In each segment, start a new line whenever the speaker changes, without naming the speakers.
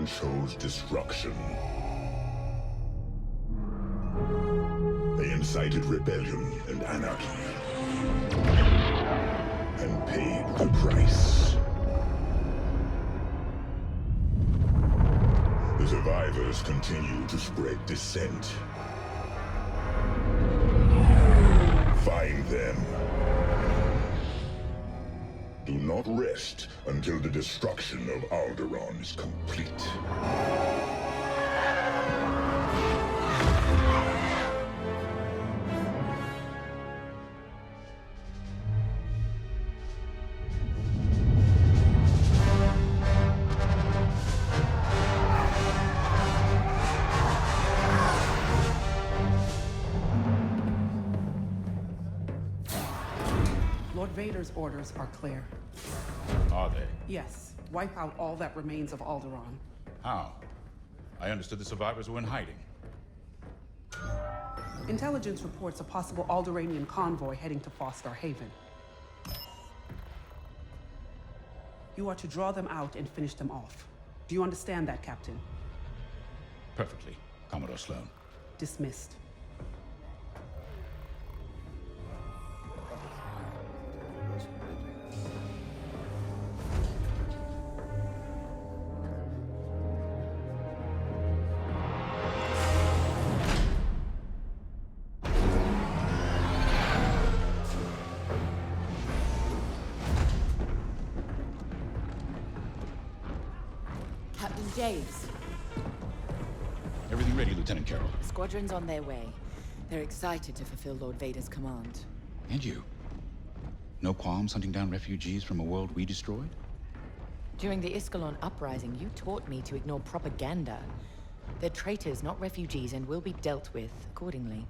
chose destruction. They incited rebellion and anarchy, and paid the price. The survivors continue to spread dissent. Find them. Do not rest until the destruction of Alderaan is complete.
Lord Vader's orders are clear.
Are they?
Yes. Wipe out all that remains of Alderaan.
How? I understood the survivors were in hiding.
Intelligence reports a possible Alderaanian convoy heading to Foster Haven. You are to draw them out and finish them off. Do you understand that, Captain?
Perfectly, Commodore Sloan.
Dismissed.
Captain James.
Everything ready, Lieutenant Carroll.
Squadrons on their way. They're excited to fulfill Lord Vader's command.
And you? No qualms hunting down refugees from a world we destroyed?
During the Iskalon uprising, you taught me to ignore propaganda. They're traitors, not refugees, and will be dealt with accordingly.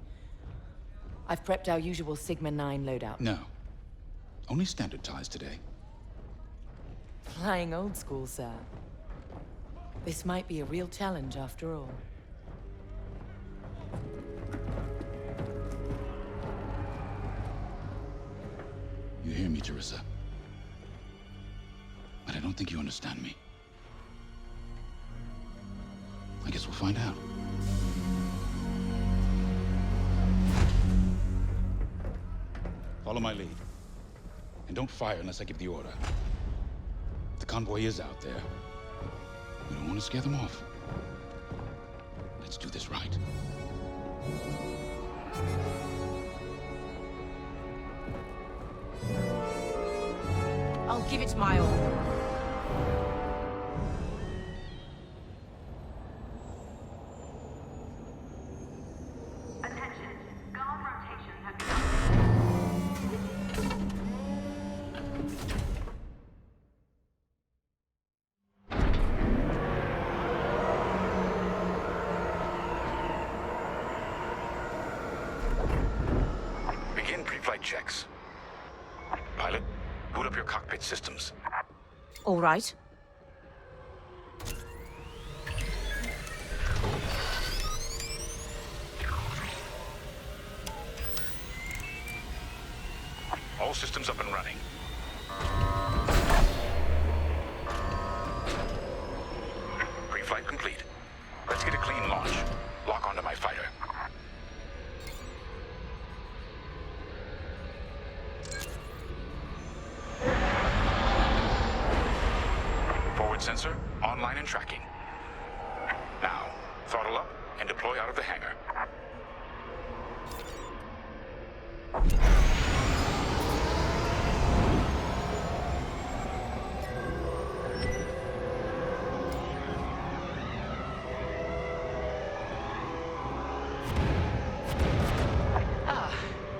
I've prepped our usual Sigma-9 loadout.
No. Only standard ties today.
Flying old school, sir. This might be a real challenge after all.
You hear me, Teresa? But I don't think you understand me. I guess we'll find out. Follow my lead. And don't fire unless I give the order. If the convoy is out there, we don't want to scare them off. Let's do this right.
I'll give it my all.
Attention, guard rotations have begun.
Begin pre-flight checks. Pilot, boot up your cockpit systems.
All right.
All systems up and running. Pre-flight complete. Let's get a clean launch. Lock onto my fighter. Forward sensor, online and tracking. Now, throttle up and deploy out of the hangar.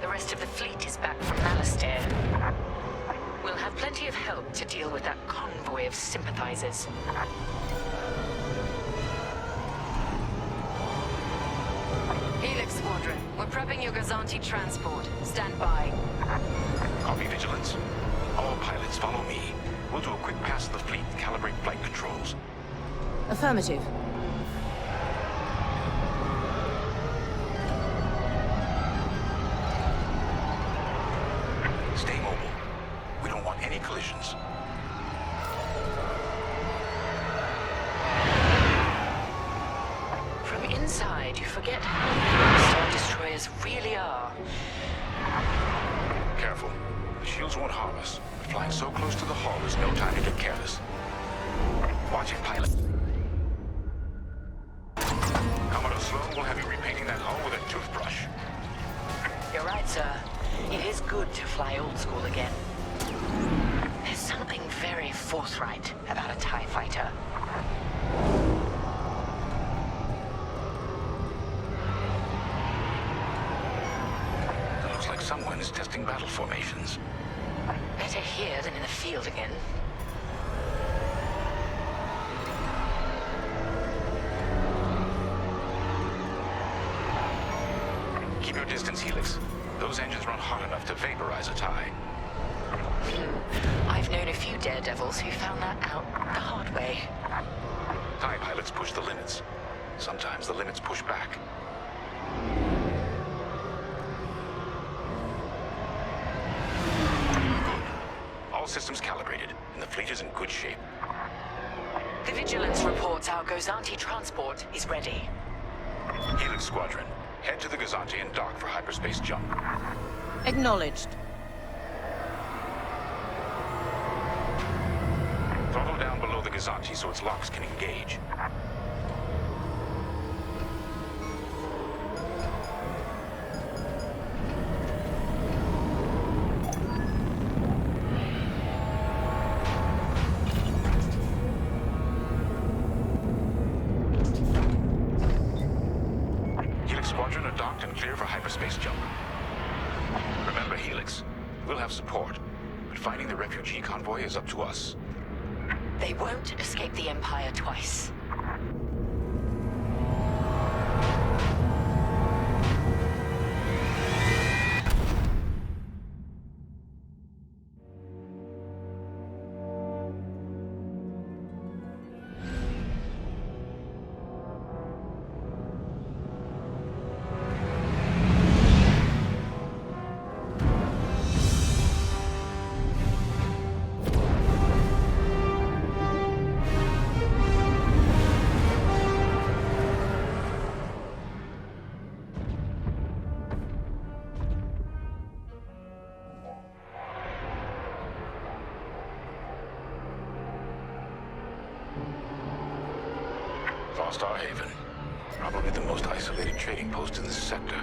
The rest of the fleet is back from Malastare. We'll have plenty of help to deal with that convoy of sympathizers. Helix Squadron, we're prepping your Gazanti transport. Stand by.
Copy, Vigilance. All pilots follow me. We'll do a quick pass of the fleet, calibrate flight controls.
Affirmative.
Stay mobile. We don't want any collisions.
inside, you forget how big Star Destroyers really are.
Careful. The shields won't harm us. But flying so close to the hull is no time to get careless. Watch it, pilot. Commodore Sloan will have you repainting that hull with a toothbrush.
You're right, sir. It is good to fly old school again. There's something very forthright about a TIE fighter.
It looks like someone is testing battle formations.
Better here than in the field again.
Keep your distance, Helix. Those engines run hot enough to vaporize a TIE.
I've known a few daredevils who found that out the hard way.
TIE pilots push the limits. Sometimes the limits push back. Good. All systems calibrated, and the fleet is in good shape.
The Vigilance reports our Gozanti transport is ready.
Helix Squadron, head to the Gozanti and dock for hyperspace jump.
Acknowledged.
Throttle down below the Gozanti so its locks can engage. Helix Squadron are docked and clear for hyperspace jump. Remember, Helix, we'll have support, but finding the refugee convoy is up to us.
They won't escape the Empire twice.
Starhaven. Probably the most isolated trading post in this sector.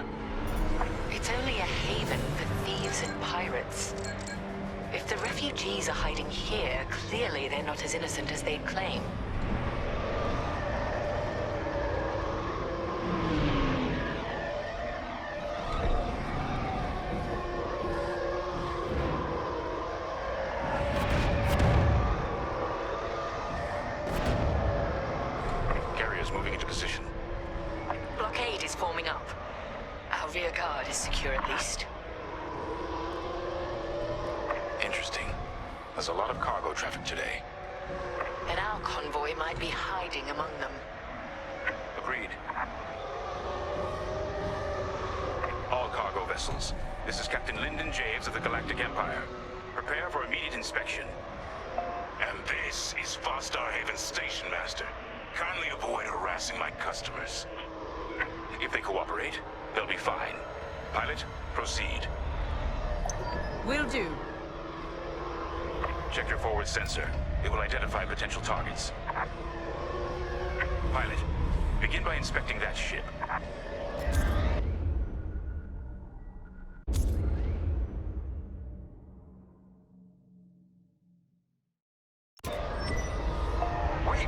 It's only a haven for thieves and pirates. If the refugees are hiding here, clearly they're not as innocent as they'd claim.
Moving into position.
Blockade is forming up. Our rear guard is secure at least.
Interesting. There's a lot of cargo traffic today.
And our convoy might be hiding among them.
Agreed. All cargo vessels. This is Captain Lyndon Javes of the Galactic Empire. Prepare for immediate inspection. And this is Starhaven's Station Master. Kindly avoid harassing my customers. If they cooperate, they'll be fine. Pilot, proceed.
Will do.
Check your forward sensor. It will identify potential targets. Pilot, begin by inspecting that ship.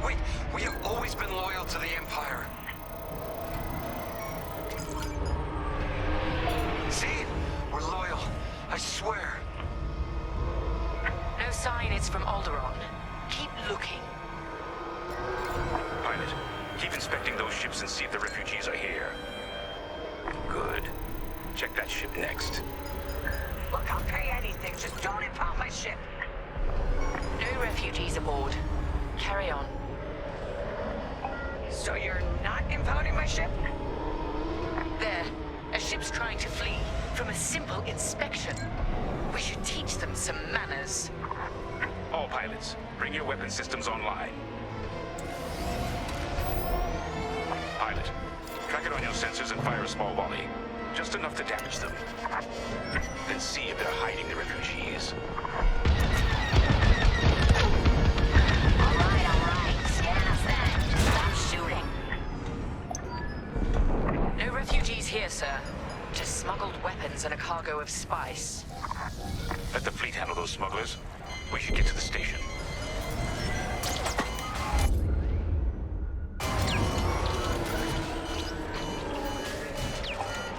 Wait, we have always been loyal to the Empire. See? We're loyal. I swear.
No sign it's from Alderaan. Keep looking.
Pilot, keep inspecting those ships and see if the refugees are here. Good. Check that ship next.
Look, I'll pay anything. Just don't impound my ship. No refugees aboard. Carry on.
So you're not impounding my ship?
There. A ship's trying to flee from a simple inspection. We should teach them some manners.
All pilots, bring your weapon systems online. Pilot, Track it on your sensors and fire a small volley. Just enough to damage them. Then see if they're hiding the refugees.
All right. Scan us then. Stop shooting. No refugees here, sir. Just smuggled weapons and a cargo of spice.
Let the fleet handle those smugglers. We should get to the station.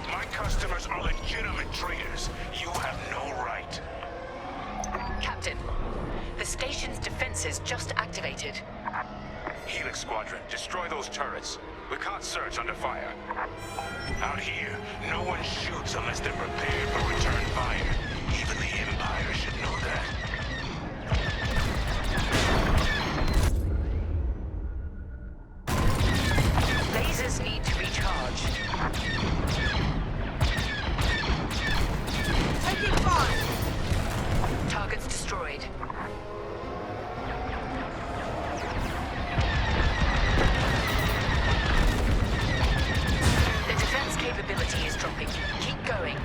My customers are legitimate traders. You have no right.
Captain, the station's defenses just activated.
Helix Squadron, destroy those turrets. We can't search under fire. Out here, no one shoots unless they're prepared for return fire. Even the Empire should know that.
Lasers need to recharge.
Taking fire!
Targets destroyed. The defense capability is dropping. Keep going.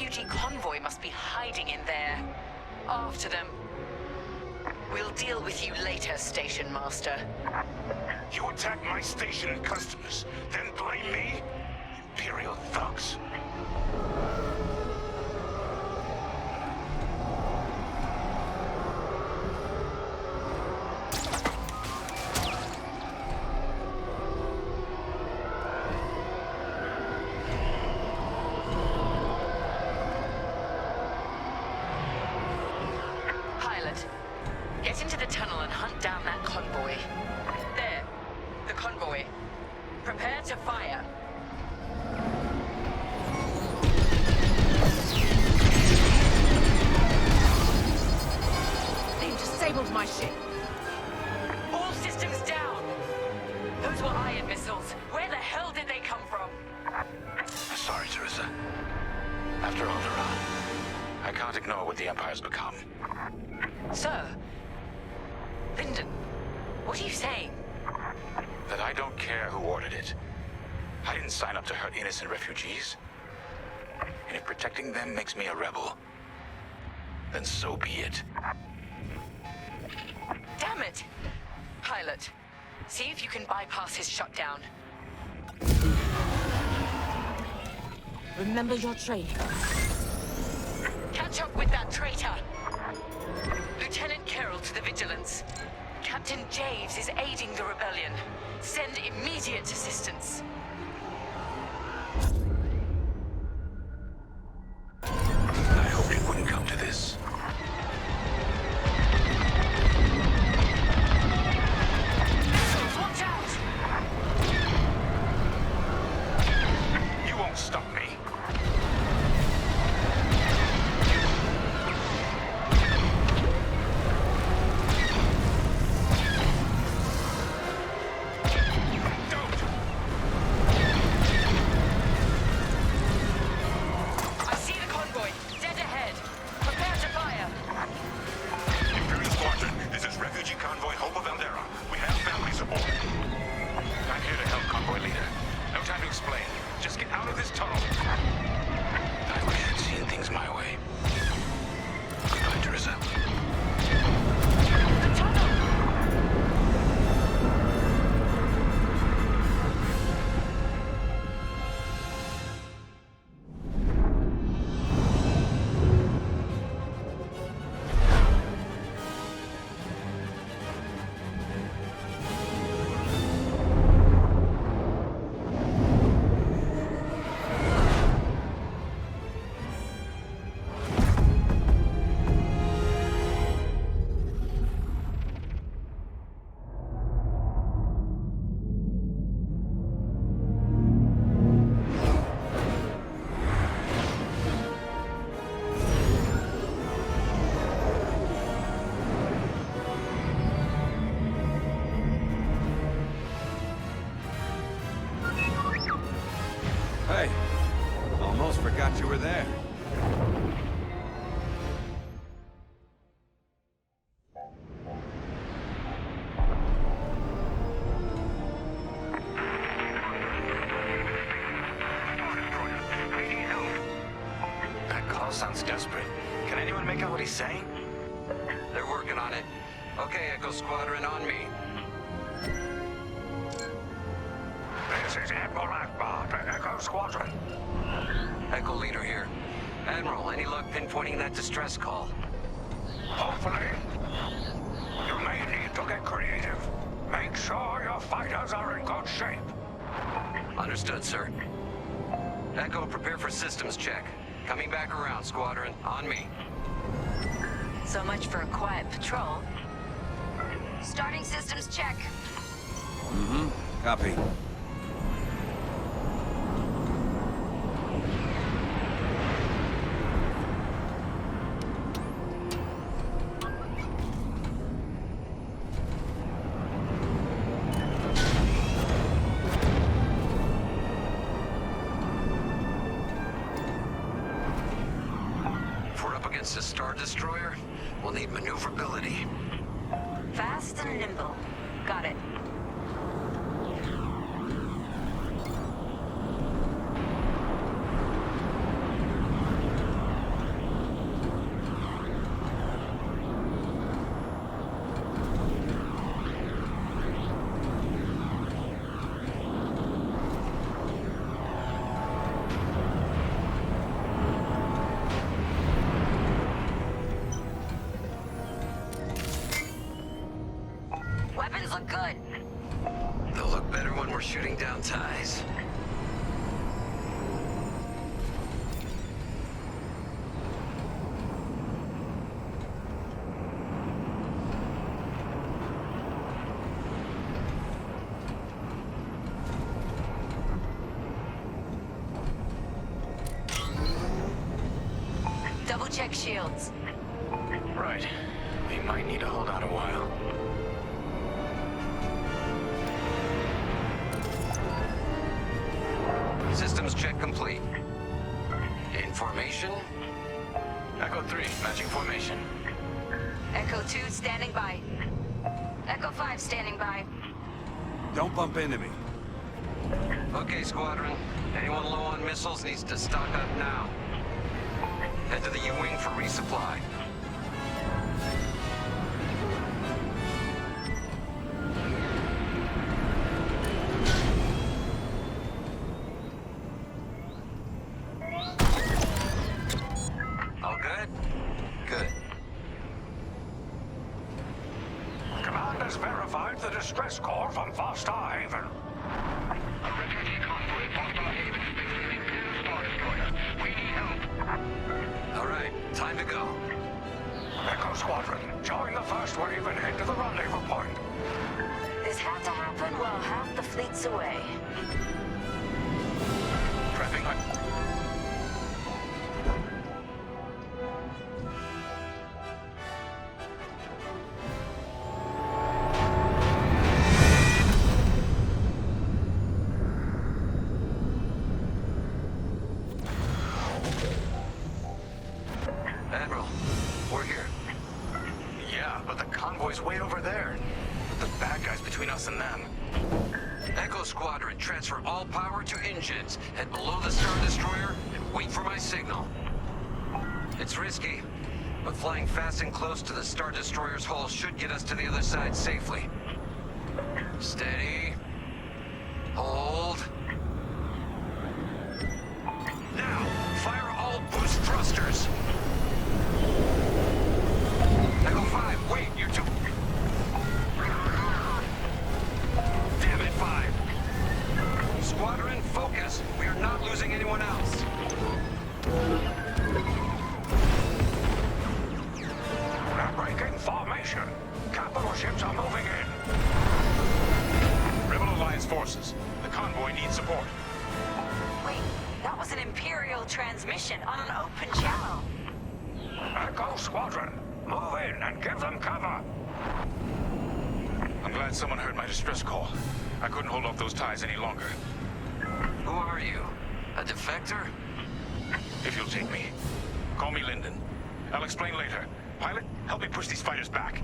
refugee convoy must be hiding in there. After them. We'll deal with you later, Station Master.
You attack my station and customers, then blame me? Imperial thugs.
Pilot, get into the tunnel and hunt down that convoy. There, the convoy. Prepare to fire.
They've disabled my ship.
All systems down! Those were ion missiles. Where the hell did they come from?
Sorry, Teresa. After Alderaan, I can't ignore what the Empire's become.
Sir? Lyndon, what are you saying?
That I don't care who ordered it. I didn't sign up to hurt innocent refugees. And if protecting them makes me a rebel, then so be it.
Damn it! Pilot, see if you can bypass his shutdown.
Remember your training.
Catch up with that traitor! Lieutenant Carroll to the Vigilance. Captain Javes is aiding the rebellion. Send immediate assistance.
I hoped it wouldn't come to this.
Watch out!
You won't stop me.
I see the convoy. Dead ahead. Prepare to fire.
Imperial Squadron, this is refugee convoy Hope of Eldera. We have families aboard. I'm here to help, convoy leader. No time to explain. Just get out of this tunnel. I wish I'd seen things my way. Goodbye, Teresa.
The tunnel!
Hey, almost forgot you were there.
That call sounds desperate. Can anyone make out what he's saying?
They're working on it. Okay, Echo Squadron, on me.
This is Admiral Akbar to Echo Squadron.
Echo Leader here. Admiral, any luck pinpointing that distress call?
Hopefully. You may need to get creative. Make sure your fighters are in good shape.
Understood, sir. Echo, prepare for systems check. Coming back around, Squadron. On me.
So much for a quiet patrol.
Starting systems check.
Copy.
If we're up against a Star Destroyer, we'll need maneuverability.
Fast and nimble. Got it. look good.
They'll look better when we're shooting down ties.
Double check shields.
Right. We might need to hold out a while.
Systems check complete. In formation?
Echo 3, matching formation.
Echo 2 standing by.
Echo 5 standing by.
Don't bump into me.
Okay, Squadron. Anyone low on missiles needs to stock up now. Head to the U-Wing for resupply. All good? Good.
Command has verified the distress call from Foster Haven. A refugee convoy at Foster Haven is basically Imperial Star Destroyer. We need help.
All right, time to go.
Echo Squadron, join the first wave and head to the rendezvous point.
This had to happen while half the fleet's away.
Prepping my...
Admiral, we're here.
Yeah, but the convoy's way over there. Put the bad guys between us and them.
Echo Squadron, transfer all power to engines. Head below the Star Destroyer and wait for my signal. It's risky, but flying fast and close to the Star Destroyer's hull should get us to the other side safely. Steady. Hold. Now, fire all boost thrusters. Echo 5, wait, you're too... Damn it, 5. Squadron, focus. We are not losing anyone else.
We're breaking formation. Capital ships are moving in. Rebel Alliance forces. The convoy needs support.
Wait, that was an Imperial transmission on an open channel.
Echo Squadron, move in and give them cover. I'm glad someone heard my distress call. I couldn't hold off those ties any longer.
Who are you? A defector?
If you'll take me. Call me Lyndon. I'll explain later. Pilot, help me push these fighters back.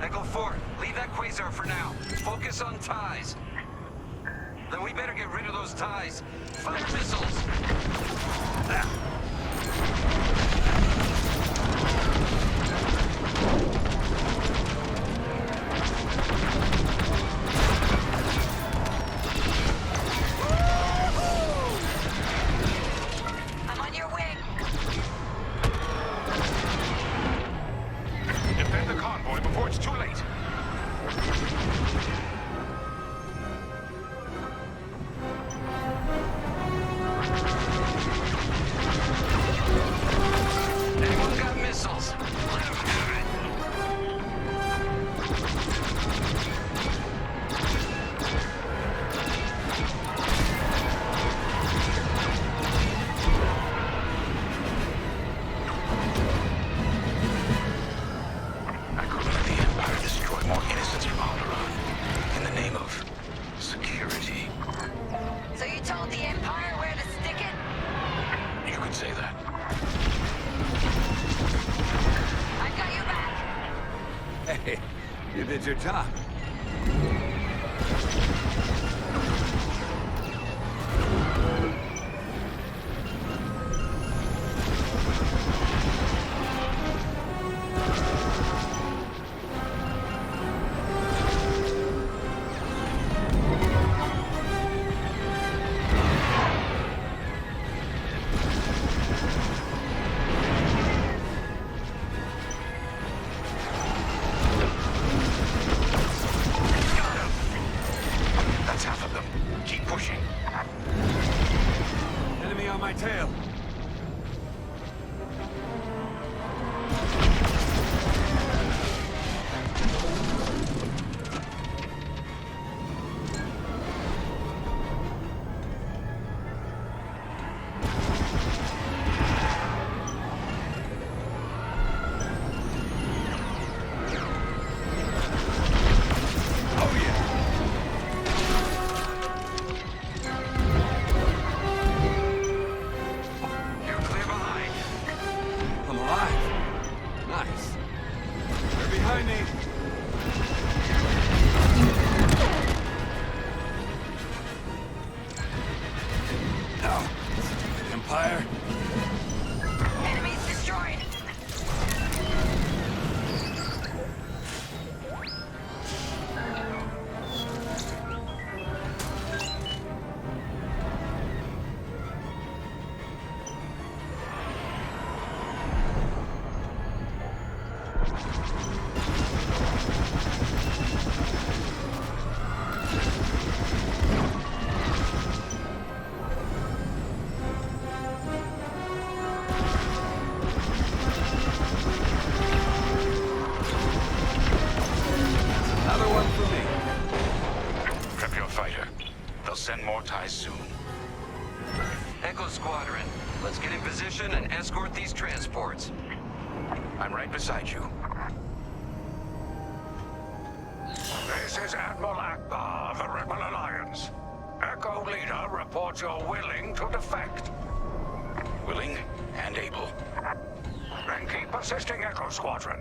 Echo 4, leave that quasar for now. Focus on ties. Then we better get rid of those ties. Fire missiles!
I'm on your wing.
Defend the convoy before it's too late.
Anyone got missiles? Let them have it.
I couldn't let the Empire destroy more innocents from Alderaan in the name of security.
So you told the Empire where to stick it?
You could say that.
I got your back.
Hey, you did your job. my tail.
Enemies destroyed.
Send more ties soon.
Echo Squadron, let's get in position and escort these transports.
I'm right beside you.
This is Admiral Akbar of the Rebel Alliance. Echo Leader reports you're willing to defect.
Willing and able.
Then keep assisting Echo Squadron.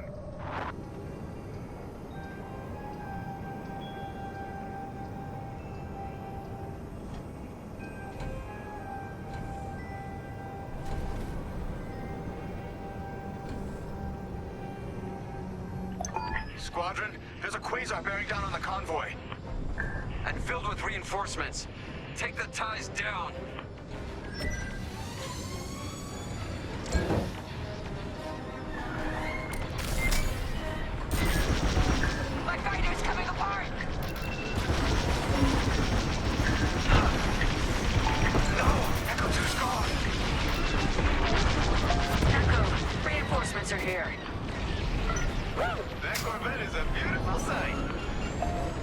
Squadron, there's a quasar bearing down on the convoy.
And filled with reinforcements. Take the ties down.
My fighter's coming apart.
No! Echo 2's gone!
Echo, reinforcements are here.
That Corvette is a beautiful sight.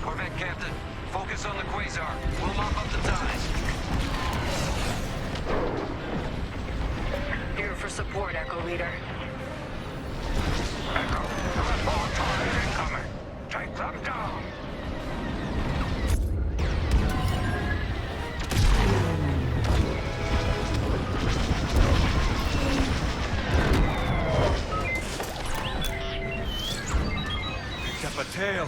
Corvette Captain, focus on the quasar. We'll mop up the ties.
Here for support, Echo Leader.
Echo, there are more ties incoming. Take them down!
A tail.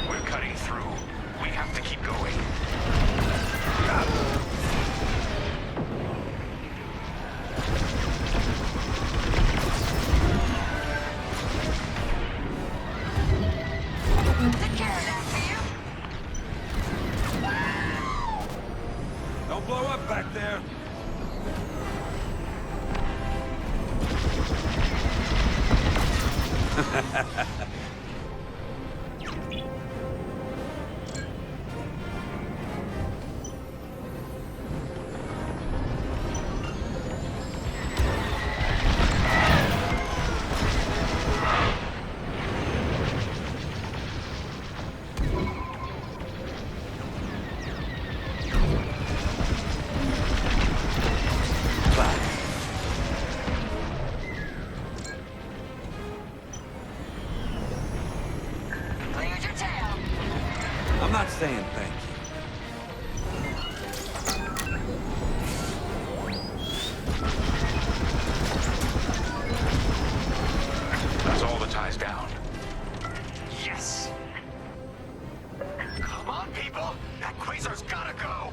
We're cutting through. We have to keep going.
Take care of that for you.
Don't blow up back there.
Cleared your tail.
I'm not saying thank you.
That's all the ties down.
Yes! Come on, people! That quasar's gotta go!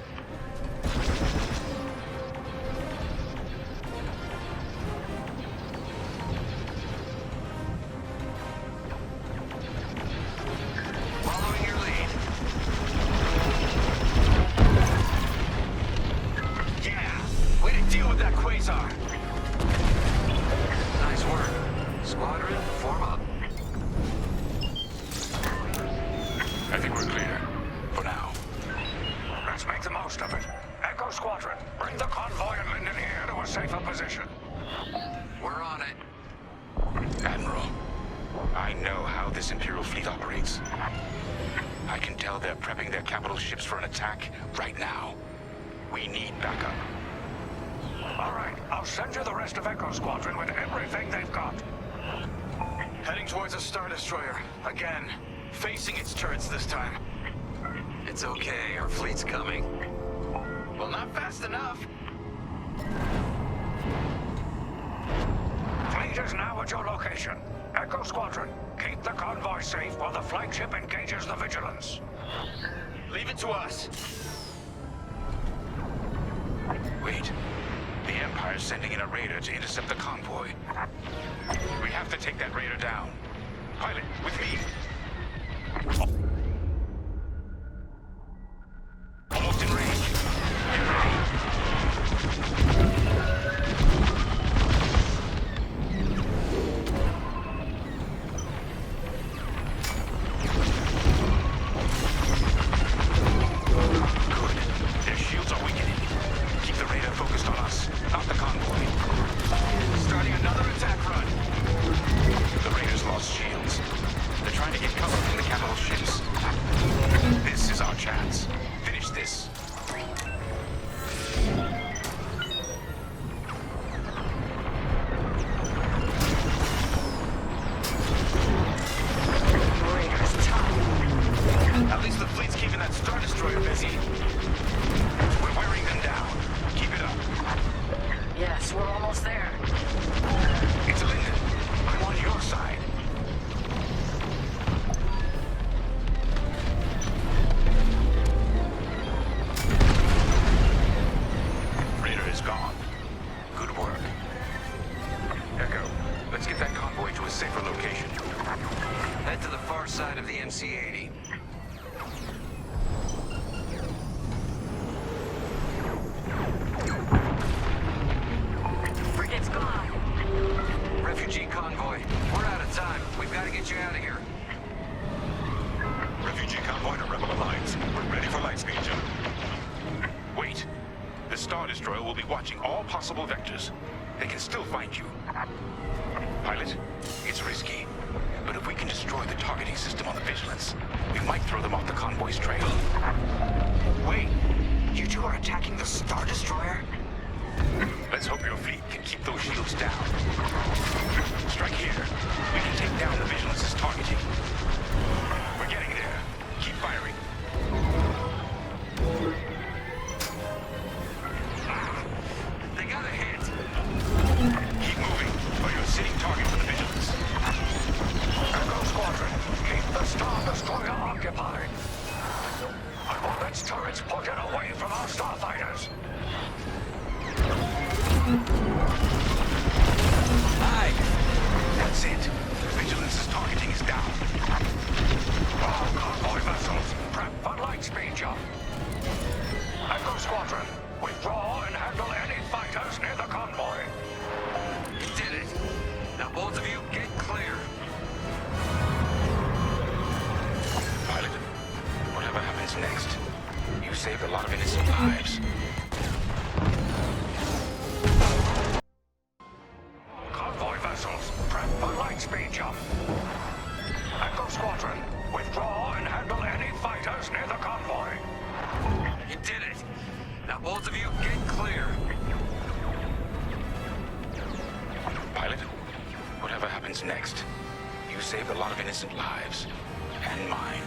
Following your lead.
Yeah! Way to deal with that quasar!
Nice work. Squadron, form up.
I think we're clear. For now.
Let's make the most of it. Echo Squadron, bring the convoy in position.
We're on it.
Admiral, I know how this Imperial fleet operates. I can tell they're prepping their capital ships for an attack right now. We need backup.
All right, I'll send you the rest of Echo Squadron with everything they've got.
Heading towards a Star Destroyer. Again. Facing its turrets this time.
It's okay, our fleet's coming.
Well, not fast enough.
Fleet is now at your location. Echo Squadron, keep the convoy safe while the flagship engages the Vigilance.
Leave it to us. Wait. The Empire's sending in a raider to intercept the convoy. We have to take that raider down. Pilot, with me. Almost in range. Get ready. Good. Their shields are weakening. Keep the radar focused on us, not the convoy. Starting another attack run. The raiders lost shields. They're trying to get cover from the capital ships. This is our chance. Finish this.
Raiders tough.
At least the fleet's keeping that Star Destroyer busy. We're wearing them down. Keep it up.
Yes, we're almost there.
It's Linden. I'm on your side. Raider is gone. Good work. Echo, let's get that convoy to a safer location.
Head to the far side of the MC-80.
Frigate's gone.
Refugee convoy, we're out of time. We've got to get you out of here.
Refugee convoy to Rebel Alliance. We're ready for lightspeed jump. Wait. The Star Destroyer will be watching all possible vectors. They can still find you. Pilot, it's risky. But if we can destroy the targeting system on the Vigilance, we might throw them off the convoy's trail.
Wait, you two are attacking the Star Destroyer?
Let's hope your fleet can keep those shields down. Strike here. We can take down the Vigilance's targeting. We're getting there. Keep firing.
They got a hit.
Keep moving, or you're a sitting target for the Vigilance.
Echo Squadron, keep the Star Destroyer occupied. I want its turrets pointed away from our starfighters.
Hi!
That's it. The Vigilance's targeting is down.
All convoy vessels, prep for lightspeed jump. Echo Squadron, withdraw and handle any fighters near the convoy.
You did it. Now both of you, get clear.
Pilot, whatever happens next, you saved a lot of innocent lives.
Convoy vessels, prep for lightspeed jump. Echo Squadron, withdraw and handle any fighters near the convoy.
You did it. Now both of you, get clear.
Pilot, whatever happens next, you saved a lot of innocent lives. And mine.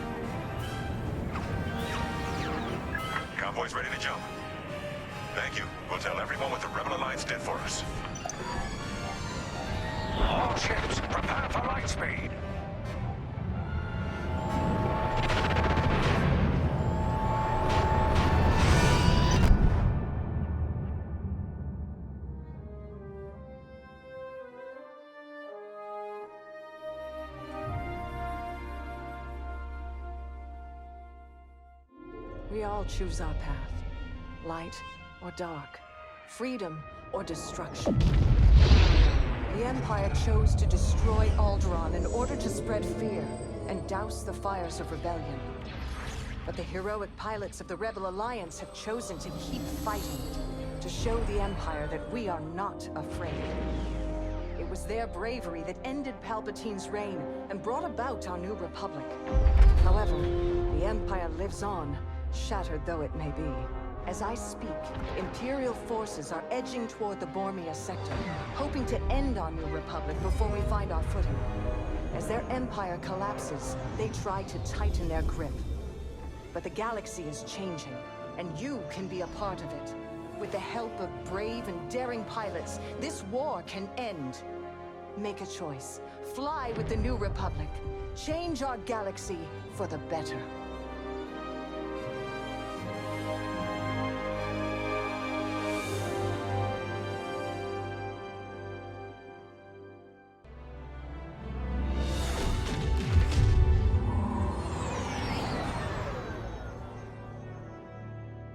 Convoy's ready to jump. Thank you. We'll tell everyone what the Rebel Alliance did for us.
All ships, prepare for lightspeed.
We all choose our path. Light or dark. Freedom or destruction. The Empire chose to destroy Alderaan in order to spread fear and douse the fires of rebellion. But the heroic pilots of the Rebel Alliance have chosen to keep fighting, to show the Empire that we are not afraid. It was their bravery that ended Palpatine's reign and brought about our new republic. However, the Empire lives on, shattered though it may be. As I speak, Imperial forces are edging toward the Bormia sector, hoping to end our new republic before we find our footing. As their empire collapses, they try to tighten their grip. But the galaxy is changing, and you can be a part of it. With the help of brave and daring pilots, this war can end. Make a choice. Fly with the new republic. Change our galaxy for the better.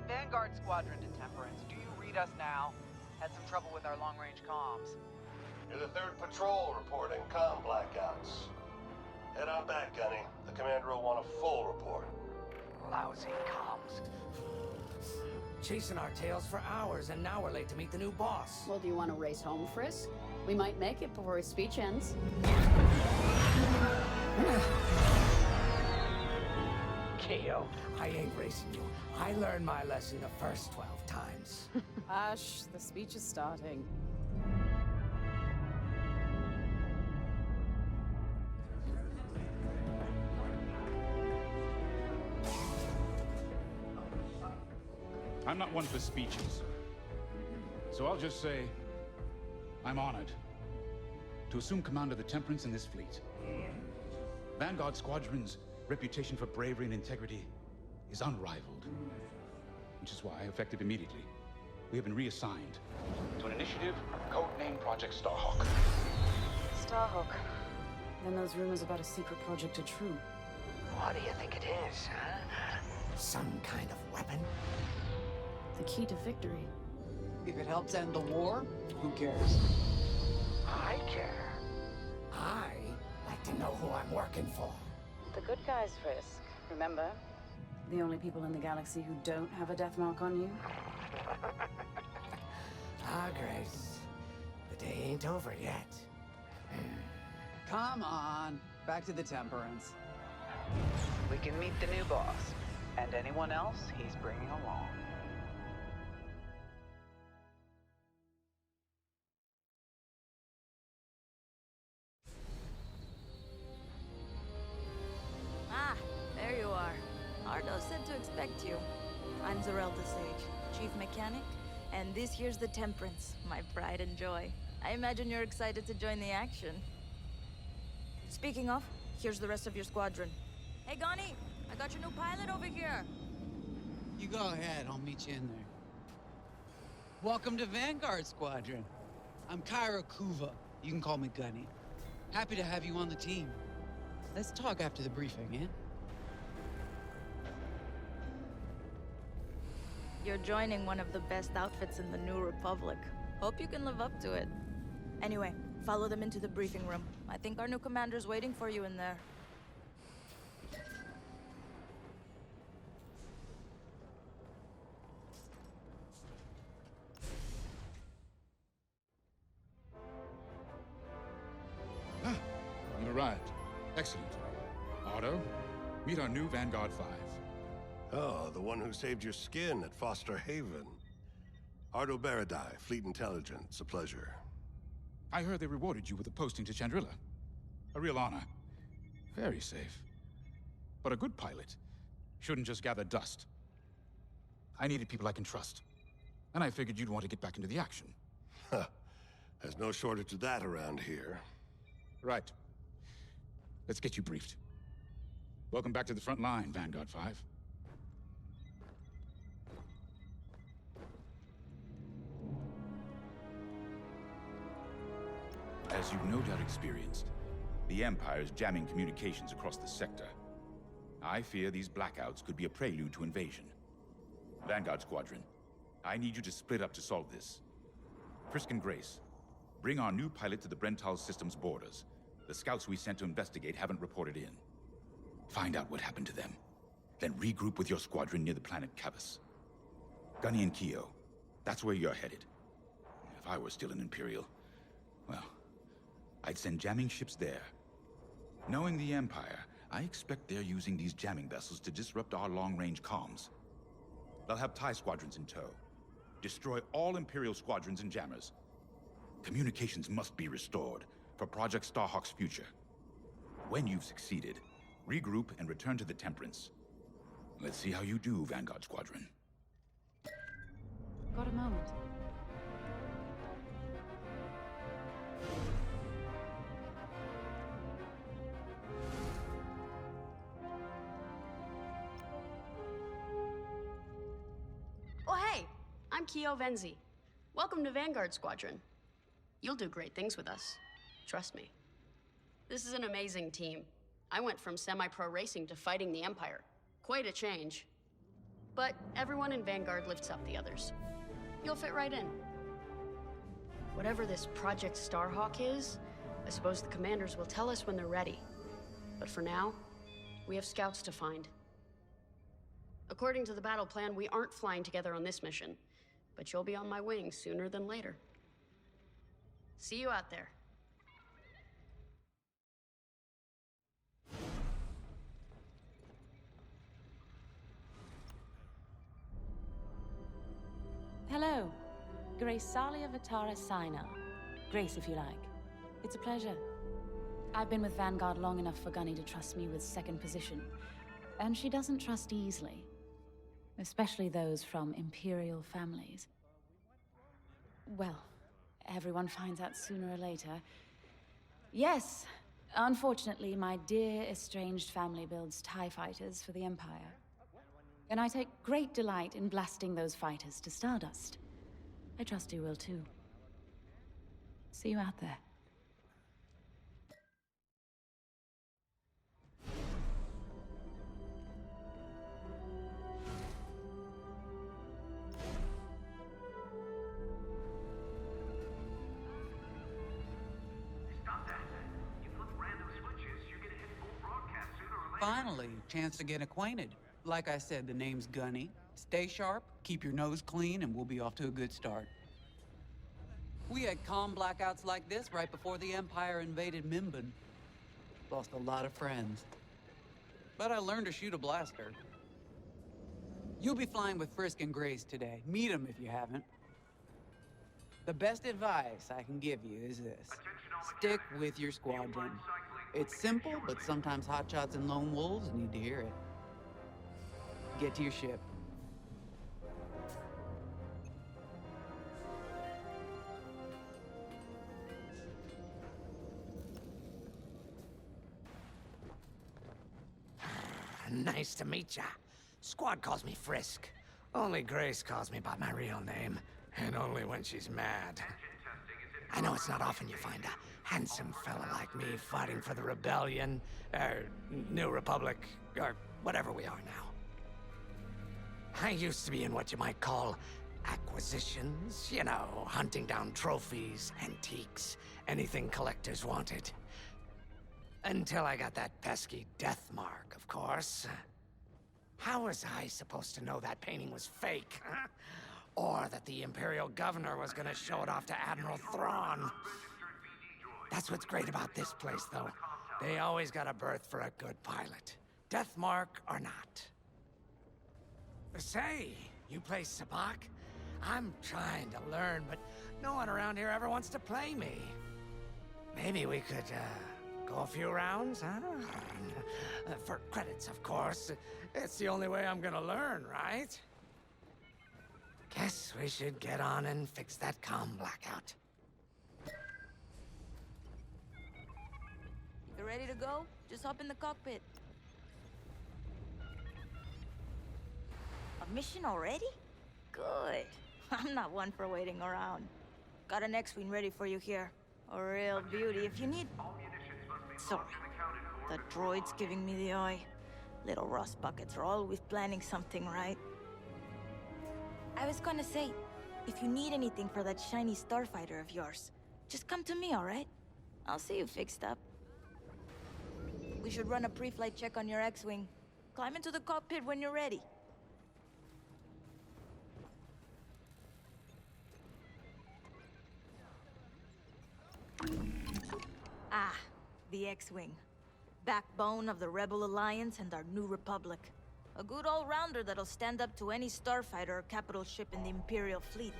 Vanguard Squadron to Temperance. Do you read us now? Had some trouble with our long-range comms.
You're the 3rd patrol reporting comm blackouts. Head on back, Gunny. The commander will want a full report.
Lousy comms.
Chasing our tails for hours, and now we're late to meet the new boss.
Well, do you want to race home, Frisk? We might make it before his speech ends.
Keo, I ain't racing you. I learned my lesson the first 12 times.
Hush, the speech is starting.
I'm not one for speeches. So I'll just say, I'm honored to assume command of the Temperance in this fleet. Vanguard Squadron's reputation for bravery and integrity is unrivaled, which is why, effective immediately, we have been reassigned to an initiative codenamed Project Starhawk.
Starhawk.
Then those rumors about a secret project are true.
What do you think it is, huh?
Some kind of weapon?
The key to victory.
If it helps end the war, who cares? I care.
I like to know who I'm working for.
The good guys, Frisk. Remember? The only people in the galaxy who don't have a death mark on you?
Ah, Grace. The day ain't over yet.
Come on. Back to the Temperance. We can meet the new boss. And anyone else he's bringing along.
Ah, there you are. Ardo said to expect you. I'm Zarelda Sage, Chief Mechanic, and this here's the Temperance, my pride and joy. I imagine you're excited to join the action. Speaking of, here's the rest of your squadron. Hey, Gani, I got your new pilot over here.
You go ahead, I'll meet you in there. Welcome to Vanguard Squadron. I'm Kyra Kuva. You can call me Gunny. Happy to have you on the team. Let's talk after the briefing, yeah?
You're joining one of the best outfits in the New Republic. Hope you can live up to it. Anyway, follow them into the briefing room. I think our new commander's waiting for you in there.
You arrived. Excellent. Ardo, meet our new Vanguard 5.
Oh, the one who saved your skin at Foster Haven. Ardo Baradai, Fleet Intelligence. A pleasure.
I heard they rewarded you with a posting to Chandrila. A real honor. Very safe. But a good pilot shouldn't just gather dust. I needed people I can trust. And I figured you'd want to get back into the action.
Huh. There's no shortage of that around here.
Right. Let's get you briefed. Welcome back to the front line, Vanguard 5. As you've no doubt experienced, the Empire is jamming communications across the sector. I fear these blackouts could be a prelude to invasion. Vanguard Squadron, I need you to split up to solve this. Frisk and Grace, bring our new pilot to the Brental system's borders. The scouts we sent to investigate haven't reported in. Find out what happened to them. Then regroup with your squadron near the planet Cavus. Gunny and Keo, That's where you're headed. If I were still an Imperial, well, I'd send jamming ships there. Knowing the Empire, I expect they're using these jamming vessels to disrupt our long-range comms. They'll have TIE squadrons in tow. Destroy all Imperial squadrons and jammers. Communications must be restored for Project Starhawk's future. When you've succeeded, regroup and return to the Temperance. Let's see how you do, Vanguard Squadron.
Got a moment?
Oh, hey! I'm Keo Venzi. Welcome to Vanguard Squadron. You'll do great things with us. Trust me. This is an amazing team. I went from semi-pro racing to fighting the Empire. Quite a change. But everyone in Vanguard lifts up the others. You'll fit right in. Whatever this Project Starhawk is, I suppose the commanders will tell us when they're ready. But for now, we have scouts to find. According to the battle plan, we aren't flying together on this mission, but you'll be on my wing sooner than later. See you out there.
Hello. Grace Salia Vitara Sina. Grace, if you like. It's a pleasure. I've been with Vanguard long enough for Gunny to trust me with second position. And she doesn't trust easily. Especially those from Imperial families. Well, everyone finds out sooner or later. Yes, unfortunately, my dear estranged family builds TIE fighters for the Empire. And I take great delight in blasting those fighters to stardust. I trust you will too. See you out there.
Finally, chance to get acquainted. Like I said, the name's Gunny. Stay sharp, keep your nose clean, and we'll be off to a good start. We had comm blackouts like this right before the Empire invaded Mimban. Lost a lot of friends. But I learned to shoot a blaster. You'll be flying with Frisk and Grace today. Meet them if you haven't. The best advice I can give you is this. Stick with your squadron. It's simple, but sometimes hotshots and lone wolves need to hear it. Get to your ship.
Nice to meet ya. Squad calls me Frisk. Only Grace calls me by my real name, and only when she's mad. I know it's not often you find a handsome fella like me fighting for the Rebellion, or New Republic, or whatever we are now. I used to be in what you might call acquisitions, you know, hunting down trophies, antiques, anything collectors wanted. Until I got that pesky death mark, of course. How was I supposed to know that painting was fake, huh? Or that the Imperial Governor was gonna show it off to Admiral Thrawn? That's what's great about this place, though. They always got a berth for a good pilot. Death mark or not. Say, you play Sabak? I'm trying to learn, but no one around here ever wants to play me. Maybe we could, go a few rounds, huh? For credits, of course. It's the only way I'm gonna learn, right? Guess we should get on and fix that comm blackout.
If you're ready to go, just hop in the cockpit. A mission already? Good. I'm not one for waiting around. Got an X-Wing ready for you here. A real beauty if you need... Sorry. The droid's giving me the eye. Little rust buckets are always planning something, right? I was gonna say, if you need anything for that shiny starfighter of yours, just come to me, alright? I'll see you fixed up. We should run a pre-flight check on your X-Wing. Climb into the cockpit when you're ready. Ah, the X-Wing. Backbone of the Rebel Alliance and our new Republic. A good all-rounder that'll stand up to any starfighter or capital ship in the Imperial fleet.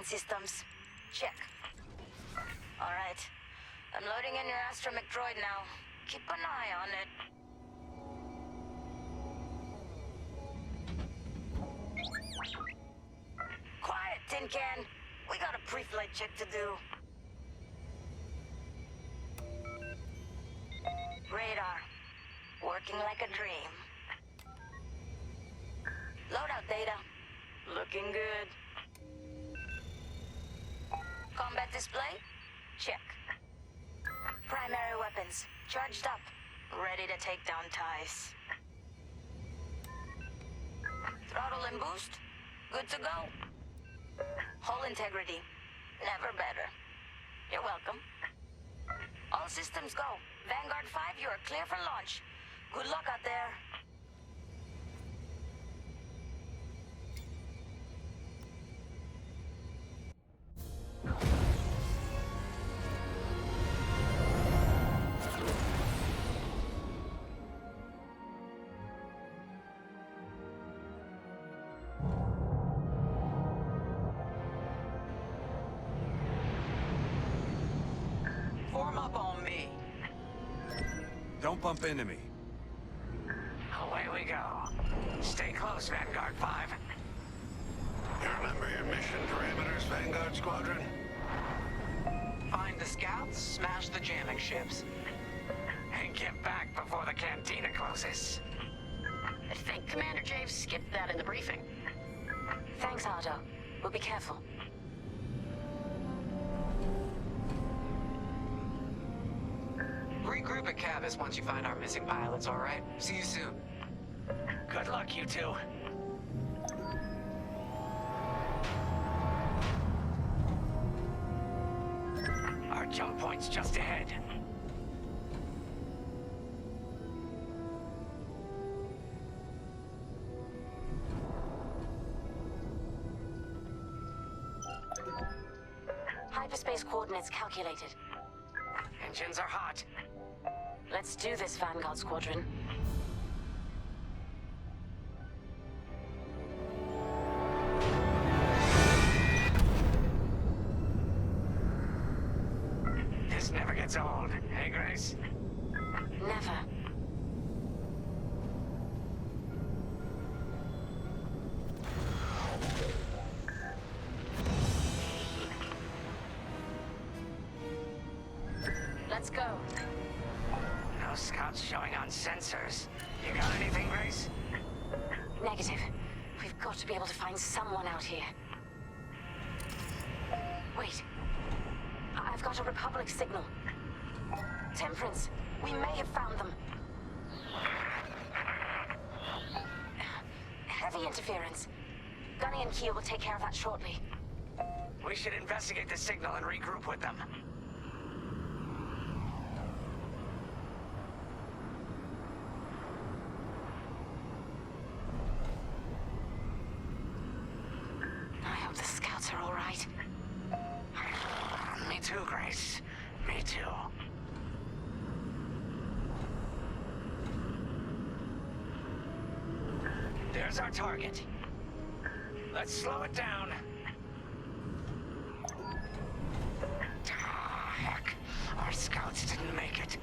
Systems. Check. Alright. I'm loading in your astromech droid now. Keep an eye on it. Quiet, Tin Can. We got a pre-flight check to do. Radar. Working like a dream. Loadout data. Looking good. Combat display? Check. Primary weapons, charged up, ready to take down TIEs. Throttle and boost, good to go. Hull integrity, never better. You're welcome. All systems go. Vanguard 5, you are clear for launch. Good luck out there.
Form up on me.
Don't bump into me.
Away we go. Stay close, Vanguard 5.
You remember your mission parameters, Vanguard Squadron?
Find the scouts, smash the jamming ships. And get back before the cantina closes.
I think Commander Javes skipped that in the briefing.
Thanks, Otto. We'll be careful.
Regroup at Cavus once you find our missing pilots, alright? See you soon. Good luck, you two. Our jump point's just ahead.
Hyperspace coordinates calculated.
Engines are hot.
Let's do this, Vanguard Squadron.
This never gets old, hey, Grace?
Never.
Let's go.
No scouts showing on sensors. You got anything, Grace?
Negative. We've got to be able to find someone out here. Wait. I've got a Republic signal. Temperance. We may have found them. Heavy interference. Gunny and Keel will take care of that shortly.
We should investigate the signal and regroup with them.
I hope the scouts are all right.
Me too, Grace. Me too. There's our target. Let's slow it down. Ah, heck. Our scouts didn't make it.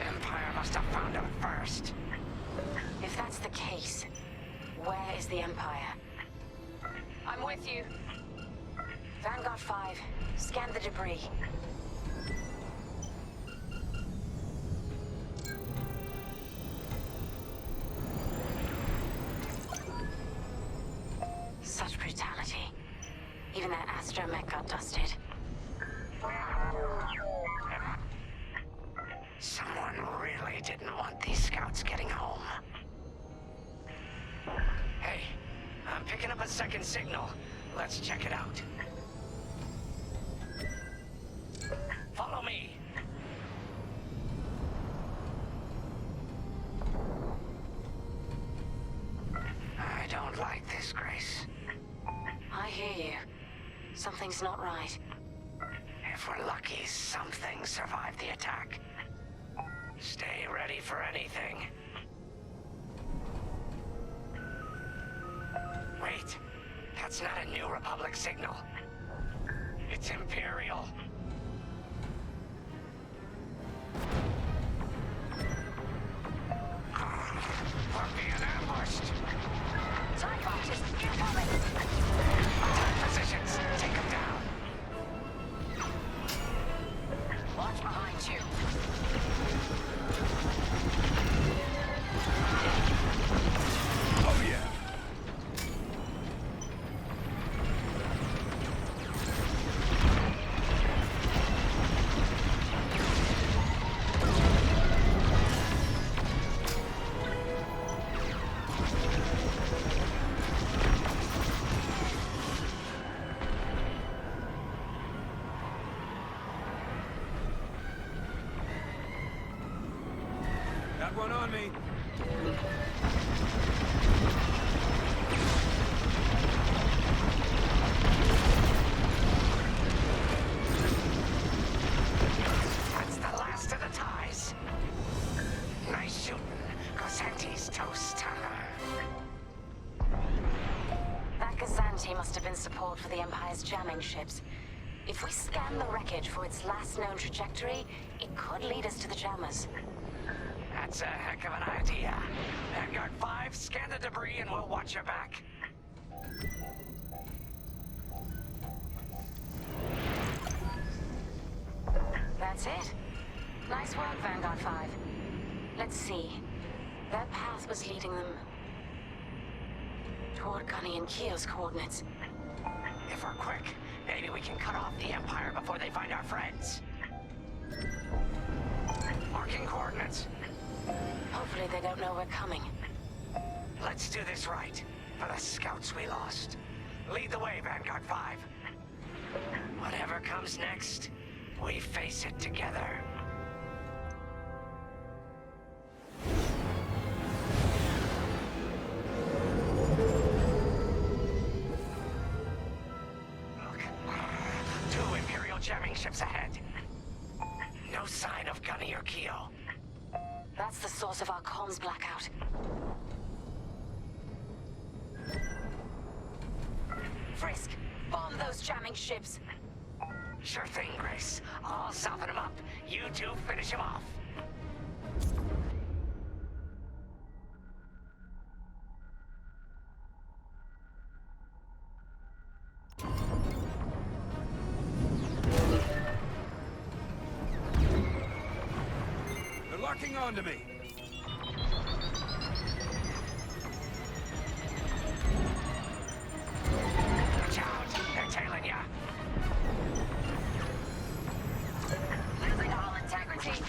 Empire must have found them first.
If that's the case, where is the Empire?
I'm with you.
Vanguard 5, scan the debris. Such brutality. Even that astromech got dusted.
Someone really didn't want these scouts getting home. picking up a second signal. Let's check it out. Follow me. I don't like this, Grace.
I hear you. Something's not right.
If we're lucky, something survived the attack. Stay ready for anything. Wait, that's not a New Republic signal. It's Imperial. We're being ambushed.
TIE fighters, incoming!
Attack positions, take them down.
Watch behind you.
Oh yeah. Got one on me.
That's the last of the ties. Nice shooting. Cosante's toast.
That Gazanti must have been support for the Empire's jamming ships. If we scan the wreckage for its last known trajectory, it could lead us to the jammers.
That's a heck of an idea. Vanguard 5, scan the debris and we'll watch your back.
That's it. Nice work, Vanguard 5. Let's see. That path was leading them toward Gunny and Keel's coordinates.
If we're quick, maybe we can cut off the Empire before they find our friends. Marking coordinates.
Hopefully they don't know we're coming.
Let's do this right, for the scouts we lost. Lead the way, Vanguard 5. Whatever comes next, we face it together. Look, 2 Imperial jamming ships ahead. No sign of Gunny or Keel.
That's the source of our comms blackout. Frisk, bomb those jamming ships.
Sure thing, Grace. I'll soften him up. You two finish him off.
They're locking onto me.
Watch out! They're tailing ya.
Losing all integrity.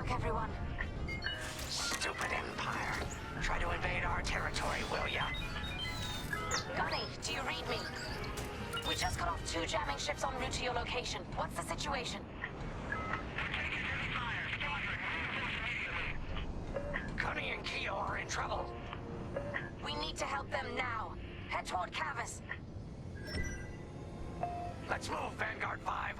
luck, everyone. Stupid Empire. Try to invade our territory, will ya?
Gunny, do you read me? We just got off 2 jamming ships en route to your location. What's the situation?
Gunny and Keo are in trouble.
We need to help them now. Head toward Cavis.
Let's move, Vanguard 5.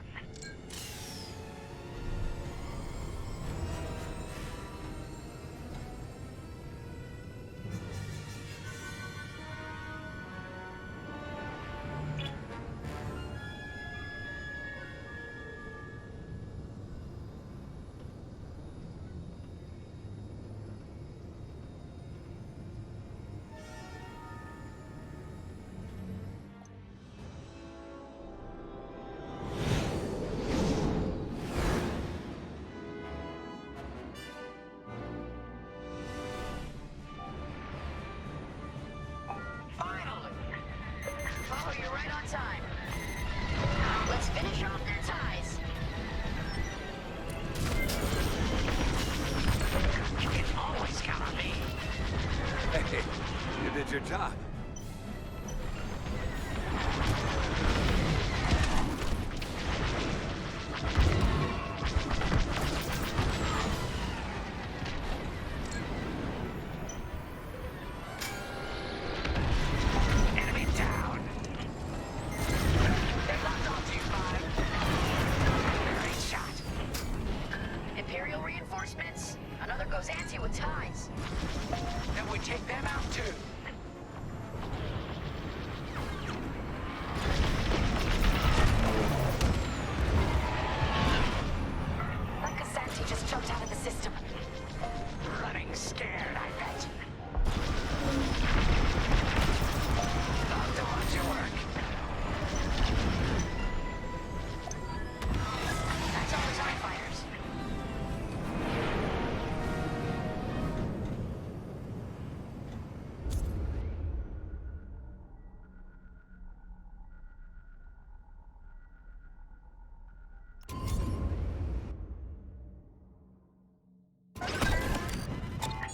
Your job.
Enemy down. They locked onto you, 5. Great shot.
Imperial reinforcements. Another goes anti with ties.
Then we take them out too.
Jumped out of the system.
Running scared, I bet. Love to watch your work.
That's all the TIE fighters.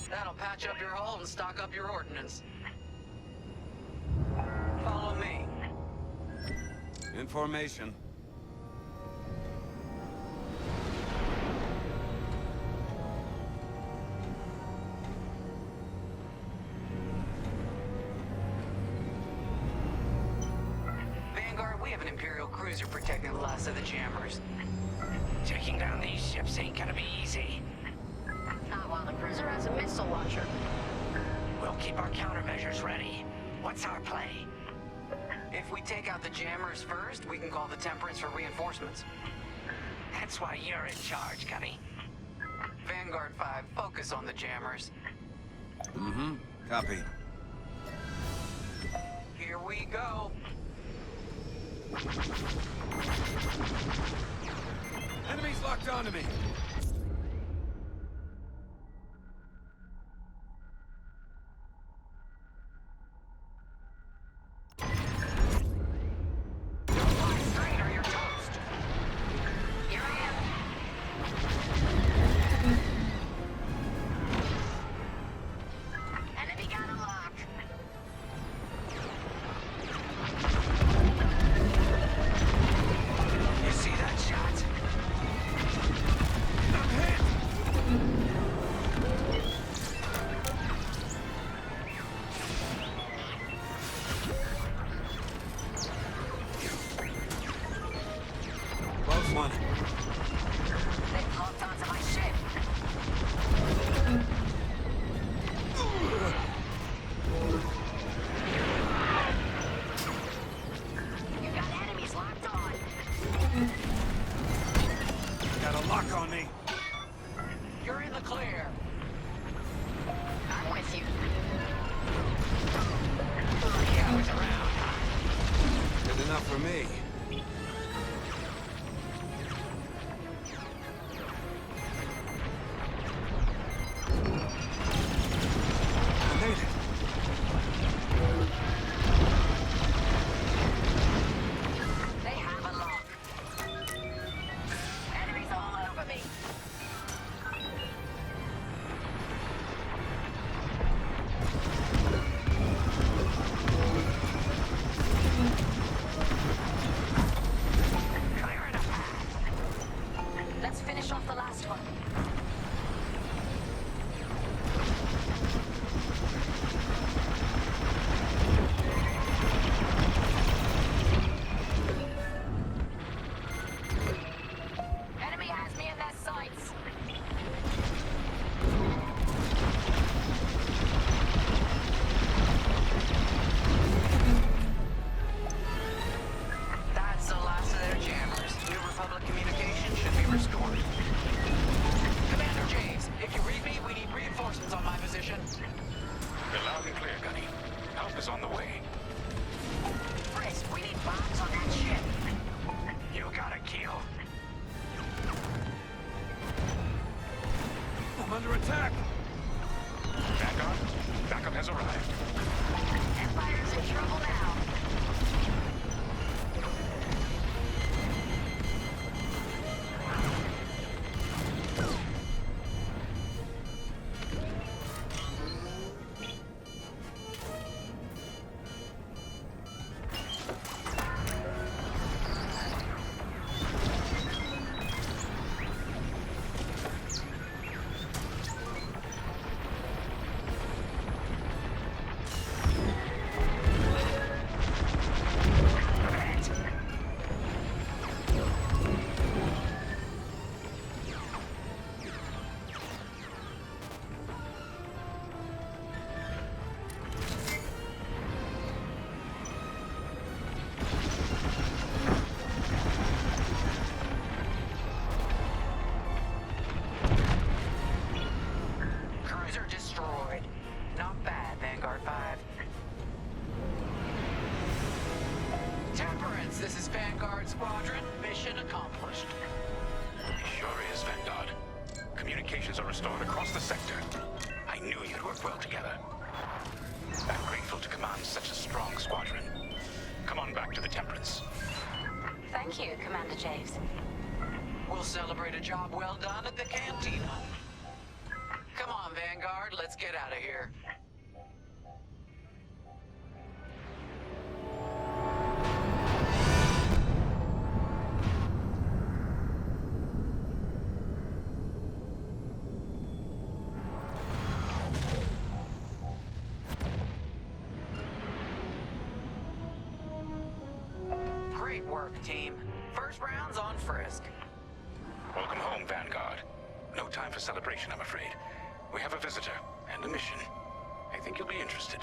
That'll patch up your hull and stock up your ordnance. Follow me.
In formation.
Vanguard, we have an Imperial cruiser protecting the last of the jammers. Taking down these ships ain't gonna be easy.
Not while the cruiser has a missile launcher.
We'll keep our countermeasures ready. What's our play? If we take out the jammers first, we can call the Temperance for reinforcements. That's why you're in charge, Gunny. Vanguard 5, focus on the jammers.
Mm-hmm. Copy.
Here we go.
Enemies locked onto me. under attack!
Vanguard, backup has arrived.
Empire's in trouble now.
Cruiser destroyed. Not bad, Vanguard 5. Temperance, this is Vanguard Squadron. Mission accomplished.
It sure is, Vanguard. Communications are restored across the sector. I knew you'd work well together. I'm grateful to command such a strong squadron. Come on back to the Temperance.
Thank you, Commander Javes.
We'll celebrate a job well done at the cantina. Come on, Vanguard, let's get out of here. Great work, team. First round's on Frisk.
Welcome home, Vanguard. No time for celebration, I'm afraid. We have a visitor and a mission. I think you'll be interested.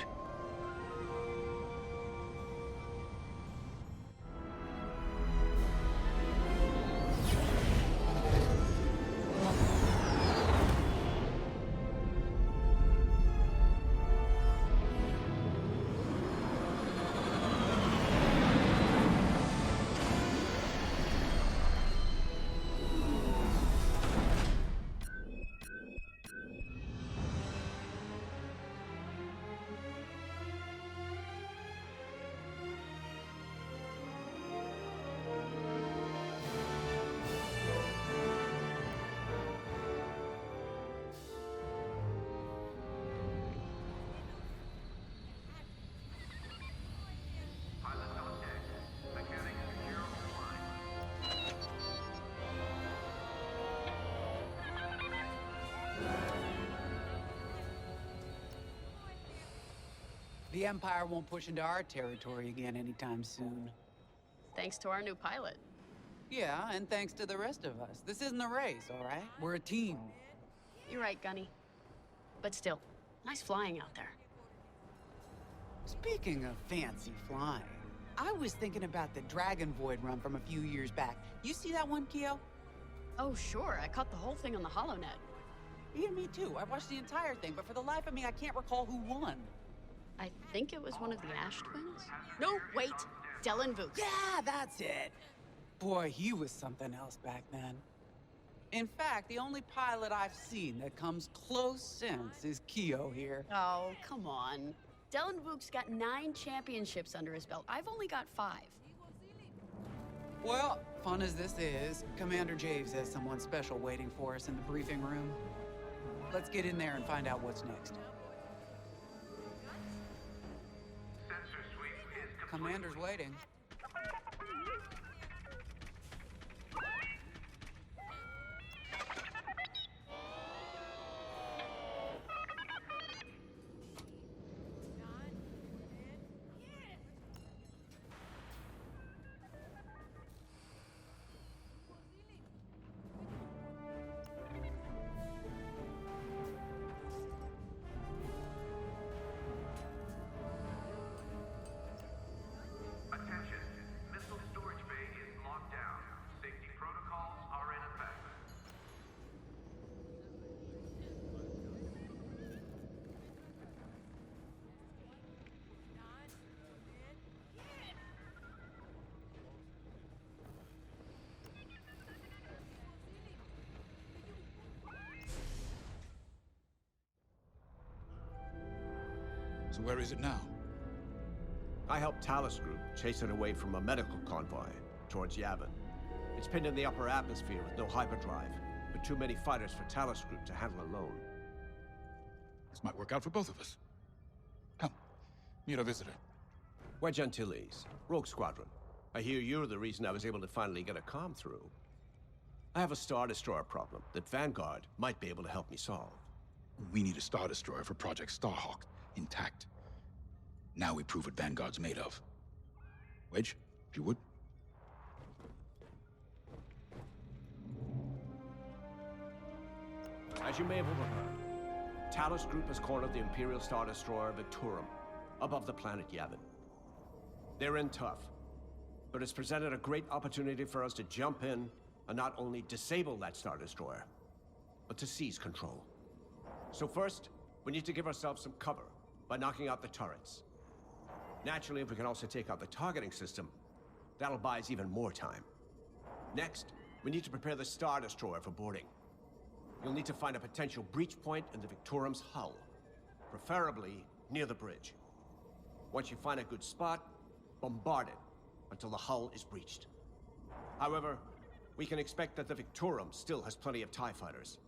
The Empire won't push into our territory again anytime soon.
Thanks to our new pilot.
Yeah, and thanks to the rest of us. This isn't a race, all right? We're a team.
You're right, Gunny. But still, nice flying out there.
Speaking of fancy flying, I was thinking about the Dragon Void run from a few years back. You see that one, Keo?
Oh, sure. I caught the whole thing on the HoloNet.
Yeah, me too. I watched the entire thing, but for the life of me, I can't recall who won.
I think it was one of the Ash twins? No, wait. Dylan Vooks.
Yeah, that's it. Boy, he was something else back then. In fact, the only pilot I've seen that comes close since is Keo here.
Oh, come on. Dylan Vooks got 9 championships under his belt. I've only got 5.
Well, fun as this is, Commander Javes has someone special waiting for us in the briefing room. Let's get in there and find out what's next. Commander's waiting.
Attention.
So where is it now?
I helped Talus Group chase it away from a medical convoy towards Yavin. It's pinned in the upper atmosphere with no hyperdrive, but too many fighters for Talus Group to handle alone.
This might work out for both of us. Come, meet our visitor.
Wedge Antilles, Rogue Squadron. I hear you're the reason I was able to finally get a comm through. I have a Star Destroyer problem that Vanguard might be able to help me solve.
We need a Star Destroyer for Project Starhawk, intact. Now we prove what Vanguard's made of. Wedge, if you would.
As you may have overheard, Talus Group has cornered the Imperial Star Destroyer Victorum, above the planet Yavin. They're in tough, but it's presented a great opportunity for us to jump in and not only disable that Star Destroyer, but to seize control. So first, we need to give ourselves some cover by knocking out the turrets. Naturally, if we can also take out the targeting system, that'll buy us even more time. Next, we need to prepare the Star Destroyer for boarding. You'll need to find a potential breach point in the Victorum's hull, preferably near the bridge. Once you find a good spot, bombard it until the hull is breached. However, we can expect that the Victorum still has plenty of TIE fighters.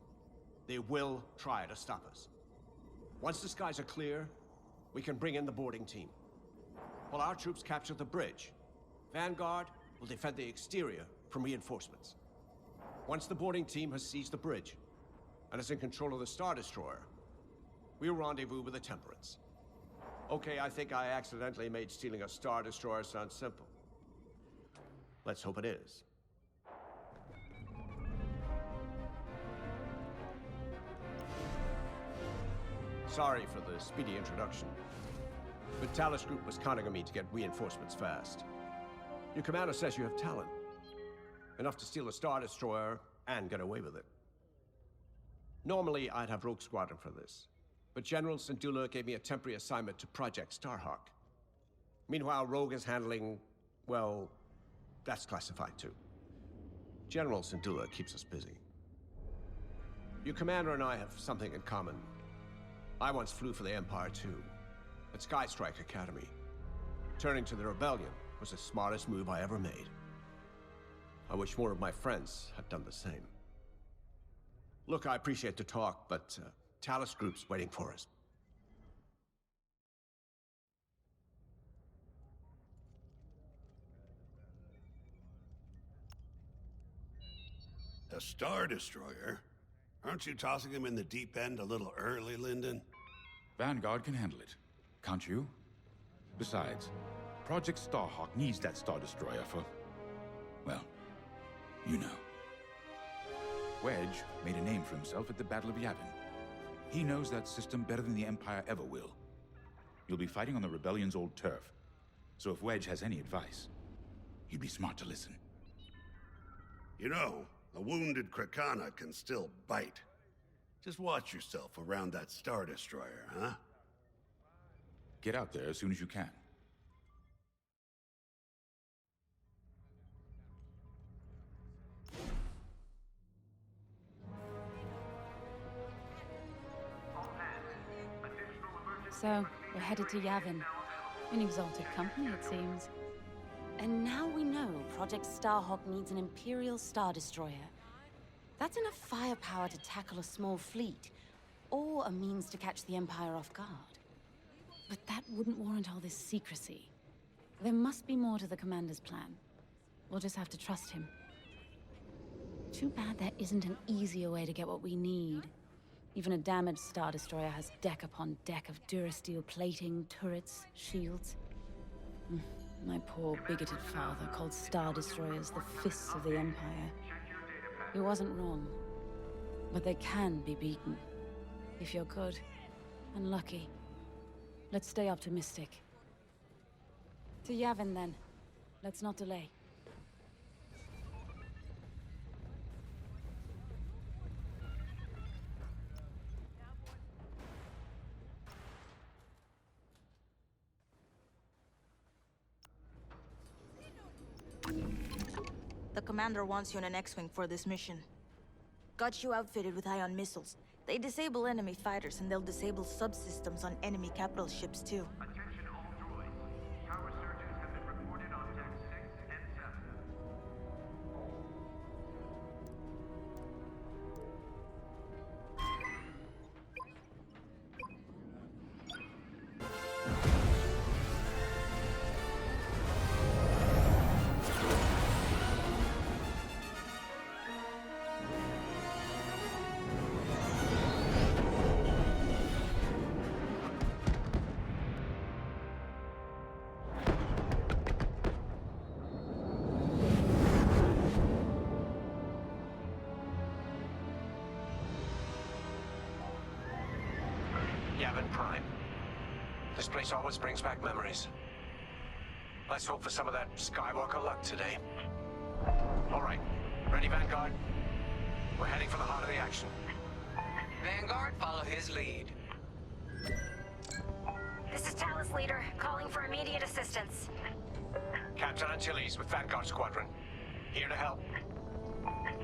They will try to stop us. Once the skies are clear, we can bring in the boarding team. While our troops capture the bridge, Vanguard will defend the exterior from reinforcements. Once the boarding team has seized the bridge and is in control of the Star Destroyer, we'll rendezvous with the Temperance. Okay, I think I accidentally made stealing a Star Destroyer sound simple. Let's hope it is. Sorry for the speedy introduction, but Talus Group was counting on me to get reinforcements fast. Your commander says you have talent. Enough to steal a Star Destroyer and get away with it. Normally, I'd have Rogue Squadron for this, but General Syndulla gave me a temporary assignment to Project Starhawk. Meanwhile, Rogue is handling, well, that's classified too. General Syndulla keeps us busy. Your commander and I have something in common. I once flew for the Empire too, at Skystrike Academy. Turning to the Rebellion was the smartest move I ever made. I wish more of my friends had done the same. Look, I appreciate the talk, but Talus Group's waiting for us.
A Star Destroyer? Aren't you tossing him in the deep end a little early, Lyndon?
Vanguard can handle it. Can't you? Besides, Project Starhawk needs that Star Destroyer for... well, you know. Wedge made a name for himself at the Battle of Yavin. He knows that system better than the Empire ever will. You'll be fighting on the Rebellion's old turf, so if Wedge has any advice, he'd be smart to listen.
You know, a wounded Krakana can still bite. Just watch yourself around that Star Destroyer, huh?
Get out there as soon as you can.
So, we're headed to Yavin. An exalted company, it seems.
And now we know Project Starhawk needs an Imperial Star Destroyer. That's enough firepower to tackle a small fleet, or a means to catch the Empire off guard.
But that wouldn't warrant all this secrecy. There must be more to the Commander's plan. We'll just have to trust him. Too bad there isn't an easier way to get what we need. Even a damaged Star Destroyer has deck upon deck of Durasteel plating, turrets, shields. My poor, bigoted father called Star Destroyers the fists of the Empire. He wasn't wrong. But they can be beaten. If you're good and lucky. Let's stay optimistic. To Yavin, then. Let's not delay.
The Commander wants you in an X-Wing for this mission. Got you outfitted with ion missiles. They disable enemy fighters, and they'll disable subsystems on enemy capital ships, too.
Attention all droids. Power surges have been reported on deck 6 and 7.
Yavin Prime. This place always brings back memories. Let's hope for some of that Skywalker luck today. All right, ready, Vanguard? We're heading for the heart of the action.
Vanguard, follow his lead.
This is Talus Leader, calling for immediate assistance.
Captain Antilles with Vanguard Squadron. Here to help.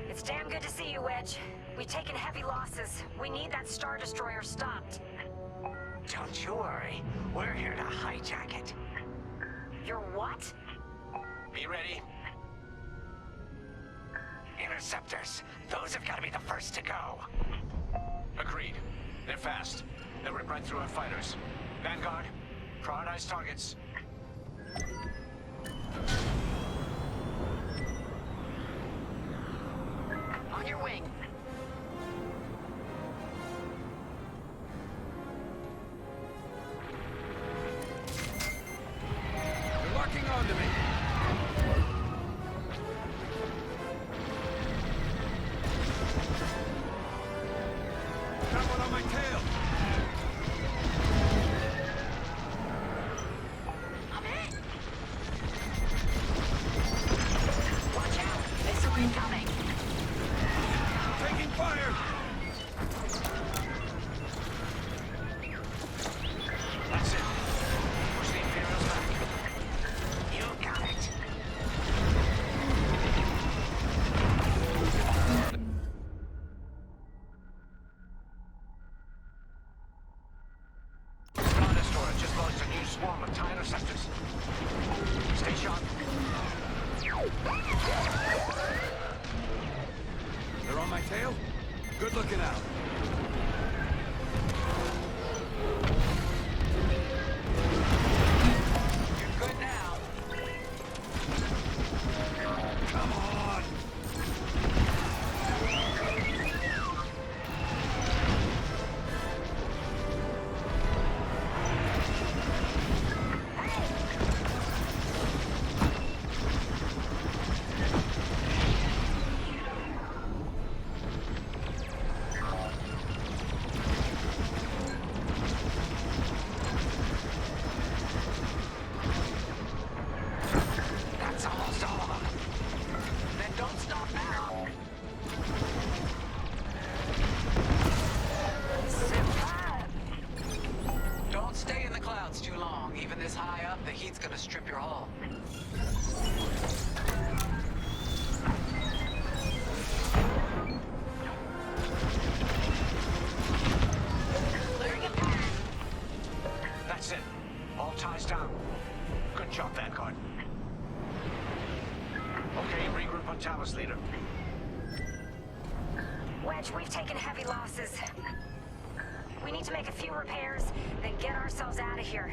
It's damn good to see you, Wedge. We've taken heavy losses. We need that Star Destroyer stopped.
Don't you worry. We're here to hijack it.
You're what?
Be ready.
Interceptors. Those have got to be the first to go.
Agreed. They're fast. They'll rip right through our fighters. Vanguard, prioritize targets.
On your wing.
They're locking onto me. Got one on my tail.
I'm hit!
Watch out! Missile incoming!
Taking fire!
That's it. Push the Imperials back.
You got it.
Star Destroyer just launched a new swarm of TIE interceptors. Stay sharp.
They're on my tail? Good looking out.
You're good now.
Come on!
That's almost all of them. Then don't stop now. Don't stay in the clouds too long. Even this high up, the heat's gonna strip your hull.
Clearing a path.
That's it. All ties down. Good job, Vanguard. Okay, regroup on Talus Leader.
Wedge, we've taken heavy losses. We need to make a few repairs, then get ourselves out of here.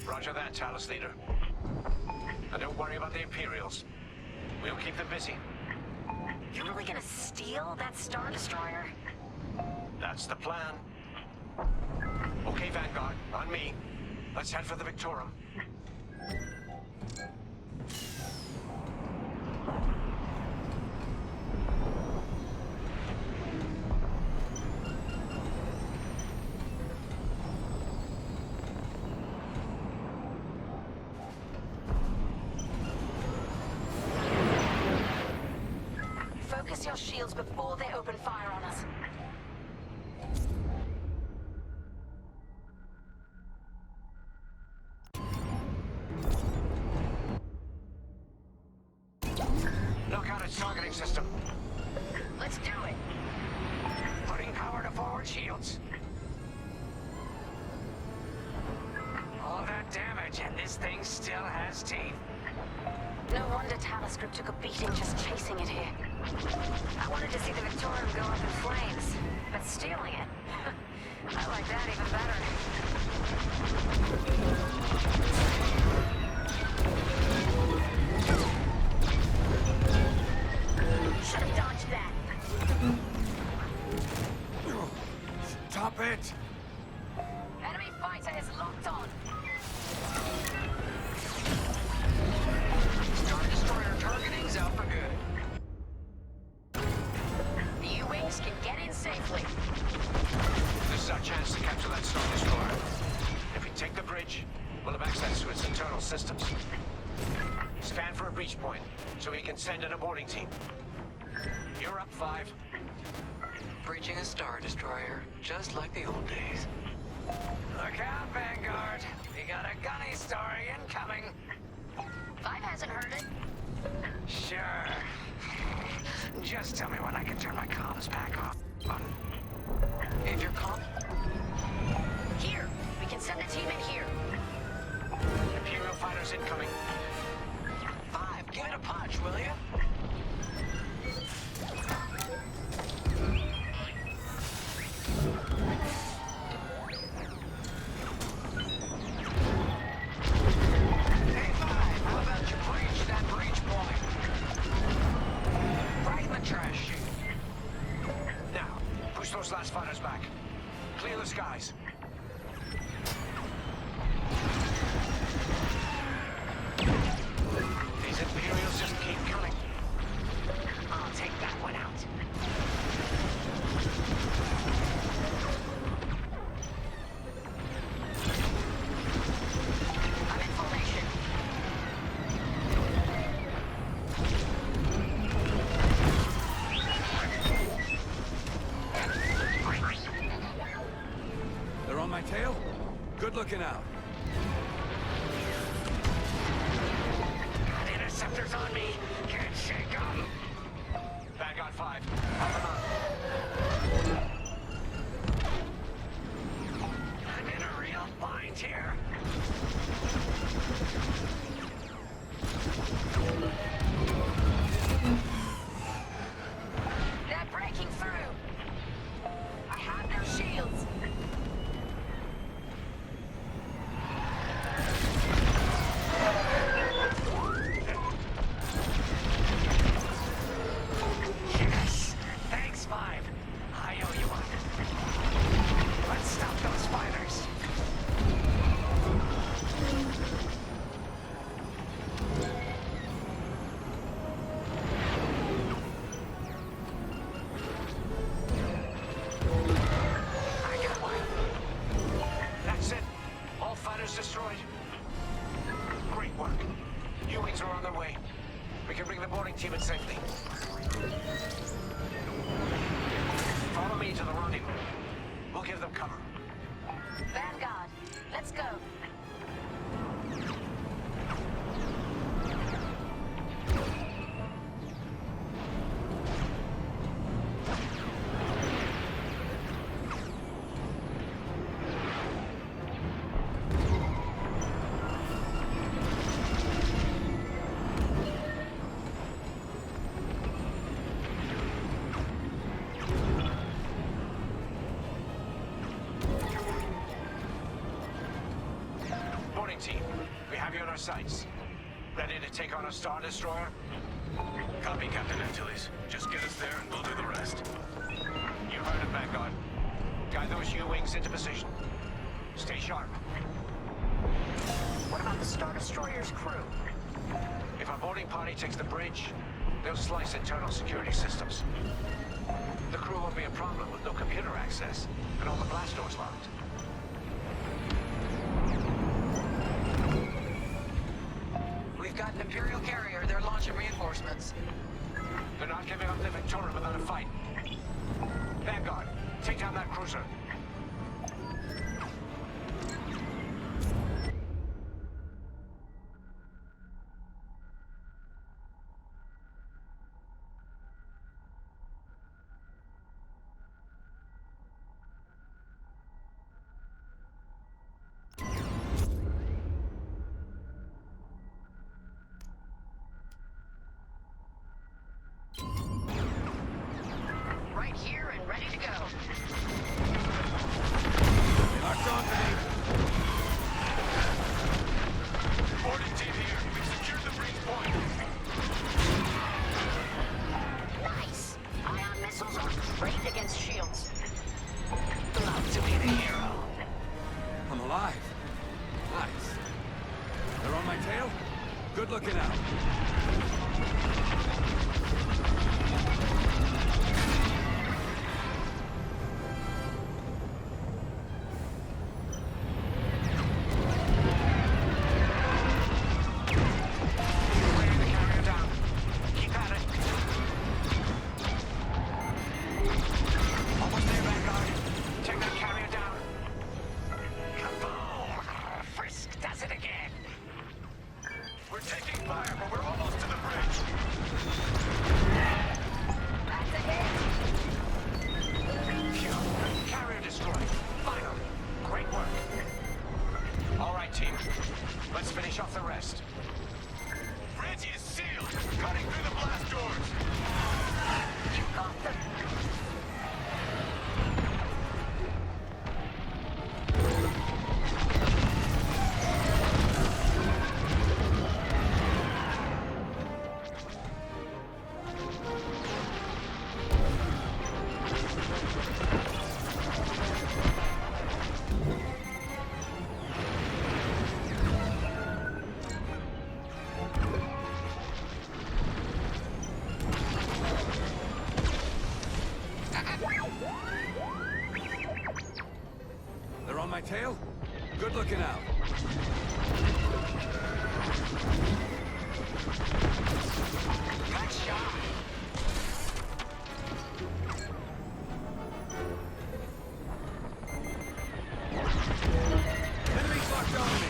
Roger that, Talus Leader. And don't worry about the Imperials. We'll keep them busy.
You're really gonna steal that Star Destroyer?
That's the plan. Okay, Vanguard, on me. Let's head for the Victorum.
Focus your shields before they open fire on us.
Look out its targeting system.
Let's do it.
Putting power to shields. All that damage, and this thing still has teeth.
No wonder Talos Group took a beating just chasing it here. I wanted to see the Victorium go up in flames, but stealing it, I like that even better. Should have dodged that.
Stop it!
Enemy fighter is locked on.
Star Destroyer targeting's out for good.
The U-Wings can get in safely.
This is our chance to capture that Star Destroyer. If we take the bridge, we'll have access to its internal systems. Scan for a breach point, so we can send in a boarding team. You're up, 5.
Breaching a Star Destroyer, just like the old days. Look out, Vanguard! We got a gunny story incoming!
5 hasn't heard it.
Sure. Just tell me when I can turn my comms back on. If you're calm...
Here! We can send a team in here.
Imperial fighters incoming.
5, give it a punch, will you? Hey, 5, how about you breach that breach point? Right in the trash chute.
Now, push those last fighters back. Clear the skies. These Imperials just keep coming.
I'll take that one out. I'm in formation.
They're on my tail? Good looking out.
The interceptor's on me. Can't shake 'em.
Vanguard 5, up and on.
I'm in a real bind here.
They're breaking through. I have their shields.
Yes! Thanks, 5. I owe you one. Let's stop those fighters. I got one.
That's it. All fighters destroyed. Great work. U-Wings are on their way. We can bring the boarding team in safely. Follow me to the rendezvous. We'll give them cover.
Vanguard, let's go.
Boarding team, we have you on our sights. Ready to take on a Star Destroyer?
Copy, Captain Antilles. Just get us there and we'll do the rest.
You heard it, Vanguard. Guide those U-Wings into position. Stay sharp.
What about the Star Destroyer's crew?
If our boarding party takes the bridge, they'll slice internal security systems. The crew won't be a problem with no computer access and all the blast doors locked.
We've got an Imperial carrier. They're launching reinforcements.
They're not giving up the Victorium without a fight. Vanguard, take down that cruiser.
my tail? Good looking out.
Good shot.
Enemies locked on me.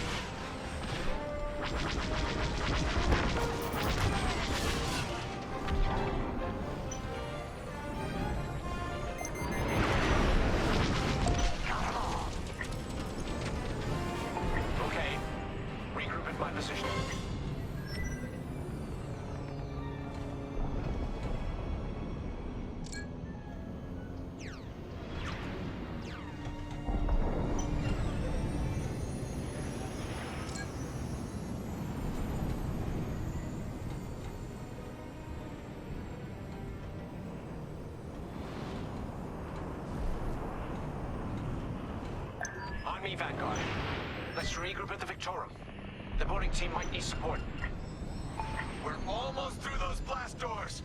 Okay. Regroup in my position. On me, Vanguard. Let's regroup at the Victorum. The boarding team might need support.
We're almost through those blast doors.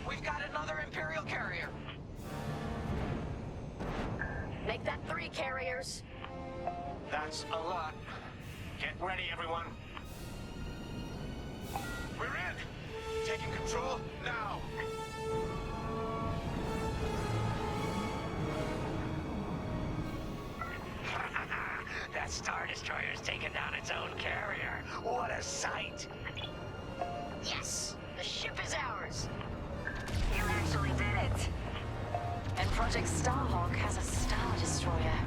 We've got another Imperial carrier.
Make that 3 carriers.
That's a lot. Get ready, everyone. We're in! Taking control now!
That Star Destroyer's taken down its own carrier. What a sight!
Yes! The ship is ours!
You actually did it. And Project Starhawk has a Star Destroyer.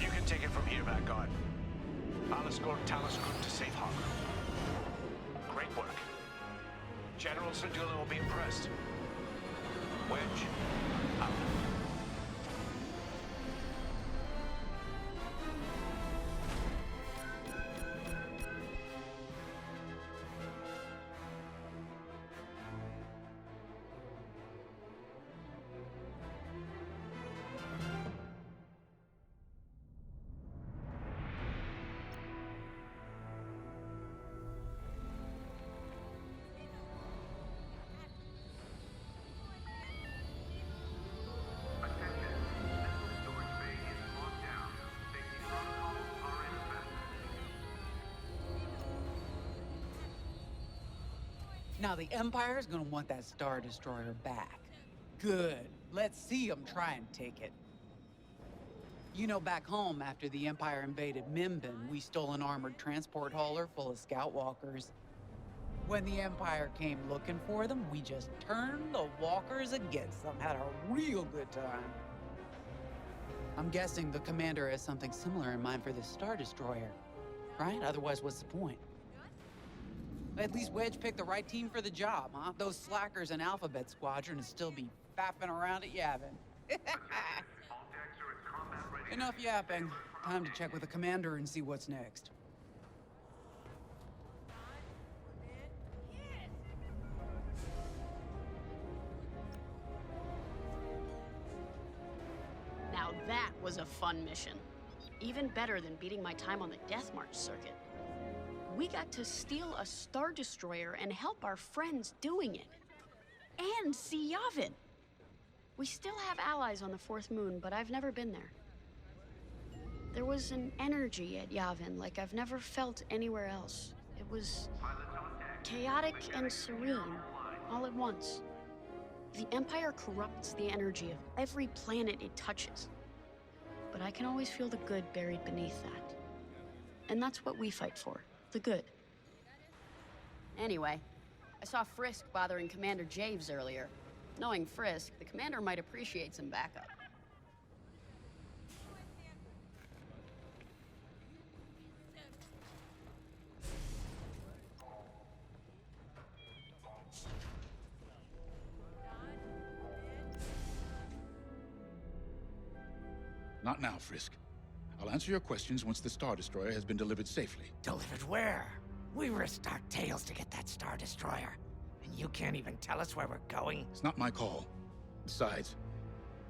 You can take it from here, Vanguard. I'll escort Talos Group to safe harbor. Great work. General Syndulla will be impressed. Wedge, out.
Now the Empire's gonna want that Star Destroyer back. Good. Let's see them try and take it. You know, back home, after the Empire invaded Mimbin, we stole an armored transport hauler full of scout walkers. When the Empire came looking for them, we just turned the walkers against them. Had a real good time. I'm guessing the commander has something similar in mind for this Star Destroyer, right? Otherwise, what's the point? At least Wedge picked the right team for the job, huh? Those slackers in Alphabet Squadron would still be faffing around at Yavin. Enough yapping. Time to check with the commander and see what's next.
Now that was a fun mission. Even better than beating my time on the Death March circuit. We got to steal a Star Destroyer and help our friends doing it. And see Yavin. We still have allies on the Fourth Moon, but I've never been there. There was an energy at Yavin like I've never felt anywhere else. It was chaotic and serene, all at once. The Empire corrupts the energy of every planet it touches. But I can always feel the good buried beneath that. And that's what we fight for. The good. Anyway, I saw Frisk bothering Commander Javes earlier. Knowing Frisk, the commander might appreciate some backup.
Not now, Frisk. I'll answer your questions once the Star Destroyer has been delivered safely.
Delivered where? We risked our tails to get that Star Destroyer. And you can't even tell us where we're going?
It's not my call. Besides,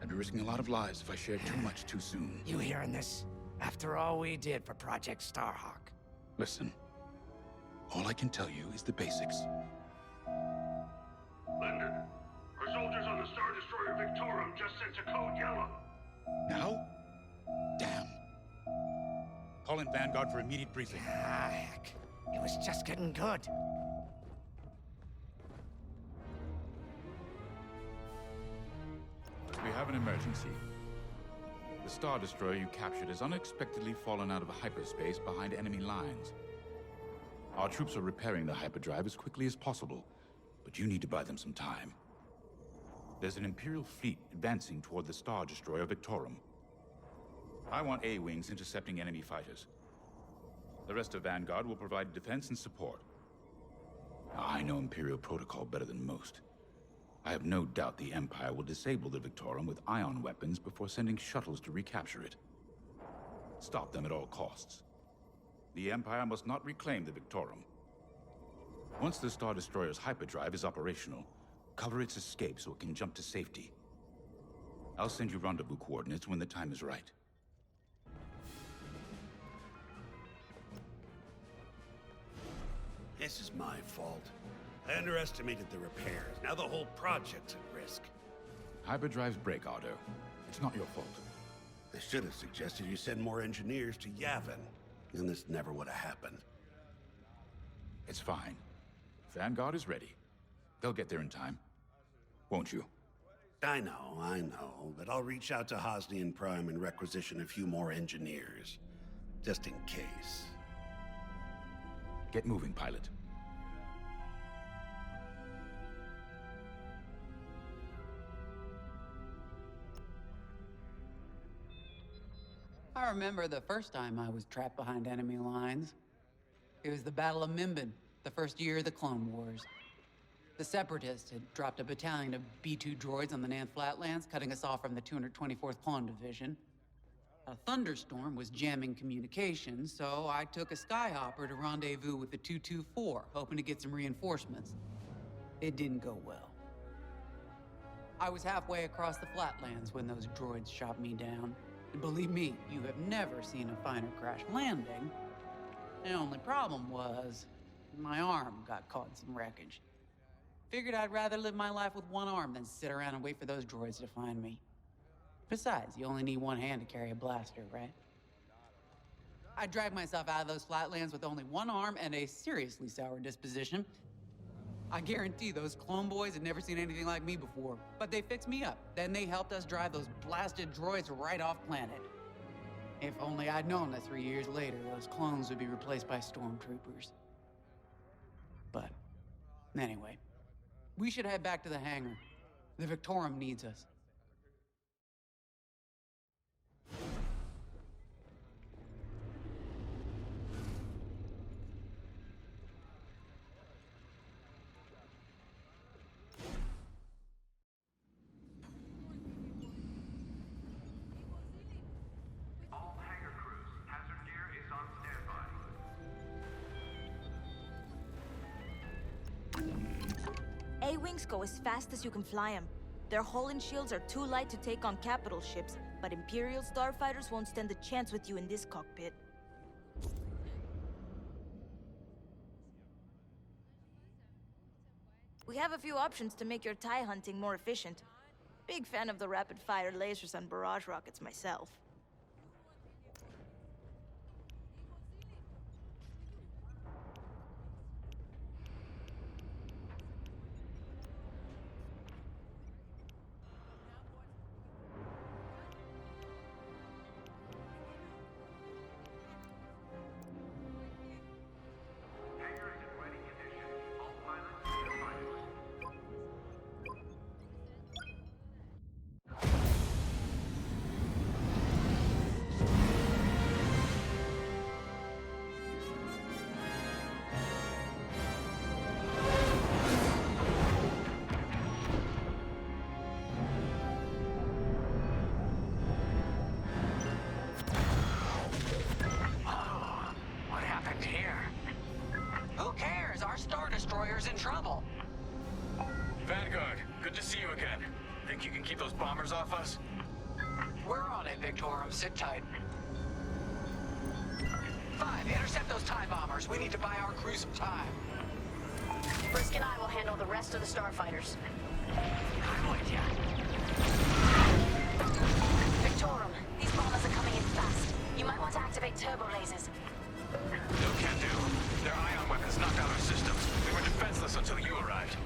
I'd be risking a lot of lives if I shared too much too soon.
You hearing this? After all we did for Project Starhawk.
Listen, all I can tell you is the basics.
Linden, our soldiers on the Star Destroyer Victorum just sent a code yellow.
Now? Damn. Call in Vanguard for immediate briefing.
Ah, heck. It was just getting good.
We have an emergency. The Star Destroyer you captured has unexpectedly fallen out of hyperspace behind enemy lines. Our troops are repairing the hyperdrive as quickly as possible, but you need to buy them some time. There's an Imperial fleet advancing toward the Star Destroyer Victorum. I want A-wings intercepting enemy fighters. The rest of Vanguard will provide defense and support. Now, I know Imperial protocol better than most. I have no doubt the Empire will disable the Victorum with ion weapons before sending shuttles to recapture it. Stop them at all costs. The Empire must not reclaim the Victorum. Once the Star Destroyer's hyperdrive is operational, cover its escape so it can jump to safety. I'll send you rendezvous coordinates when the time is right.
This is my fault. I underestimated the repairs. Now the whole project's at risk.
Hyperdrives break, Otto. It's not your fault.
They should have suggested you send more engineers to Yavin. And this never would have happened.
It's fine. Vanguard is ready. They'll get there in time. Won't you?
I know, but I'll reach out to Hosnian Prime and requisition a few more engineers. Just in case.
Get moving, pilot.
I remember the first time I was trapped behind enemy lines. It was the Battle of Minbin, the first year of the Clone Wars. The Separatists had dropped a battalion of B-2 droids on the Nant Flatlands, cutting us off from the 224th Clone Division. A thunderstorm was jamming communications, so I took a skyhopper to rendezvous with the 224, hoping to get some reinforcements. It didn't go well. I was halfway across the Flatlands when those droids shot me down. And believe me, you have never seen a finer crash landing. The only problem was, my arm got caught in some wreckage. Figured I'd rather live my life with one arm than sit around and wait for those droids to find me. Besides, you only need one hand to carry a blaster, right? I dragged myself out of those flatlands with only one arm and a seriously sour disposition. I guarantee those clone boys had never seen anything like me before, but they fixed me up. Then they helped us drive those blasted droids right off planet. If only I'd known that 3 years later, those clones would be replaced by stormtroopers. But anyway, we should head back to the hangar. The Victorum needs us.
All hangar crews, hazard gear is on standby.
A-Wings go as fast as you can fly them. Their hull and shields are too light to take on capital ships, but Imperial starfighters won't stand a chance with you in this cockpit. We have a few options to make your TIE hunting more efficient. Big fan of the rapid-fire lasers and barrage rockets myself.
Hangar is in ready condition. All pilots and pilots.
Sit tight. 5, intercept those TIE bombers. We need to buy our crew some time.
Frisk and I will handle the rest of the starfighters.
I'm with ya.
Victorum, these bombers are coming in fast. You might want to activate turbo lasers.
No can do. Their ion weapons knocked out our systems. We were defenseless until you arrived.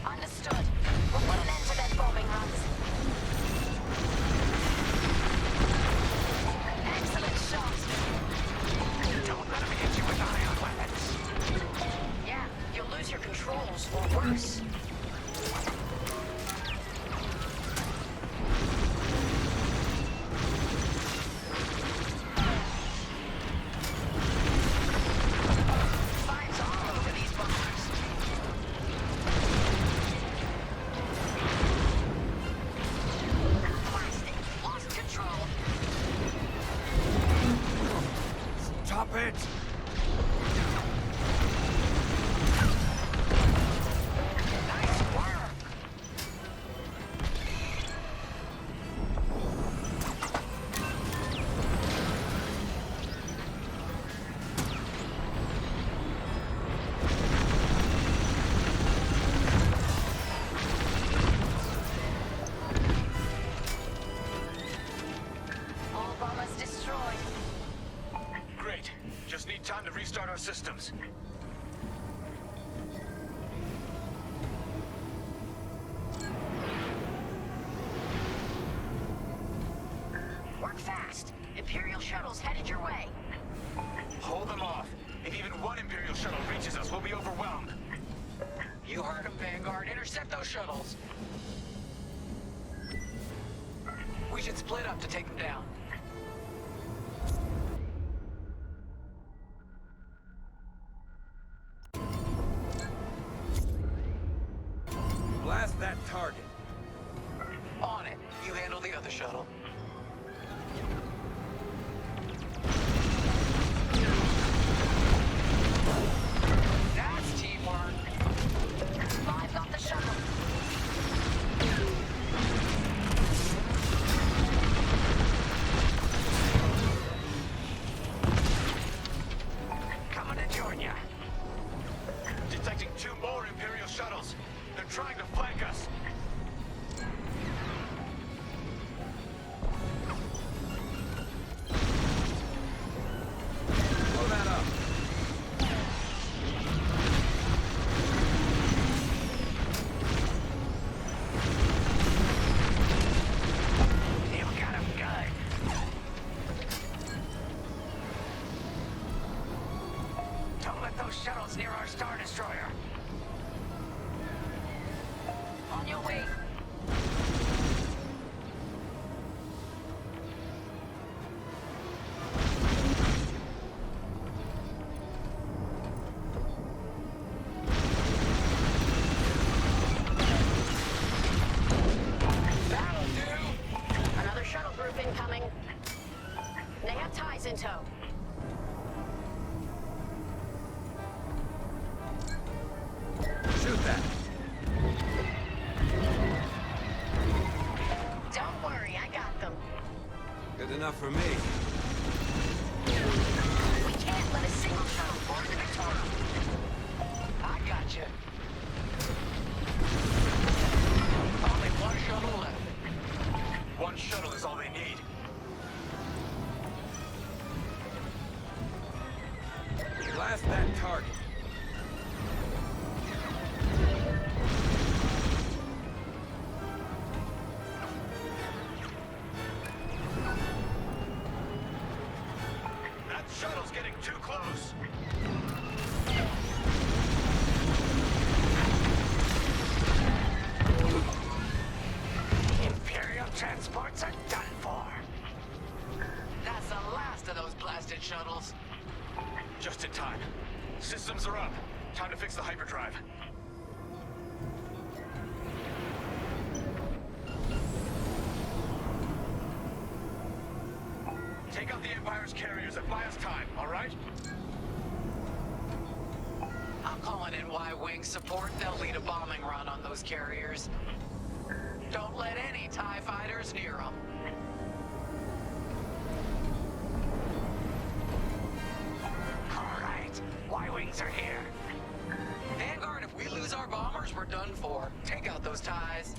Understood. We'll put an end to their bombing runs. Excellent shot.
Don't let them hit you with ion weapons.
Yeah, you'll lose your controls, or worse.
Time to restart our systems.
Work fast. Imperial shuttles headed your way.
Hold them off. If even one Imperial shuttle reaches us, we'll be overwhelmed.
You heard them, Vanguard. Intercept those shuttles. We should split up to take them down.
Blast that target.
On it. You handle the other shuttle. That's teamwork.
5 got the shuttle.
Coming to join ya.
Detecting 2 more Imperial shuttles. They're trying to flank us.
Blow that up.
You got him good. Don't let those shuttles near our Star Destroyer.
On your way.
That'll do. Another shuttle group incoming. They have ties in tow.
Shoot that.
Don't worry, I got them.
Good enough for me.
We can't let a single shuttle board the Victorum.
I got you. Only one shuttle left.
One shuttle is all they need.
Blast that target.
That shuttle's getting too close.
Imperial transports are done for. That's the last of those blasted shuttles.
Just in time. Systems are up. Time to fix the hyperdrive. Take out the Empire's carriers and buy us time, all right?
I'm calling in Y-Wing support. They'll lead a bombing run on those carriers. Don't let any TIE fighters near them. Wings are here. Vanguard, if we lose our bombers, we're done for. Take out those ties.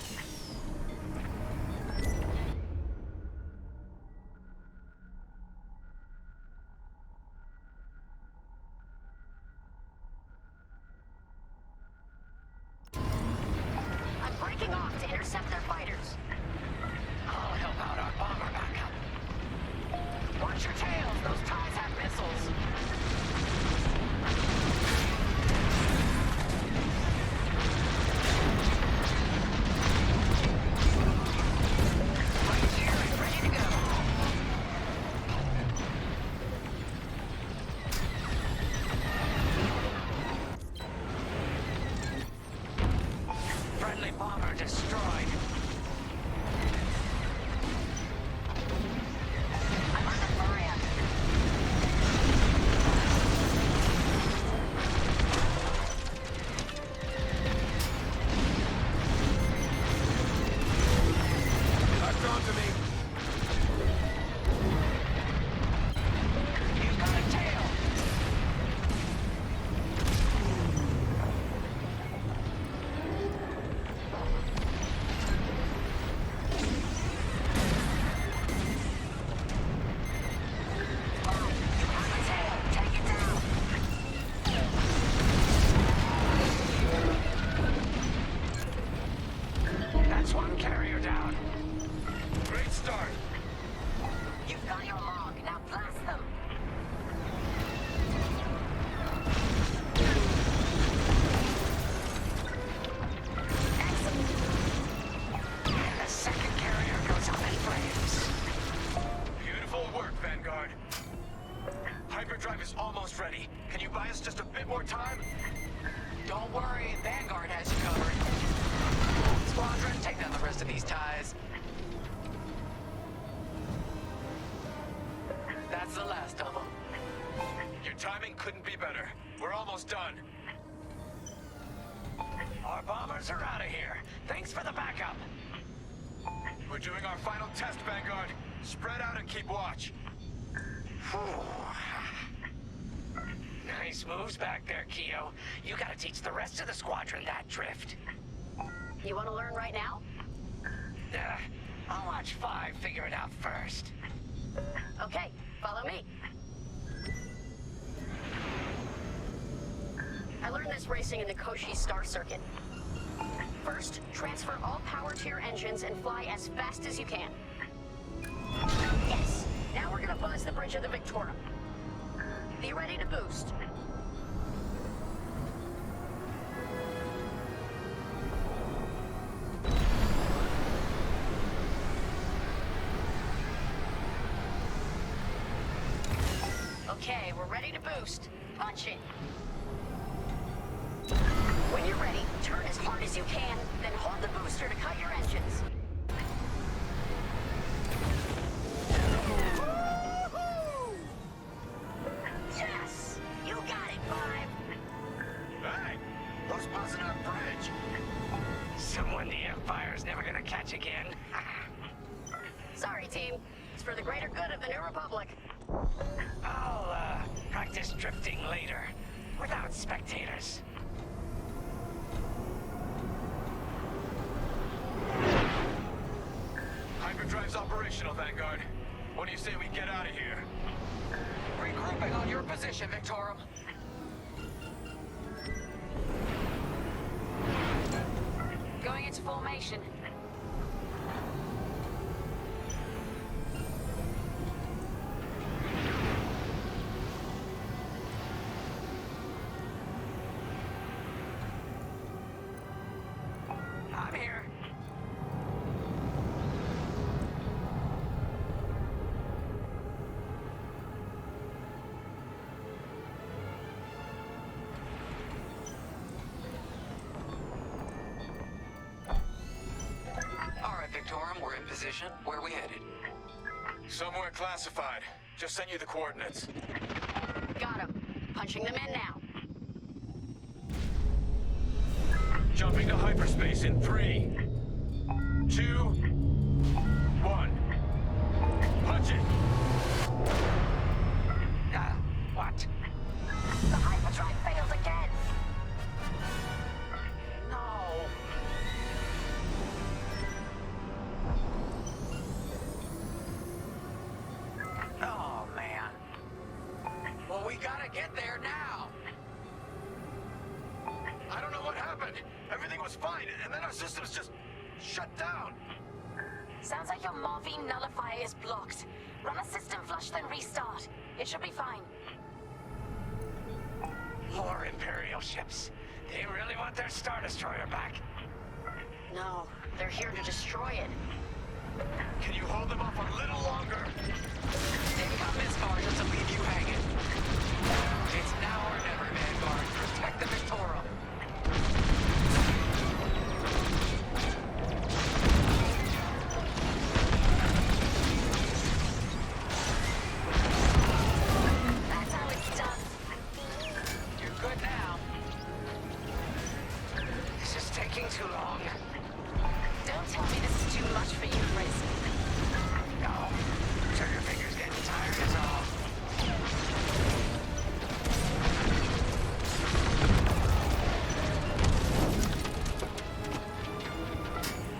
I'm breaking off to intercept their fighters.
I'll help out our bomber backup. Watch your tails, those ties have missiles. Right here and ready to go. Friendly bomber destroyed.
I'm on the Maria.
Locked onto me.
You've got a tail.
Take it down.
That's one carrier down.
Great start.
You've got your log. Now blast them. Excellent.
And the second carrier goes up in flames.
Beautiful work, Vanguard. Hyperdrive is almost ready. Can you buy us just a bit more time?
Don't worry, Vanguard has you covered. Squadron, take down the rest of these ties. That's the last of them.
Your timing couldn't be better. We're almost done.
Our bombers are out of here. Thanks for the backup.
We're doing our final test, Vanguard. Spread out and keep watch.
Nice moves back there, Keo. You gotta teach the rest of the squadron that drift.
You want to learn right now?
I'll watch 5 figure it out first.
Okay, follow me. I learned this racing in the Koshi Star Circuit. First, transfer all power to your engines and fly as fast as you can. Yes! Now we're gonna buzz the bridge of the Victorum. Be ready to boost. Okay, we're ready to boost. Punch it! When you're ready, turn as hard as you can, then hold the booster to cut your engines. Yes! You got it, 5!
Hey! Who's buzzing our bridge?
Someone the Empire's never gonna catch again.
Sorry, team. It's for the greater good of the New Republic.
I'll, practice drifting later, without spectators.
Hyperdrive's operational, Vanguard. What do you say we get out of here?
Regrouping on your position, Victorum.
Going into formation.
I'm here. All right, Victorum, we're in position. Where are we headed?
Somewhere classified. Just sent you the coordinates.
Got him. Punching them in now.
Jumping to hyperspace in 3, 2, 1. Punch it!
What?
The hyperdrive failed.
gotta get there now!
I don't know what happened. Everything was fine, and then our systems just shut down.
Sounds like your morphine nullifier is blocked. Run a system flush, then restart. It should be fine.
More Imperial ships. They really want their Star Destroyer back.
No, they're here to destroy it.
Can you hold them off a little longer?
They've come this far just to leave you hanging. It's now or never, Vanguard. Protect the Victorum.
That's how it's done.
You're good now. This is taking too long.
Don't tell me this is too much for you, Grace.
No. Trigger finger's getting tired is all.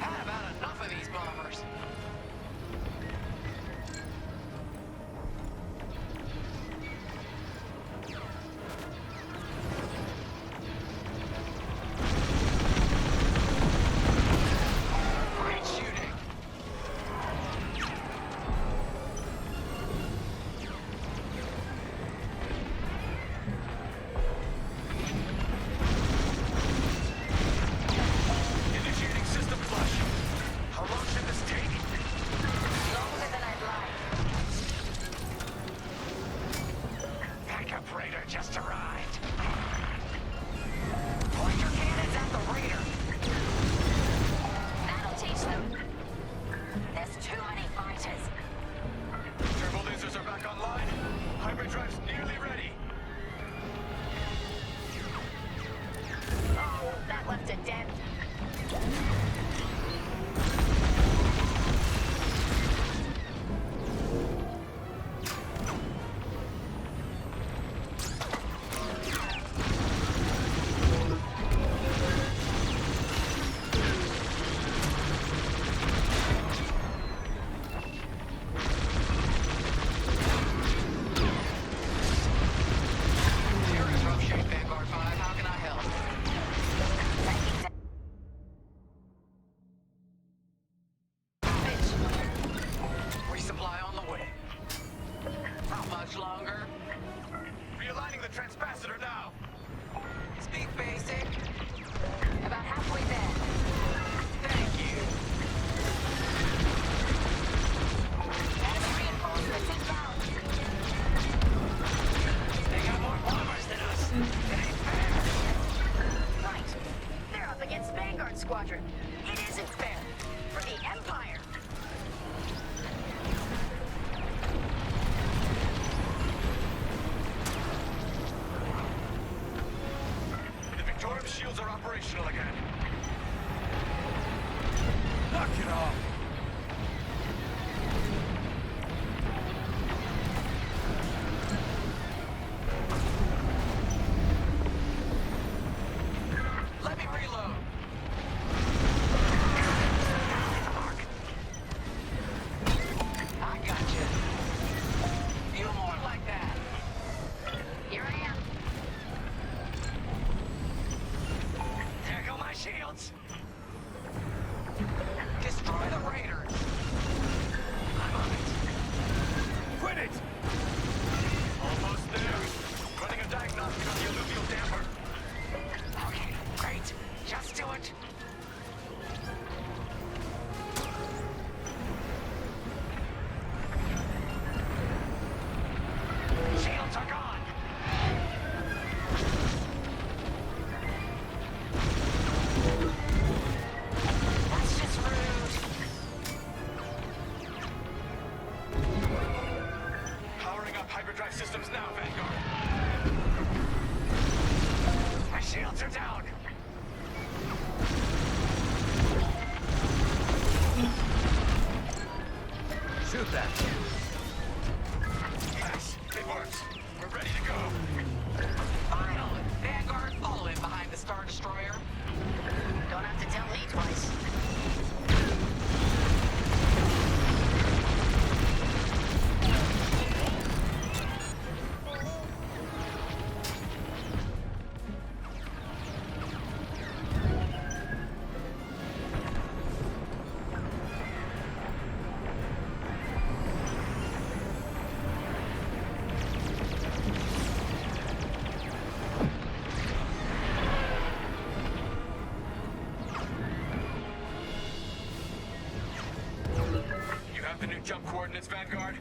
I've had enough of these bombers. Great shooting.
Initiating system flush. How long should this take?
Longer than I'd like.
Backup raider just arrived.
Point your cannons at the raider. That'll teach them. There's too many fighters.
Turbo lasers are back online. Hyperdrive's nearly ready.
Oh, that left a dent.
You're in rough shape, Vanguard 5. How can I help? Resupply on the way. How much longer?
Realigning the transpacitor now.
Speak basic.
About halfway there.
Thank you.
Enemy reinforcements inbound.
They got more bombers than us. It ain't fair.
Right. They're up against Vanguard Squadron. It isn't fair. For the Empire.
The Victorum shields are operational again.
Knock it off!
Let me reload. I got you. Feel more like that.
Here I am.
There go my shields.
Destroy the raider.
I'm on it.
Quit it!
Almost there. Running a diagnostic on the alluvial damper.
Okay, great. Just do it. Shields are gone.
That's just rude.
Powering up hyperdrive systems now, Vanguard.
My shields are down.
Shoot that!
Yes, it works. We're ready to go.
Finally, Vanguard, follow in behind the Star Destroyer.
Don't have to tell me twice.
coordinates, Vanguard?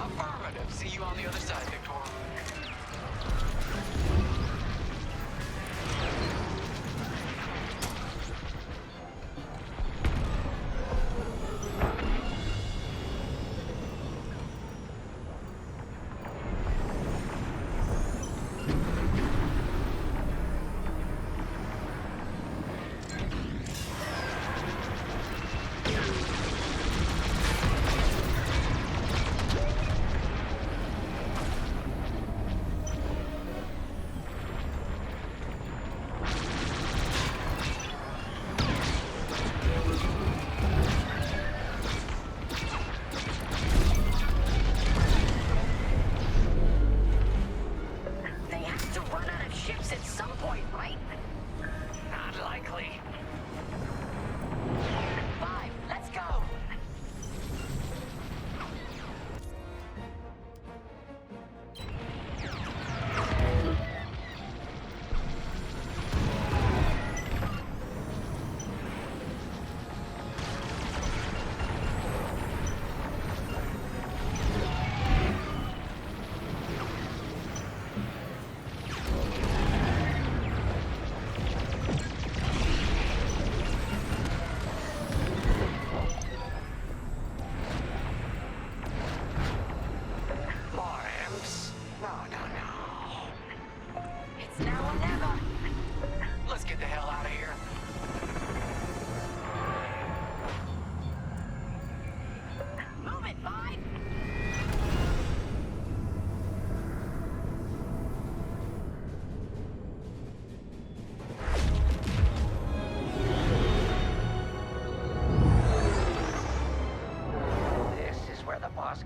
Affirmative. See you on the other side, Victor.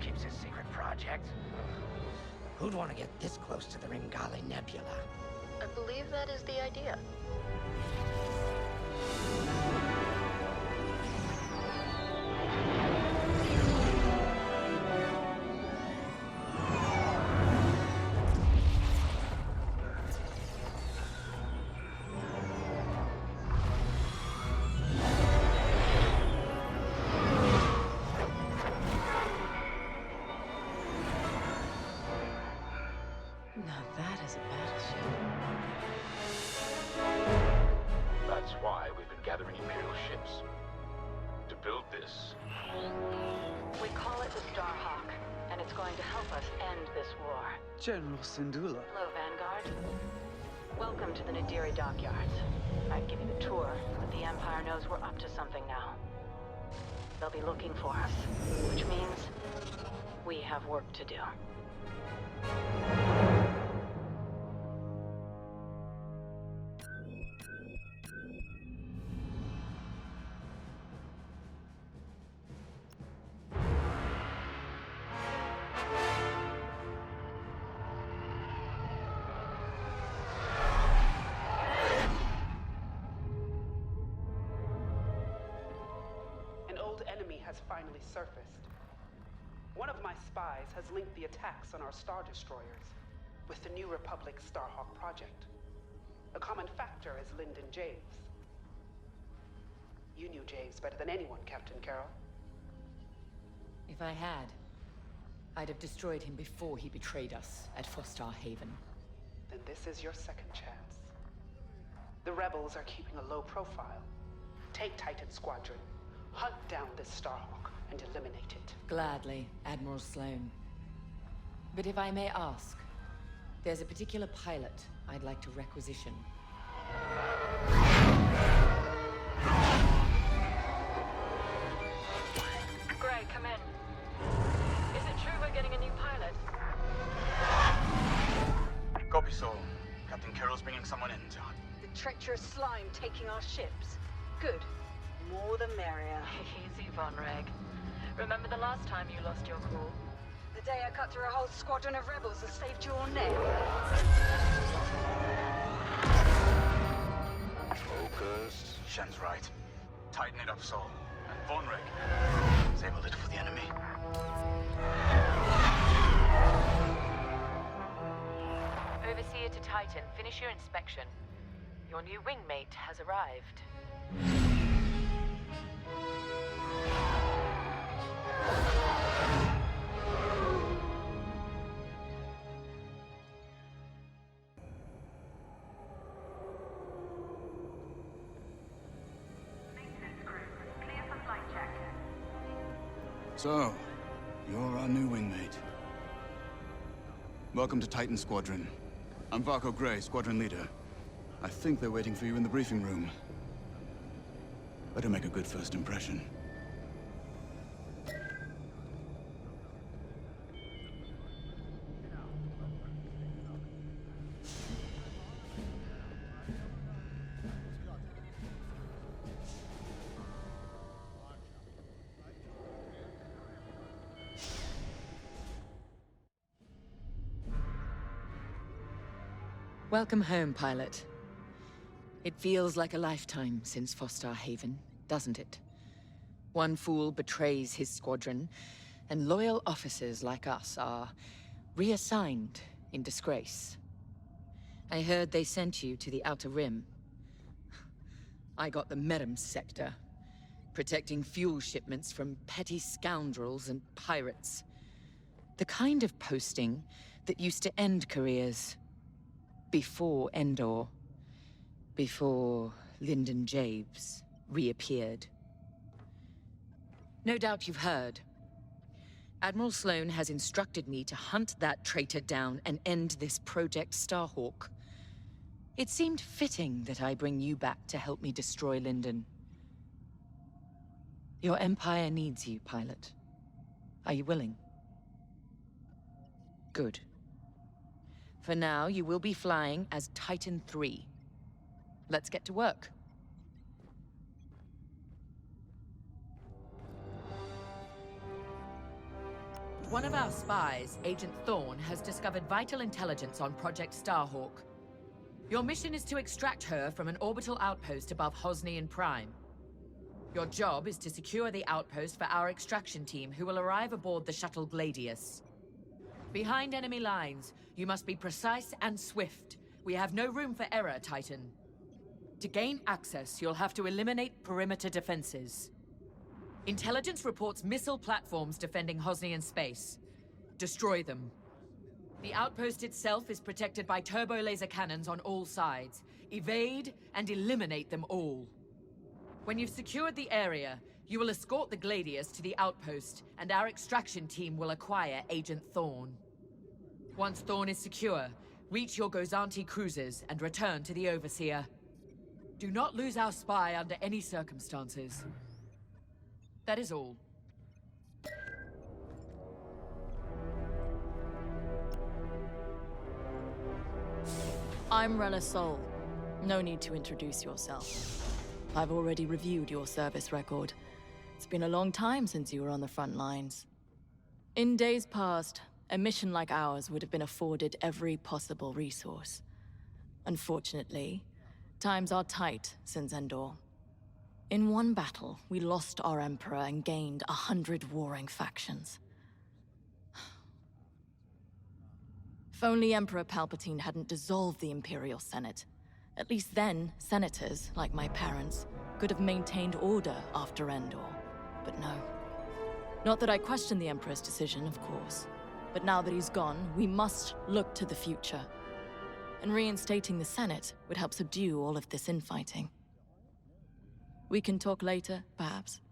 Keeps his secret project. Who'd want to get this close to the Ringali Nebula?
I believe that is the idea.
Now that is a battleship.
That's why we've been gathering Imperial ships. To build this.
We call it the Starhawk, and it's going to help us end this war.
General Syndulla.
Hello, Vanguard. Welcome to the Nadiri dockyards. I'd give you the tour, but the Empire knows we're up to something now. They'll be looking for us, which means we have work to do.
An old enemy has finally surfaced. One of my spies has linked the attacks on our Star Destroyers with the New Republic Starhawk project. A common factor is Lyndon Javes. You knew Javes better than anyone, Captain Carroll.
If I had, I'd have destroyed him before he betrayed us at Fostar Haven.
Then this is your second chance. The rebels are keeping a low profile. Take Titan Squadron, hunt down this Starhawk, and eliminate it.
Gladly, Admiral Sloane. But if I may ask, there's a particular pilot I'd like to requisition.
Gray, come in. Is it true we're getting a new pilot?
Copy, Sol. Captain Carroll's bringing someone in, John.
The treacherous slime taking our ships. Good. More the merrier.
Easy, Von Reg. Remember the last time you lost your cool?
The day I cut through a whole squadron of rebels and saved your neck.
Focus. Shen's right. Tighten it up, Sol. And Von Reg, save a little for the enemy.
Overseer to Titan, finish your inspection. Your new wingmate has arrived.
So, you're our new wingmate. Welcome to Titan Squadron. I'm Varco Gray, Squadron Leader. I think they're waiting for you in the briefing room. Better make a good first impression.
Welcome home, pilot. It feels like a lifetime since Fostar Haven, doesn't it? One fool betrays his squadron, and loyal officers like us are reassigned in disgrace. I heard they sent you to the Outer Rim. I got the Medem sector, protecting fuel shipments from petty scoundrels and pirates. The kind of posting that used to end careers. Before Endor. Before Lyndon Javes reappeared. No doubt you've heard. Admiral Sloane has instructed me to hunt that traitor down and end this Project Starhawk. It seemed fitting that I bring you back to help me destroy Lyndon. Your Empire needs you, pilot. Are you willing? Good. For now, you will be flying as Titan 3. Let's get to work. One of our spies, Agent Thorne, has discovered vital intelligence on Project Starhawk. Your mission is to extract her from an orbital outpost above Hosnian Prime. Your job is to secure the outpost for our extraction team, who will arrive aboard the shuttle Gladius. Behind enemy lines, you must be precise and swift. We have no room for error, Titan. To gain access, you'll have to eliminate perimeter defenses. Intelligence reports missile platforms defending Hosnian space. Destroy them. The outpost itself is protected by turbo laser cannons on all sides. Evade and eliminate them all. When you've secured the area, you will escort the Gladius to the outpost, and our extraction team will acquire Agent Thorne. Once Thorne is secure, reach your Gozanti cruisers and return to the Overseer. Do not lose our spy under any circumstances. That is all.
I'm Rella Sol. No need to introduce yourself. I've already reviewed your service record. It's been a long time since you were on the front lines. In days past, a mission like ours would have been afforded every possible resource. Unfortunately, times are tight since Endor. In one battle, we lost our Emperor and gained 100 warring factions. If only Emperor Palpatine hadn't dissolved the Imperial Senate. At least then, senators, like my parents, could have maintained order after Endor. But no. Not that I question the Emperor's decision, of course. But now that he's gone, we must look to the future. And reinstating the Senate would help subdue all of this infighting. We can talk later, perhaps?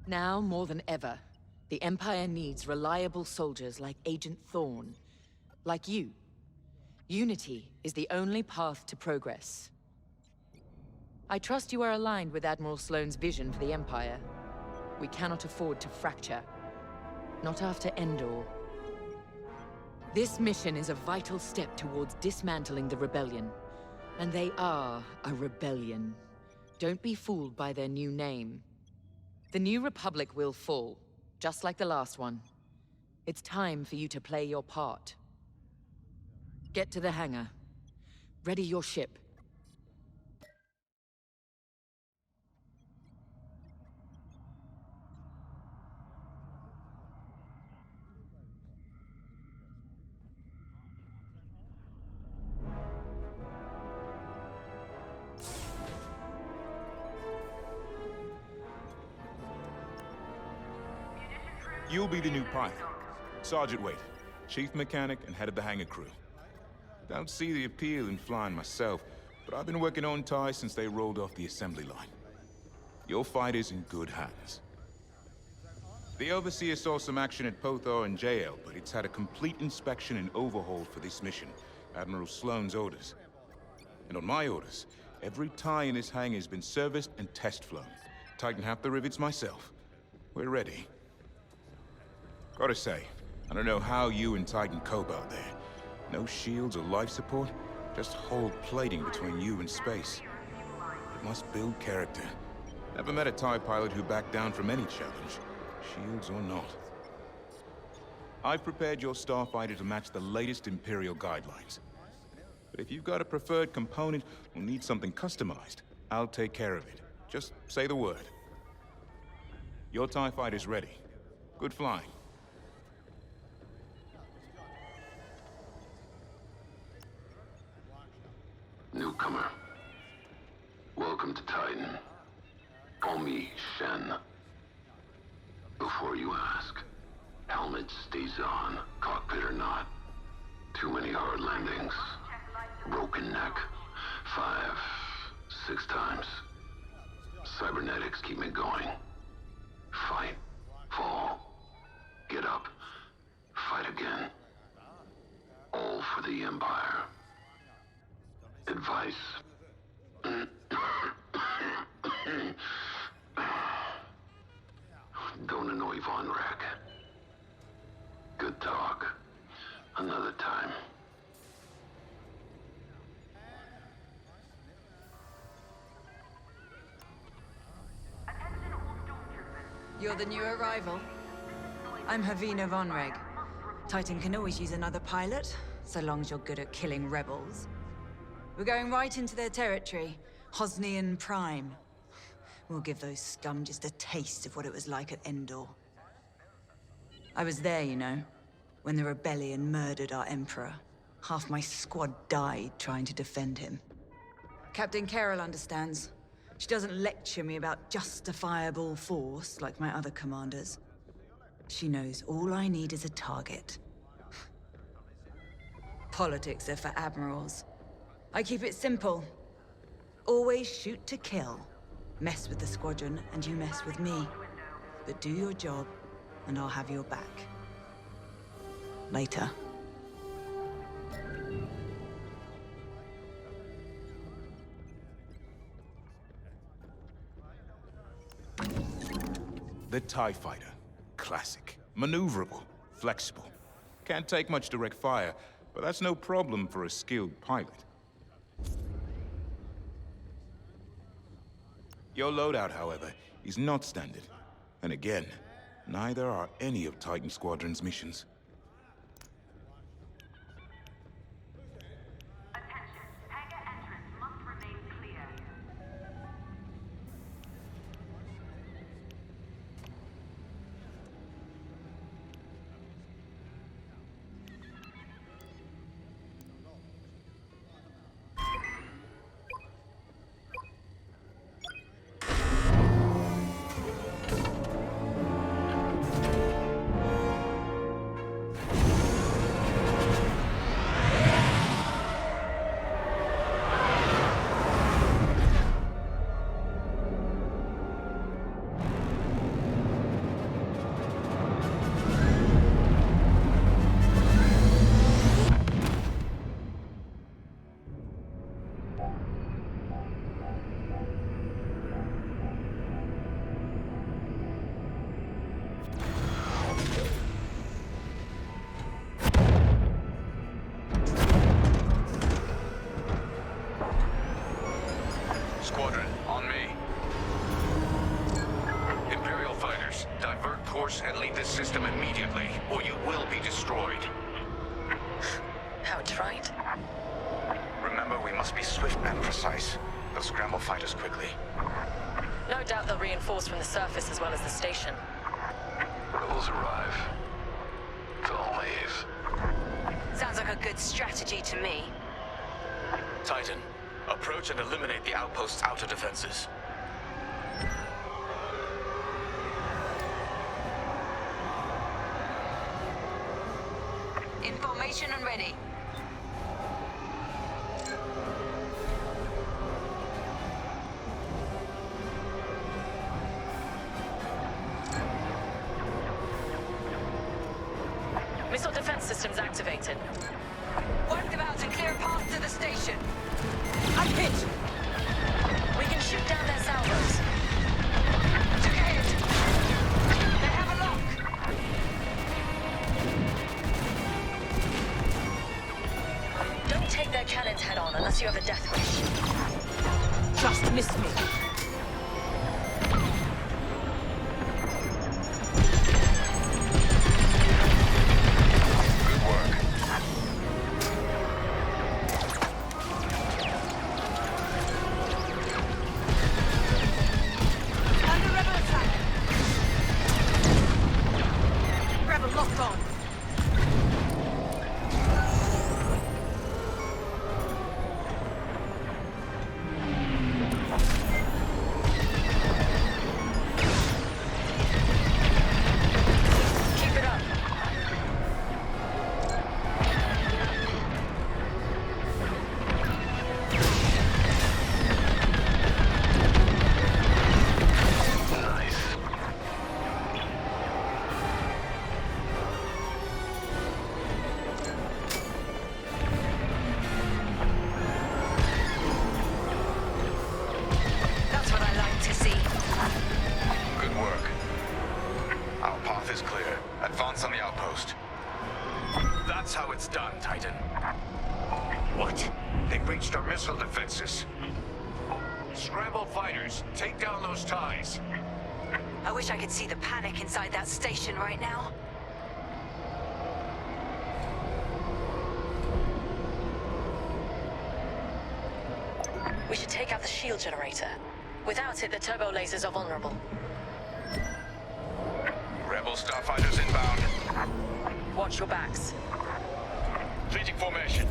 Now more than ever, the Empire needs reliable soldiers like Agent Thorne. Like you. Unity is the only path to progress. I trust you are aligned with Admiral Sloane's vision for the Empire. We cannot afford to fracture. Not after Endor. This mission is a vital step towards dismantling the rebellion. And they are a rebellion. Don't be fooled by their new name. The New Republic will fall, just like the last one. It's time for you to play your part. Get to the hangar. Ready your ship.
You'll be the new pilot. Sergeant Wade, chief mechanic and head of the hangar crew. Don't see the appeal in flying myself, but I've been working on TIE since they rolled off the assembly line. Your fight is in good hands. The Overseer saw some action at Pothar and JL, but it's had a complete inspection and overhaul for this mission. Admiral Sloane's orders. And on my orders, every TIE in this hangar has been serviced and test flown. Tighten half the rivets myself. We're ready. Gotta say, I don't know how you and Titan cope out there. No shields or life support, just hull plating between you and space. It must build character. Never met a TIE pilot who backed down from any challenge. Shields or not. I've prepared your starfighter to match the latest Imperial guidelines. But if you've got a preferred component or need something customized, I'll take care of it. Just say the word. Your TIE fighter's ready. Good flying.
Newcomer. Welcome to Titan. Call me Shen. Before you ask, helmet stays on, cockpit or not. Too many hard landings. Broken neck. 5, 6 times. Cybernetics keep me going. Fight. Fall. Get up. Fight again. All for the Empire. Advice. Don't annoy Vonrek. Good talk. Another time.
You're the new arrival. I'm Havina Vonreg. Titan can always use another pilot, so long as you're good at killing rebels. We're going right into their territory, Hosnian Prime. We'll give those scum just a taste of what it was like at Endor. I was there, you know, when the rebellion murdered our Emperor. Half my squad died trying to defend him. Captain Carroll understands. She doesn't lecture me about justifiable force like my other commanders. She knows all I need is a target. Politics are for admirals. I keep it simple. Always shoot to kill. Mess with the squadron, and you mess with me. But do your job, and I'll have your back. Later.
The TIE Fighter. Classic. Maneuverable. Flexible. Can't take much direct fire, but that's no problem for a skilled pilot. Your loadout, however, is not standard. And again, neither are any of Titan Squadron's missions.
Squadron, on me. Imperial fighters, divert course and leave this system immediately, or you will be destroyed.
How trite.
Remember, we must be swift and precise. They'll scramble fighters quickly.
No doubt they'll reinforce from the surface as well as the station.
Rebels arrive. Don't leave.
Sounds like a good strategy to me.
Titan, approach and eliminate the outpost's outer defenses.
station and ready.
Missile defense systems activated.
Work them out and clear a path to the station. I'm hit.
We can shoot down their salvos.
Took a hit. They have a lock.
Don't take their cannons head on unless you have a death wish.
Just miss me.
Advance on the outpost. That's how it's done, Titan. What? They breached our missile defenses. Scramble fighters, take down those ties.
I wish I could see the panic inside that station right now.
We should take out the shield generator. Without it, the turbo lasers are vulnerable.
Rebel starfighters inbound.
Watch your backs.
Fleeting formation.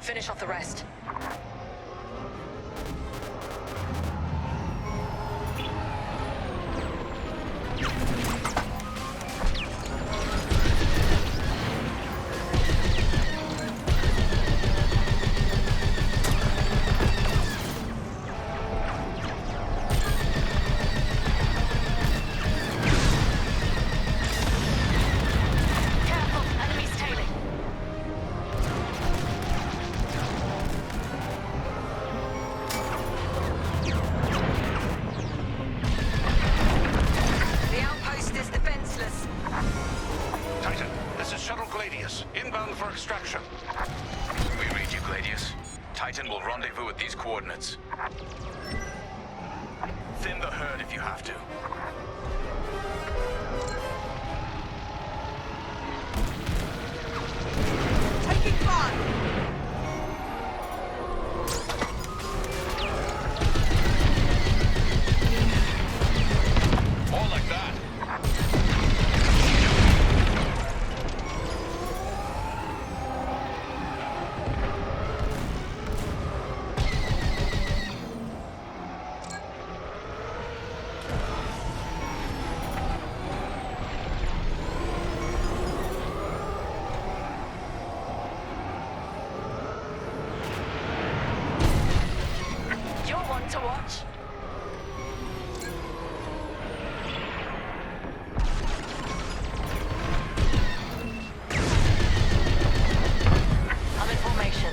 Finish off the rest.
Titan will rendezvous at these coordinates. Thin the herd if you have to.
Taking fire!
More like that.
To watch. I'm in formation.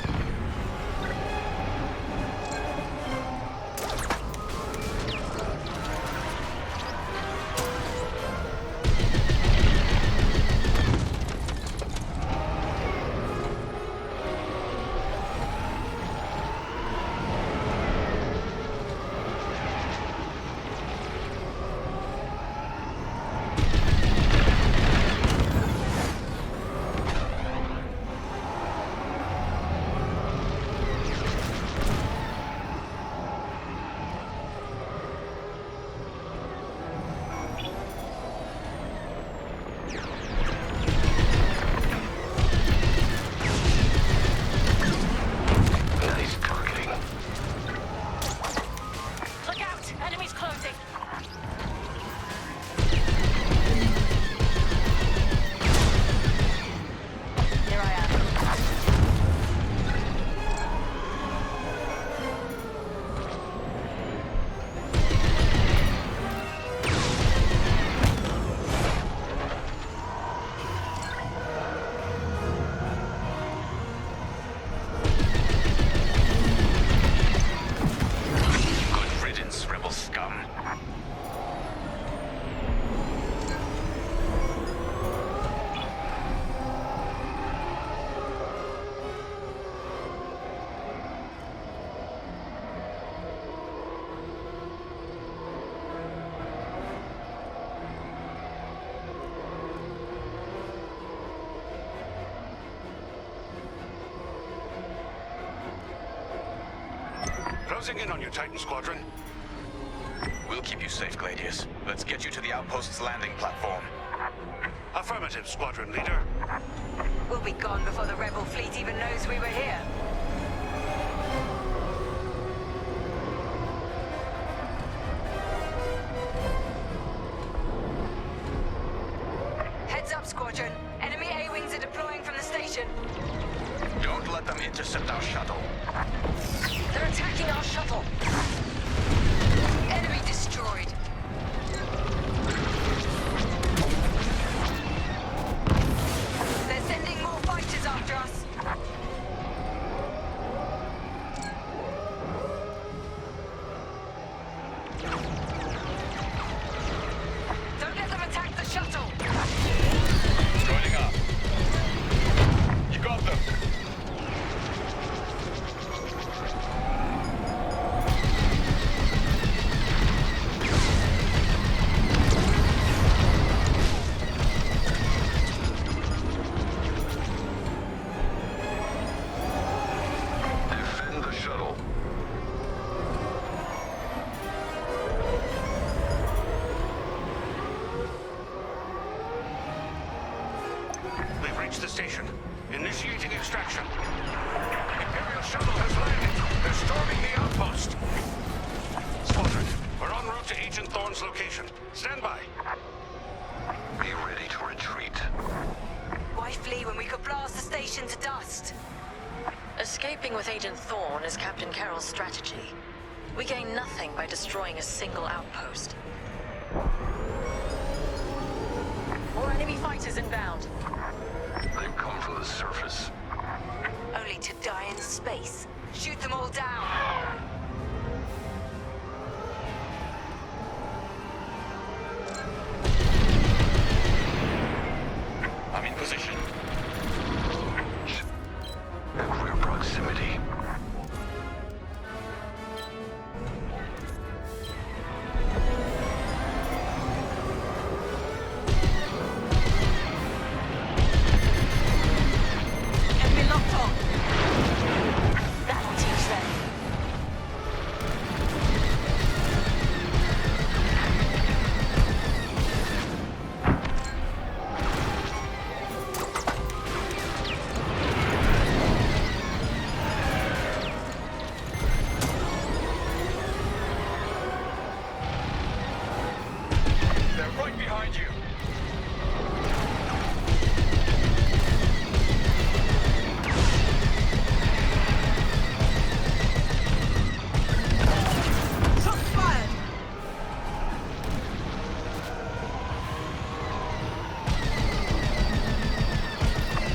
Closing in on you, Titan Squadron. We'll keep you safe, Gladius. Let's get you to the outpost's landing platform. Affirmative, Squadron Leader.
We'll be gone before the rebel fleet even knows we were here. Heads up, Squadron. Enemy A-wings are deploying from the station.
Don't let them intercept our shuttle.
They're attacking our shuttle. Enemy destroyed. They're sending more fighters after us. Don't let them attack the shuttle.
Joining up. You got them.
Defend the shuttle.
We've reached the station. Initiating extraction. Prepare Imperial shuttle has landed. They're storming the outpost. Squadron, we're en route to Agent Thorne's location. Stand by.
Be ready to retreat.
Why flee when we could blast the station to dust?
Escaping with Agent Thorne is Captain Carroll's strategy. We gain nothing by destroying a single outpost. More enemy fighters inbound.
They've come from the surface.
Only to die in space. Shoot them all down.
I'm in position.
At rear proximity.
Enemy locked on. That'll teach them.
They're right behind you.
Shots fired.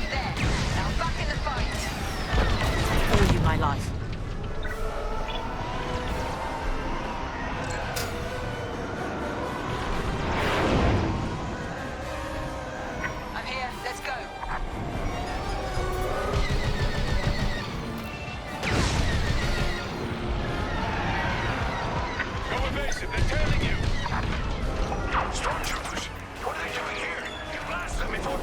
There. Now back in the fight. Owe you my life. I'm here. Let's go.
Go evasive. They're tailing you. Stormtroopers, what are they doing here? You blast them before...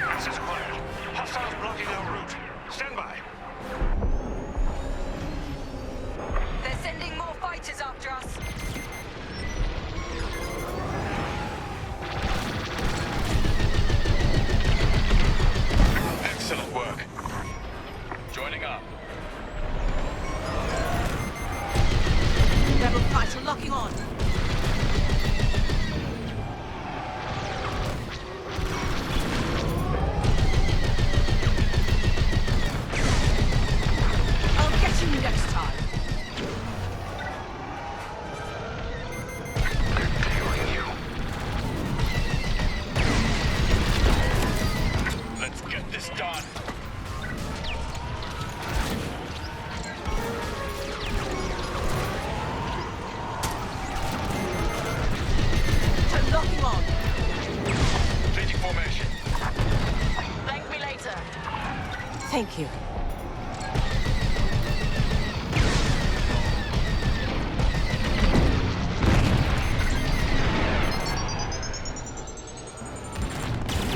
Access acquired. Hostiles blocking our route. Stand by.
They're sending more fighters after us.
Excellent work. Joining up.
Rebel fighter locking on. I'll get you next time.
They're tailing you.
Let's get this done.
I'm locking on.
Changing formation.
Thank me later.
Thank you.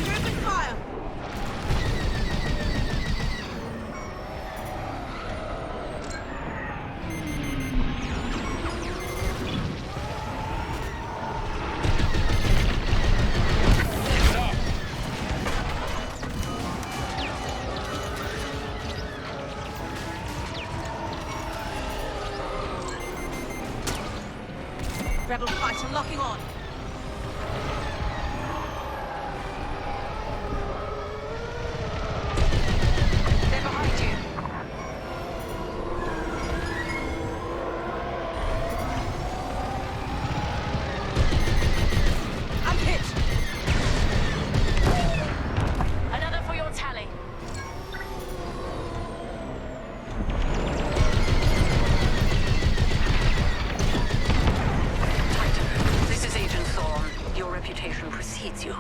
Open fire. Rebel fighter locking on. They're behind you. I'm hit.
Another for your tally. This is Agent Thorne. Your reputation precedes you.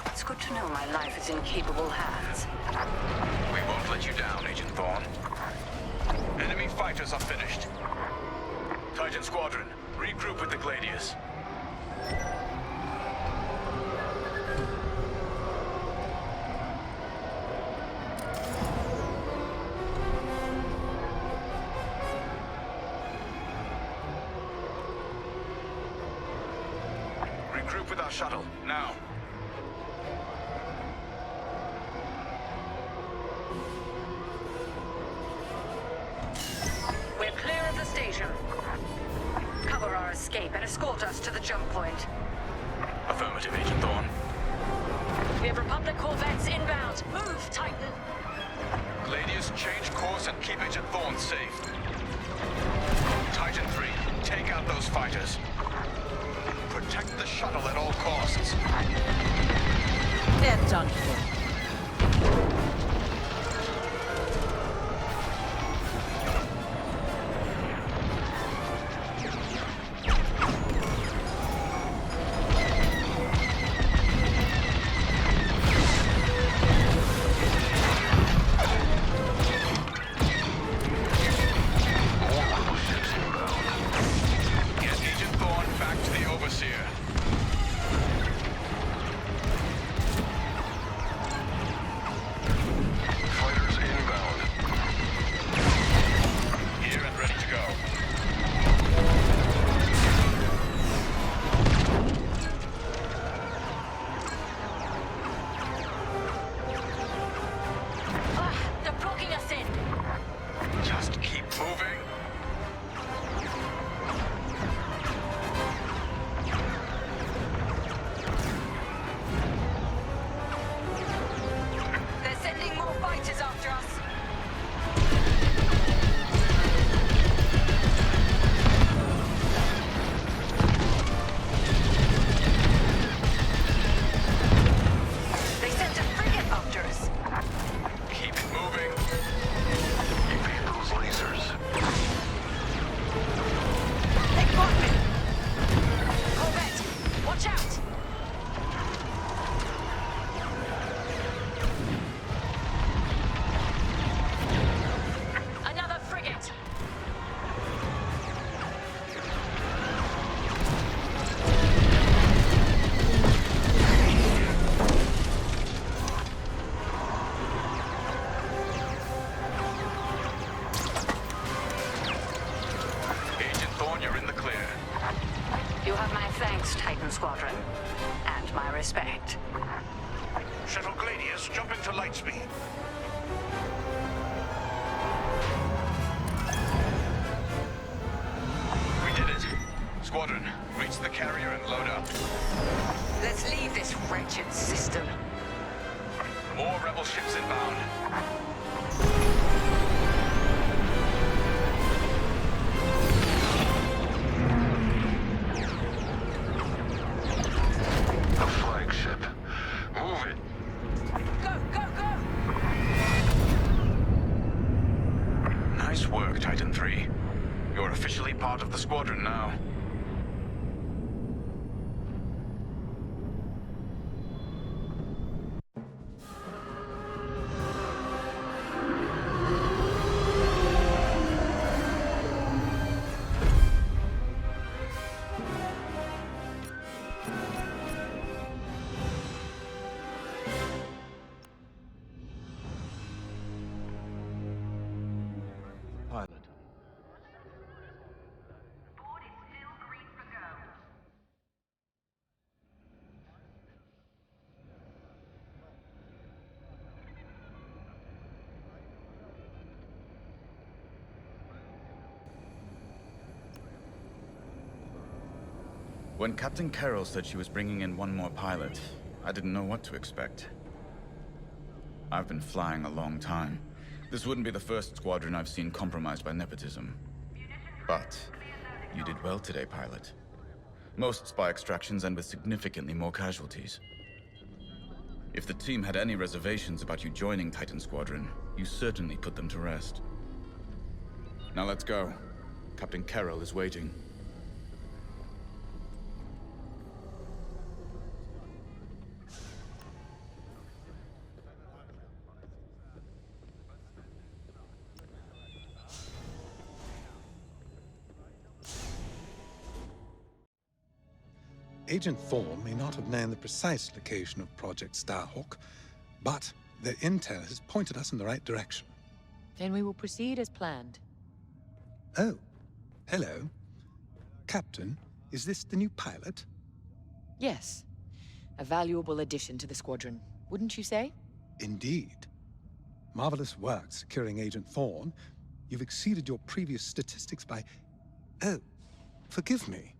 It's good to know my life is in capable hands.
We won't let you down, Agent Thorne. Enemy fighters are finished. Titan Squadron, regroup with the Gladius. Regroup with our shuttle, now.
escape and escort us to the jump point.
Affirmative, Agent Thorne.
We have Republic corvettes inbound. Move, Titan!
Gladius, change course and keep Agent Thorne safe. Titan 3, take out those fighters. Protect the shuttle at all costs.
Death Donkey.
Titan Squadron. And my respect.
Shuttle Gladius, jump into lightspeed. We did it. Squadron, reach the carrier and load up.
Let's leave this wretched system.
More rebel ships inbound. Titan 3. You're officially part of the Squadron now.
Pilot.
When Captain Carroll said she was bringing in one more pilot, I didn't know what to expect. I've been flying a long time. This wouldn't be the first squadron I've seen compromised by nepotism. But you did well today, pilot. Most spy extractions end with significantly more casualties. If the team had any reservations about you joining Titan Squadron, you certainly put them to rest. Now let's go. Captain Carroll is waiting.
Agent Thorne may not have known the precise location of Project Starhawk, but their intel has pointed us in the right direction.
Then we will proceed as planned.
Oh, hello. Captain, is this the new pilot?
Yes. A valuable addition to the squadron, wouldn't you say?
Indeed. Marvelous work securing Agent Thorne. You've exceeded your previous statistics by... Oh, forgive me.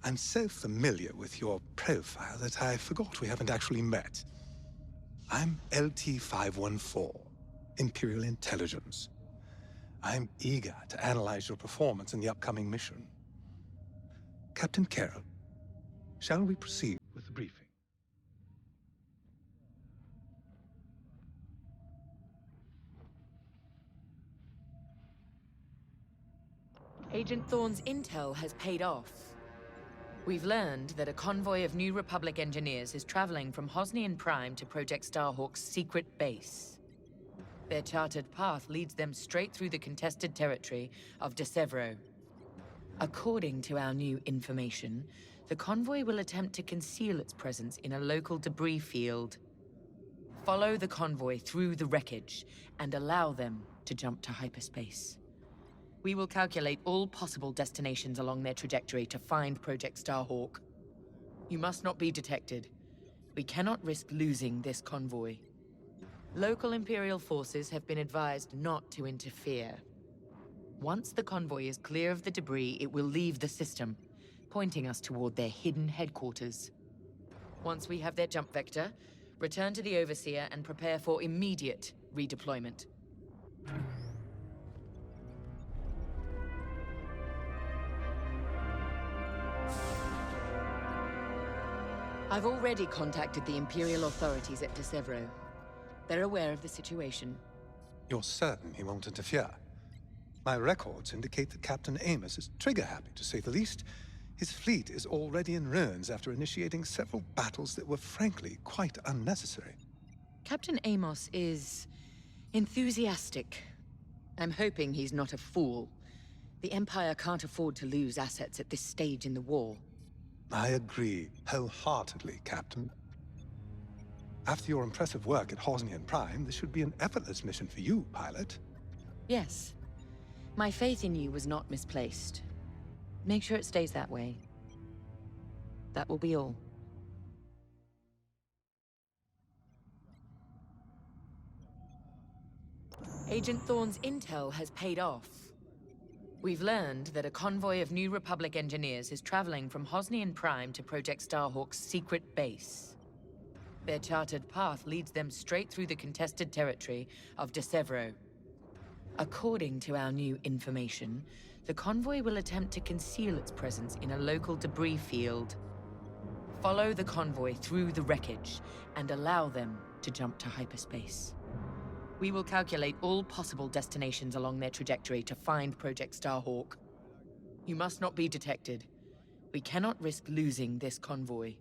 I'm so familiar with your profile that I forgot we haven't actually met. I'm LT-514, Imperial Intelligence. I'm eager to analyze your performance in the upcoming mission. Captain Carroll, shall we proceed with the briefing?
Agent Thorne's intel has paid off. We've learned that a convoy of New Republic engineers is traveling from Hosnian Prime to Project Starhawk's secret base. Their charted path leads them straight through the contested territory of De Severo. According to our new information, the convoy will attempt to conceal its presence in a local debris field. Follow the convoy through the wreckage and allow them to jump to hyperspace. We will calculate all possible destinations along their trajectory to find Project Starhawk. You must not be detected. We cannot risk losing this convoy. Local Imperial forces have been advised not to interfere. Once the convoy is clear of the debris, it will leave the system, pointing us toward their hidden headquarters. Once we have their jump vector, return to the Overseer and prepare for immediate redeployment. I've already contacted the Imperial authorities at De Severo. They're aware of the situation.
You're certain he won't interfere? My records indicate that Captain Amos is trigger-happy, to say the least. His fleet is already in ruins after initiating several battles that were frankly quite unnecessary.
Captain Amos is enthusiastic. I'm hoping he's not a fool. The Empire can't afford to lose assets at this stage in the war.
I agree wholeheartedly, Captain. After your impressive work at Hosnian Prime, this should be an effortless mission for you, pilot.
Yes. My faith in you was not misplaced. Make sure it stays that way. That will be all. Agent Thorne's intel has paid off. We've learned that a convoy of New Republic engineers is traveling from Hosnian Prime to Project Starhawk's secret base. Their charted path leads them straight through the contested territory of De Severo. According to our new information, the convoy will attempt to conceal its presence in a local debris field. Follow the convoy through the wreckage and allow them to jump to hyperspace. We will calculate all possible destinations along their trajectory to find Project Starhawk. You must not be detected. We cannot risk losing this convoy.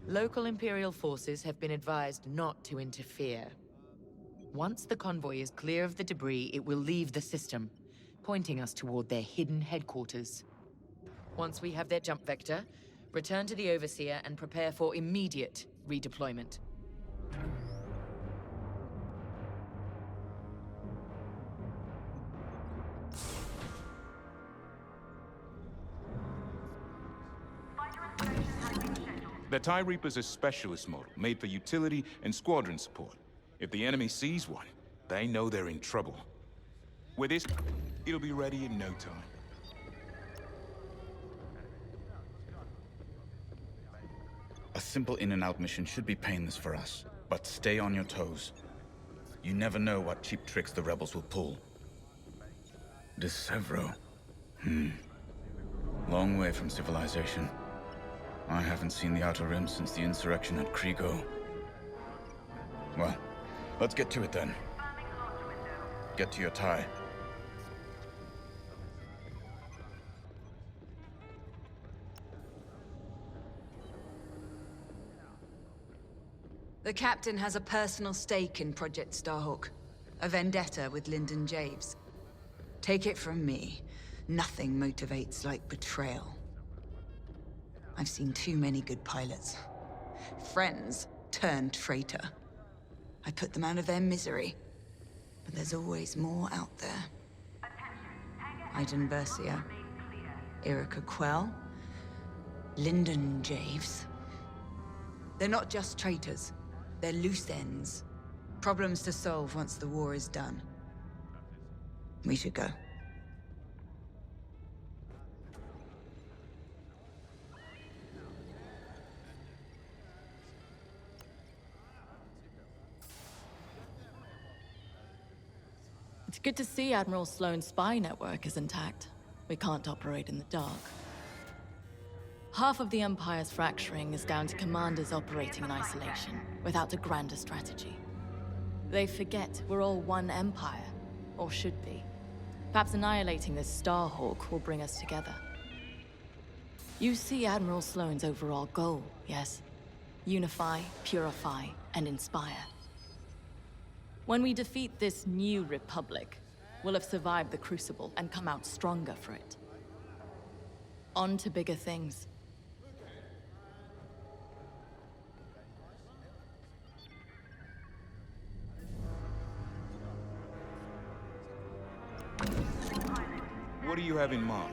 Local Imperial forces have been advised not to interfere. Once the convoy is clear of the debris, it will leave the system, pointing us toward their hidden headquarters. Once we have their jump vector, return to the Overseer and prepare for immediate redeployment.
The TIE Reaper's a specialist model, made for utility and squadron support. If the enemy sees one, they know they're in trouble. With this, it'll be ready in no time.
A simple in-and-out mission should be painless for us, but stay on your toes. You never know what cheap tricks the rebels will pull. De Severo. Long way from civilization. I haven't seen the Outer Rim since the insurrection at Krigo. Well, let's get to it then. Get to your tie.
The captain has a personal stake in Project Starhawk. A vendetta with Lyndon Javes. Take it from me, nothing motivates like betrayal. I've seen too many good pilots. Friends turned traitor. I put them out of their misery. But there's always more out there. Iden Versio, Erica Quell, Lyndon Javes. They're not just traitors. They're loose ends. Problems to solve once the war is done. We should go.
It's good to see Admiral Sloane's spy network is intact. We can't operate in the dark. Half of the Empire's fracturing is down to commanders operating in isolation, without a grander strategy. They forget we're all one Empire, or should be. Perhaps annihilating this Starhawk will bring us together. You see Admiral Sloane's overall goal, yes? Unify, purify, and inspire. When we defeat this new Republic, we'll have survived the Crucible and come out stronger for it. On to bigger things.
What do you have in mind?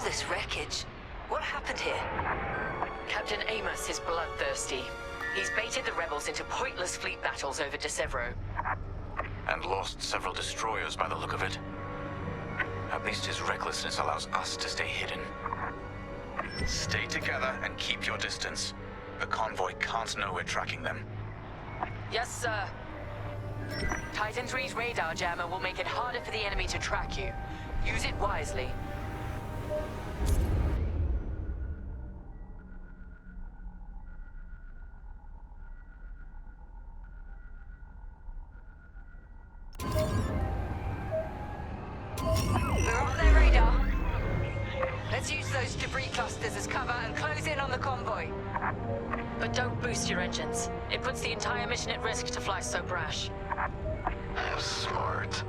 This wreckage. What happened here? Captain Amos is bloodthirsty. He's baited the rebels into pointless fleet battles over Desevro.
And lost several destroyers by the look of it. At least his recklessness allows us to stay hidden. Stay together and keep your distance. The convoy can't know we're tracking them.
Yes, sir. Titan 3's radar jammer will make it harder for the enemy to track you. Use it wisely. We're on their radar. Let's use those debris clusters as cover and close in on the convoy. But don't boost your engines. It puts the entire mission at risk to fly so brash.
Smart.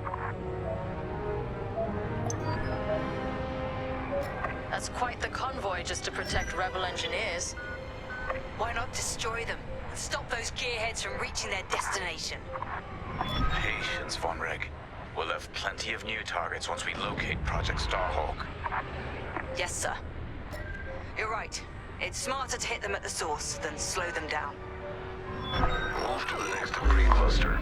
That's quite the convoy just to protect rebel engineers. Why not destroy them and stop those gearheads from reaching their destination?
Patience, Vonreg. We'll have plenty of new targets once we locate Project Starhawk.
Yes, sir. You're right. It's smarter to hit them at the source than slow them down.
Move to the next debris cluster.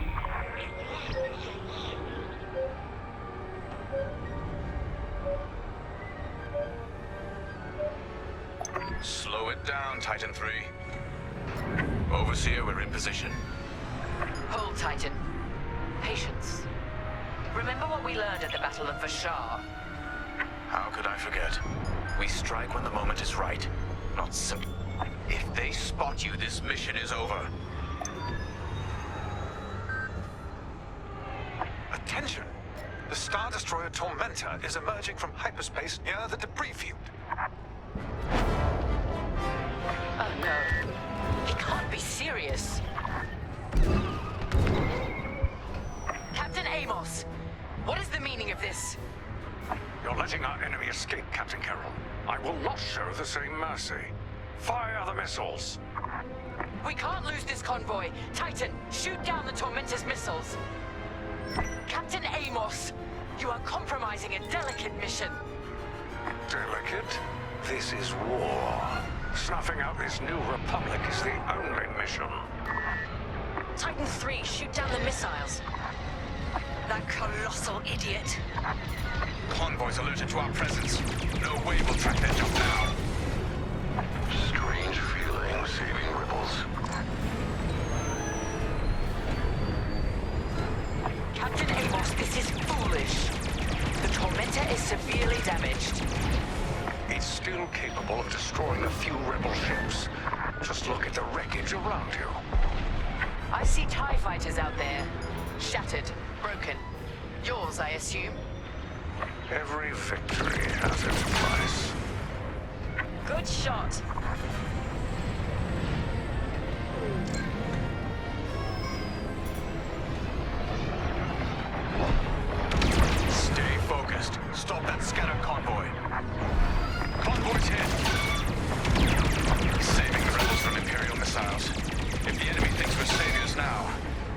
Slow it down, Titan 3. Overseer, we're in position.
Hold, Titan. Patience. Remember what we learned at the Battle of Vashar?
How could I forget? We strike when the moment is right, not simply. If they spot you, this mission is over.
Attention! The Star Destroyer Tormentor is emerging from hyperspace near the debris field.
Oh no. He can't be serious. Captain Amos, what is the meaning of this?
You're letting our enemy escape, Captain Carroll. I will not show the same mercy. Fire the missiles.
We can't lose this convoy. Titan, shoot down the Tormentor's missiles. Captain Amos, you are compromising a delicate mission.
Delicate? This is war. Snuffing out this new republic is the only mission.
Titan 3, shoot down the missiles. That colossal idiot.
Convoys alerted to our presence. No way we'll track their jump now.
Strange feeling saving rebels.
Captain Amos, this is foolish. The Tormentor is severely damaged.
It's still capable of destroying a few rebel ships. Just look at the wreckage around you.
I see TIE fighters out there. Shattered, broken. Yours, I assume?
Every victory has its price.
Good shot.
Stay focused. Stop that scattered convoy. Convoy's hit. Saving the rebels from Imperial missiles. If the enemy thinks we're saviors now,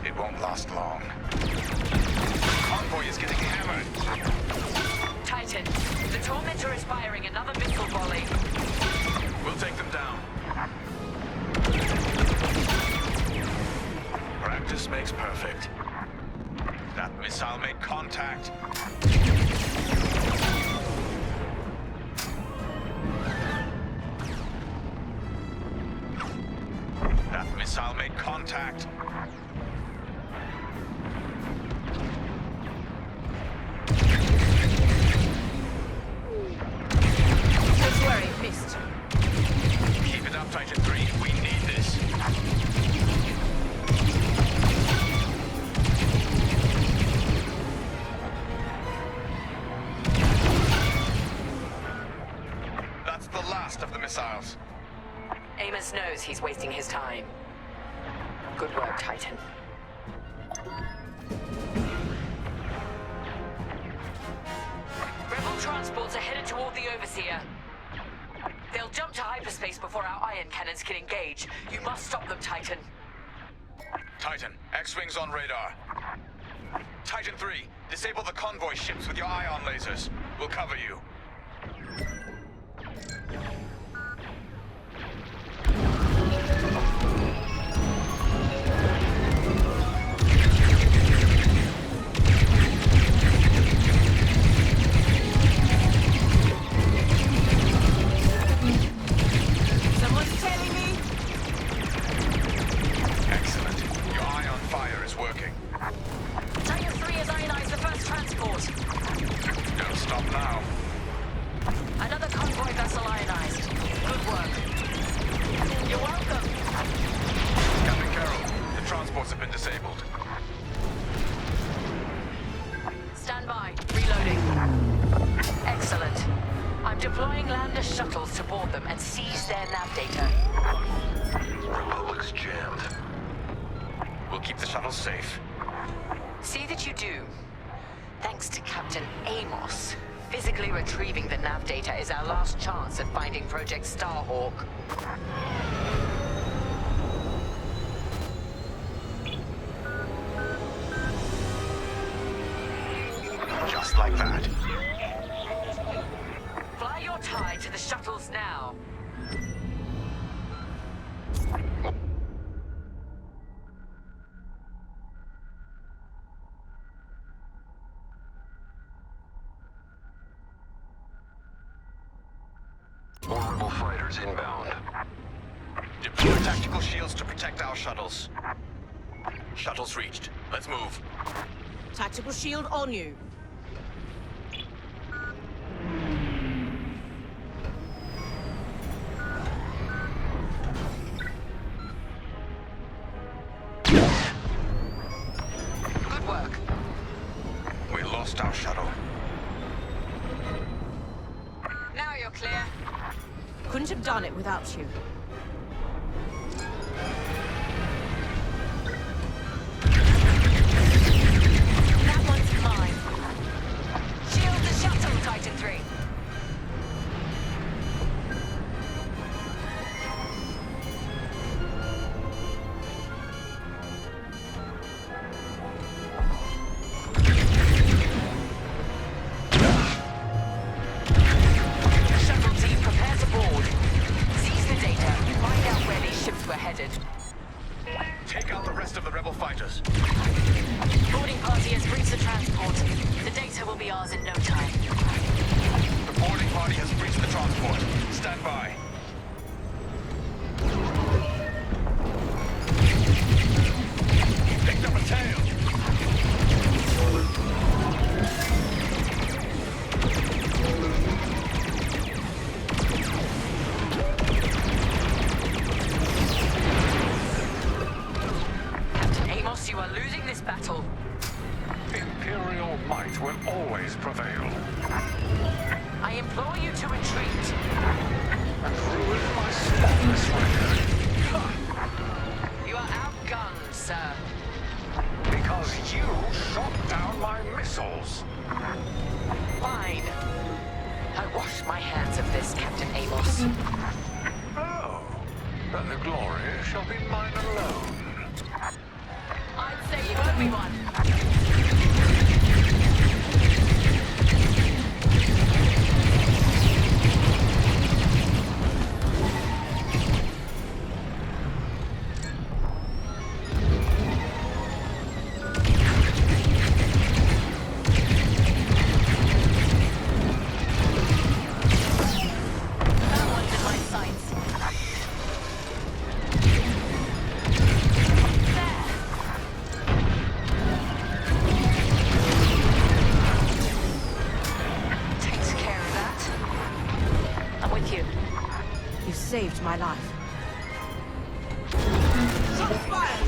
it won't last long. The convoy is getting hammered.
tormentor is firing another missile volley.
We'll take them down. Practice makes perfect. That missile made contact. That missile made contact.
Don't worry, it missed.
Keep it up, Titan 3. We need this. That's the last of the missiles.
Amos knows he's wasting his time. Good work, Titan. Rebel transports are headed toward the Overseer. They'll jump to hyperspace before our ion cannons can engage. You must stop them, Titan.
Titan, X-Wings on radar. Titan 3, disable the convoy ships with your ion lasers. We'll cover you.
Someone's telling me.
Excellent. Your ion fire is working.
Titan 3 has ionized the first transport.
Don't stop now.
Another convoy vessel ionized. Good work. You're welcome.
Captain Carroll, the transports have been disabled.
Stand by. Reloading. Excellent. I'm deploying lander shuttles to board them and seize their nav data.
Republic's jammed.
We'll keep the shuttles safe.
See that you do. Thanks to Captain Amos, physically retrieving the nav data is our last chance at finding Project Starhawk.
Just like that.
Fly your tie to the shuttles now.
More rebel fighters inbound.
Deploy tactical shields to protect our shuttles. Shuttles reached. Let's move.
Tactical shield on you.
Good work.
We lost our shuttle.
Now you're clear.
Couldn't have done it without you.
That one's mine. Shield the shuttle, Titan 3. Shuttle team, prepare to board. Seize the data and find out where these ships were headed.
Take out the rest of the rebel fighters.
Boarding party has reached the transport. The data will be ours in no time.
The boarding party has breached the transport. Stand by. Picked up a tail.
Captain Amos, you are losing this battle.
Imperial might will always prevail.
I implore you to retreat.
And ruin my spotless record.
You are outgunned, sir.
Because you shot down my missiles.
Fine. I wash my hands of this, Captain Amos.
Oh, then the glory shall be mine alone.
I'd say you owe me one.
to my life.
Shots fired!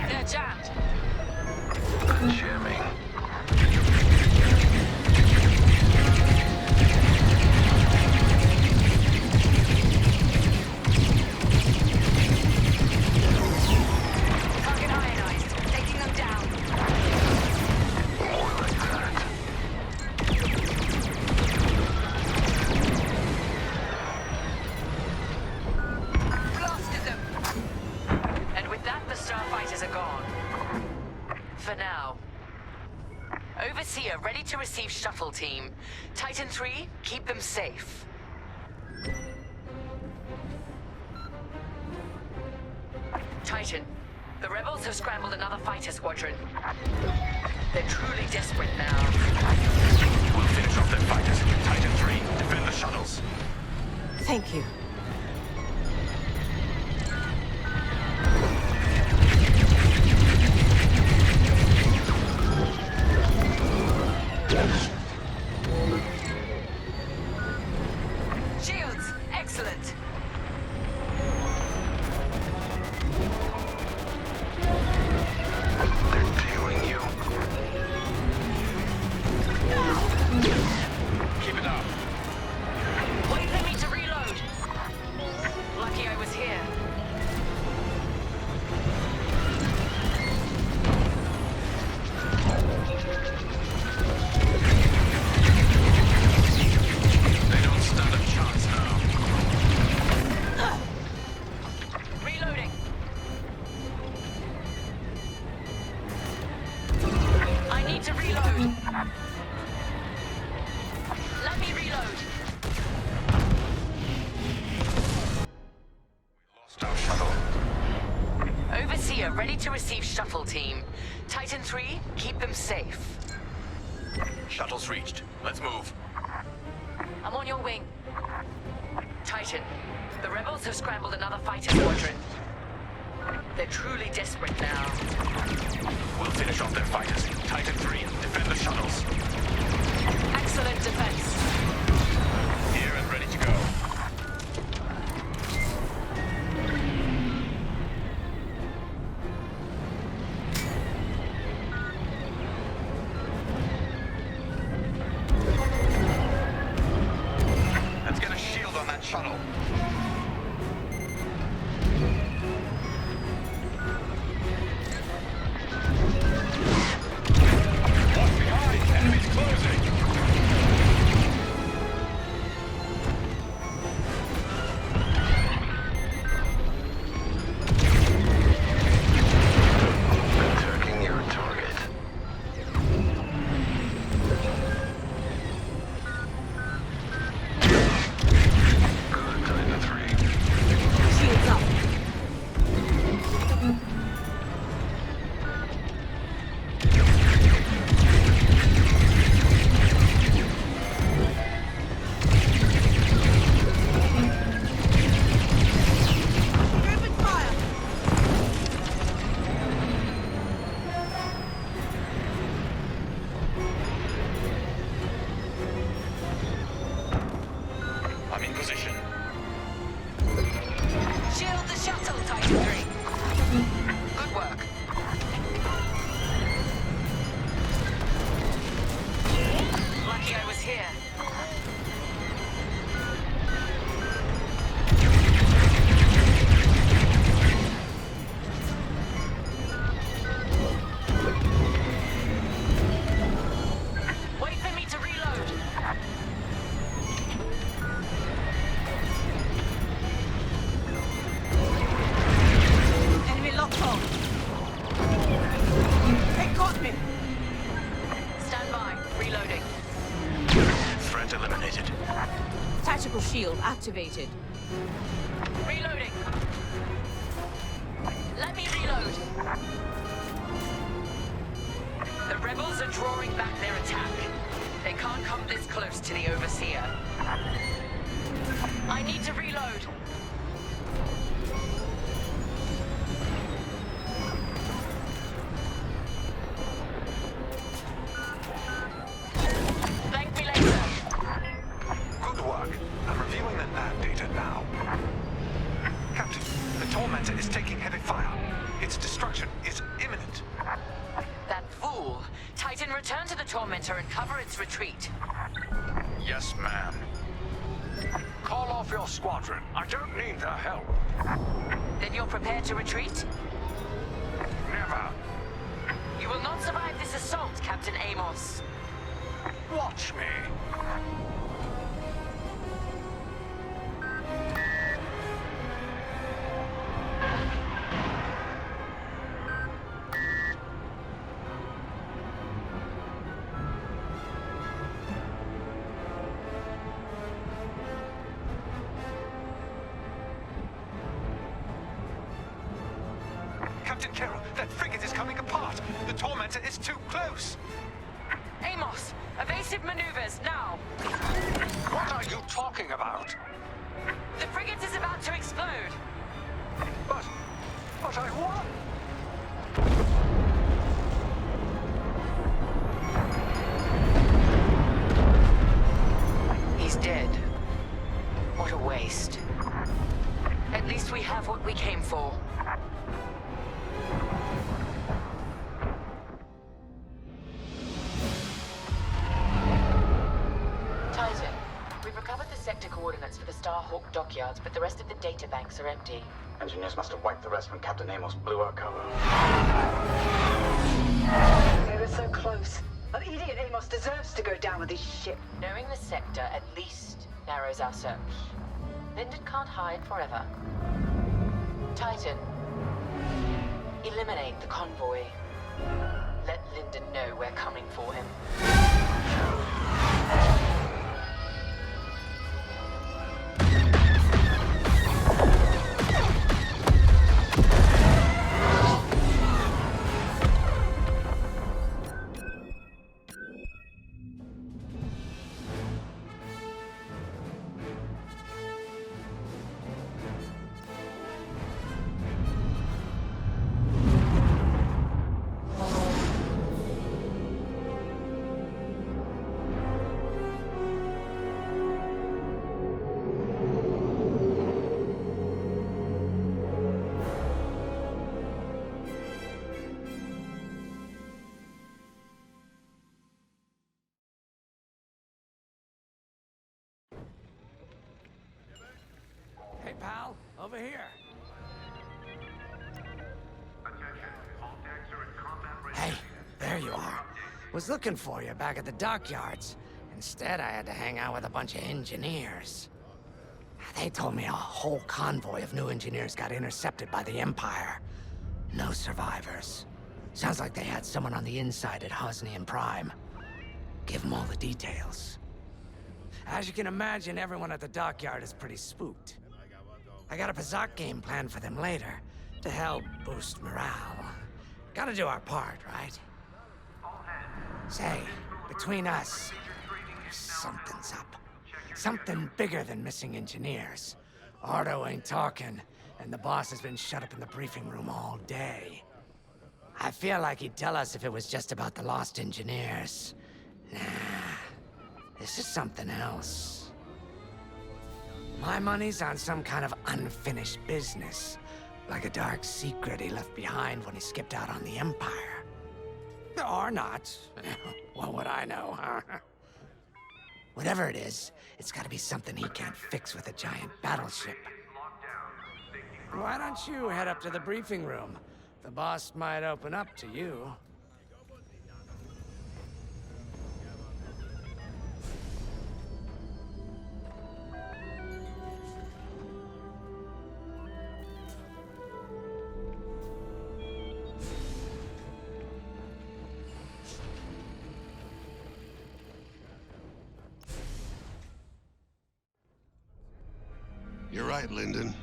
They're jammed.
Jamming.
Target ionized. Taking them down.
More like that.
Blasted them.
And with that, the starfighters are gone. For now. Overseer ready to receive shuttle team. Titan 3, keep them safe. Titan, the rebels have scrambled another fighter squadron. They're truly desperate now.
We'll finish off their fighters. Titan 3, defend the shuttles.
Thank you.
Shields, excellent.
They're tailing you.
Keep it up.
Wait for me to reload. Lucky I was here.
They don't stand a chance now.
Reloading. I need to reload. Let me reload.
Lost our shuttle.
Overseer ready to receive shuttle team. Titan 3, keep them safe.
Shuttle's reached. Let's move.
I'm on your wing. Titan, the rebels have scrambled another fighter squadron. They're truly desperate now.
We'll finish off their fighters. Titan 3, defend the shuttles.
Excellent defense.
Here and ready to go. Let's get a shield on that shuttle. Walk behind! Enemies closing!
Attacking your target. Good, Titan 3.
Shields up. Open fire.
I'm in position.
Shield the shuttle, Titan 3. Good work. Lucky I was here. Wait for me to reload.
Enemy locked on. They got me.
Stand by. Reloading.
Threat eliminated.
Tactical shield activated.
Reloading. Let me reload. The rebels are drawing back their attack. They can't come this close to the Overseer. I need to reload. Thank me later.
Good work. I'm reviewing the nav data now.
Tormentor and cover its retreat.
Yes, ma'am. Call off your squadron. I don't need their help.
Then you're prepared to retreat?
Never.
You will not survive this assault, Captain Amos.
Watch me.
Captain Carroll, that frigate is coming apart. The Tormentor is too close.
Amos, evasive maneuvers, now!
What are you talking about?
The frigate is about to explode.
But I won.
He's dead. What a waste. At least we have what we came for. Titan, we've recovered the sector coordinates for the Starhawk dockyards, but the rest of the data banks are empty.
Engineers must have wiped the rest when Captain Amos blew our cover.
We were so close. An idiot Amos deserves to go down with his ship.
Knowing the sector at least narrows our search. Linden can't hide forever. Titan, eliminate the convoy. Let Linden know we're coming for him.
Hey, pal, over here. Hey, there you are. Was looking for you back at the dockyards. Instead, I had to hang out with a bunch of engineers. They told me a whole convoy of new engineers got intercepted by the Empire. No survivors. Sounds like they had someone on the inside at Hosnian Prime. Give them all the details. As you can imagine, everyone at the dockyard is pretty spooked. I got a Pazak game planned for them later, to help boost morale. Gotta do our part, right? Say, between us, something's up. Something bigger than missing engineers. Ardo ain't talking, and the boss has been shut up in the briefing room all day. I feel like he'd tell us if it was just about the lost engineers. Nah, this is something else. My money's on some kind of unfinished business. Like a dark secret he left behind when he skipped out on the Empire. Or not. What would I know, huh? Whatever it is, it's gotta be something he can't fix with a giant battleship. Why don't you head up to the briefing room? The boss might open up to you.
You're right, Linden.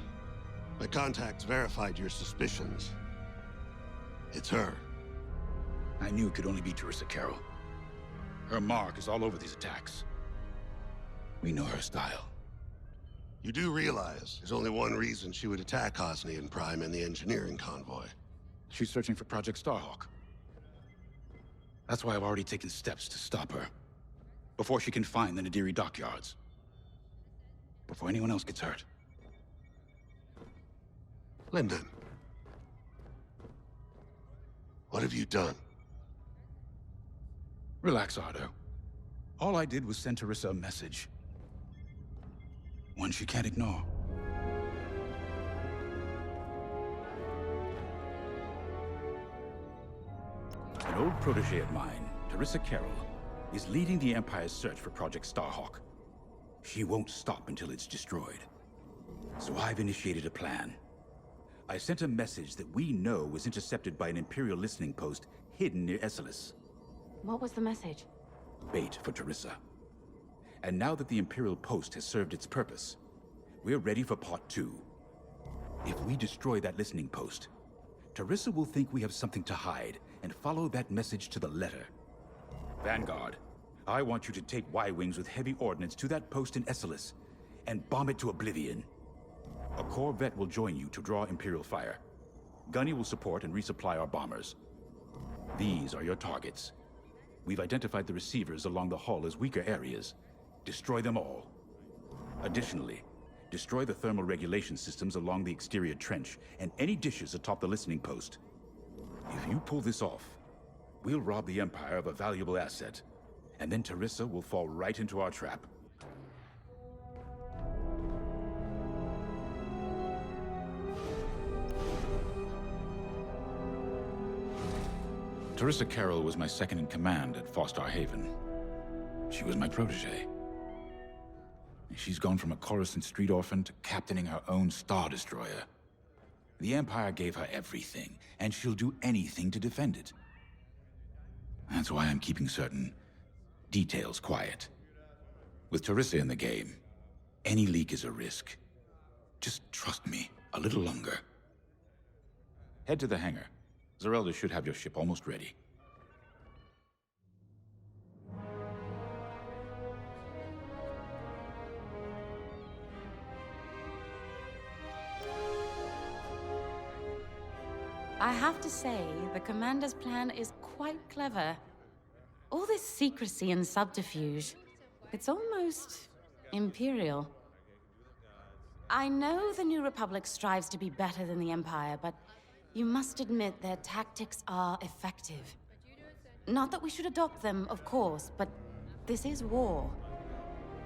My contacts verified your suspicions. It's her.
I knew it could only be Teresa Carroll. Her mark is all over these attacks. We know her style.
You do realize there's only one reason she would attack Hosnian Prime and the engineering convoy.
She's searching for Project Starhawk. That's why I've already taken steps to stop her. Before she can find the Nadiri dockyards. Before anyone else gets hurt.
Linden. What have you done?
Relax, Ardo. All I did was send Teresa a message. One she can't ignore. An old protege of mine, Teresa Carroll, is leading the Empire's search for Project Starhawk. She won't stop until it's destroyed. So I've initiated a plan. I sent a message that we know was intercepted by an Imperial listening post hidden near Esselis.
What was the message?
Bait for Teresa. And now that the Imperial post has served its purpose, we're ready for part 2. If we destroy that listening post, Teresa will think we have something to hide and follow that message to the letter. Vanguard, I want you to take Y-Wings with heavy ordnance to that post in Esselis and bomb it to oblivion. A Corvette will join you to draw Imperial fire. Gunny will support and resupply our bombers. These are your targets. We've identified the receivers along the hull as weaker areas. Destroy them all. Additionally, destroy the thermal regulation systems along the exterior trench and any dishes atop the listening post. If you pull this off, we'll rob the Empire of a valuable asset, and then Teresa will fall right into our trap. Teresa Carroll was my second in command at Fostar Haven. She was my protege. She's gone from a Coruscant street orphan to captaining her own Star Destroyer. The Empire gave her everything, and she'll do anything to defend it. That's why I'm keeping certain details quiet. With Teresa in the game, any leak is a risk. Just trust me a little longer. Head to the hangar. Zerelda should have your ship almost ready.
I have to say, the Commander's plan is quite clever. All this secrecy and subterfuge, it's almost Imperial. I know the New Republic strives to be better than the Empire, but you must admit their tactics are effective. Not that we should adopt them, of course, but this is war.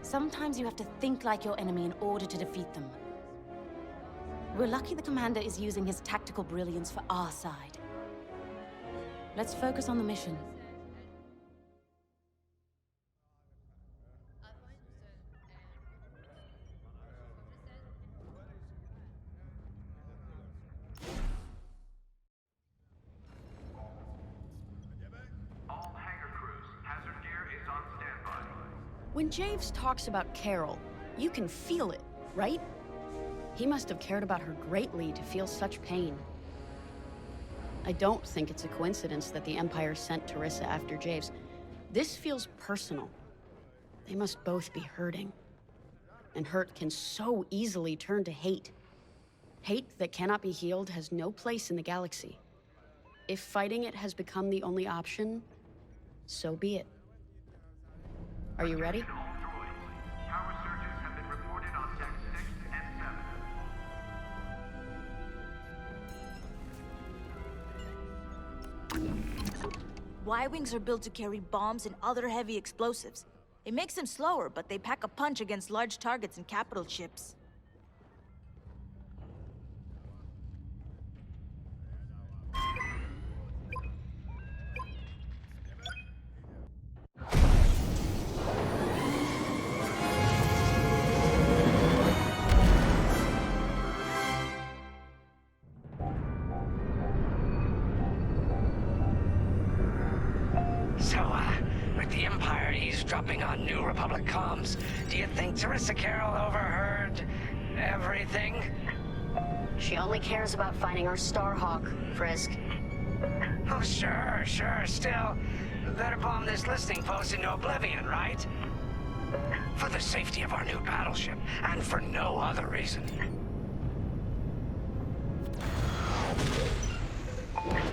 Sometimes you have to think like your enemy in order to defeat them. We're lucky the Commander is using his tactical brilliance for our side. Let's focus on the mission.
When Javes talks about Carol, you can feel it, right? He must have cared about her greatly to feel such pain. I don't think it's a coincidence that the Empire sent Teresa after Javes. This feels personal. They must both be hurting. And hurt can so easily turn to hate. Hate that cannot be healed has no place in the galaxy. If fighting it has become the only option, so be it. Are you ready?
Y-Wings are built to carry bombs and other heavy explosives. It makes them slower, but they pack a punch against large targets and capital ships.
With the Empire eavesdropping on New Republic comms, do you think Teresa Carroll overheard everything?
She only cares about finding our Starhawk, Frisk.
Oh, sure. Still, let her bomb this listening post into oblivion, right? For the safety of our new battleship, and for no other reason.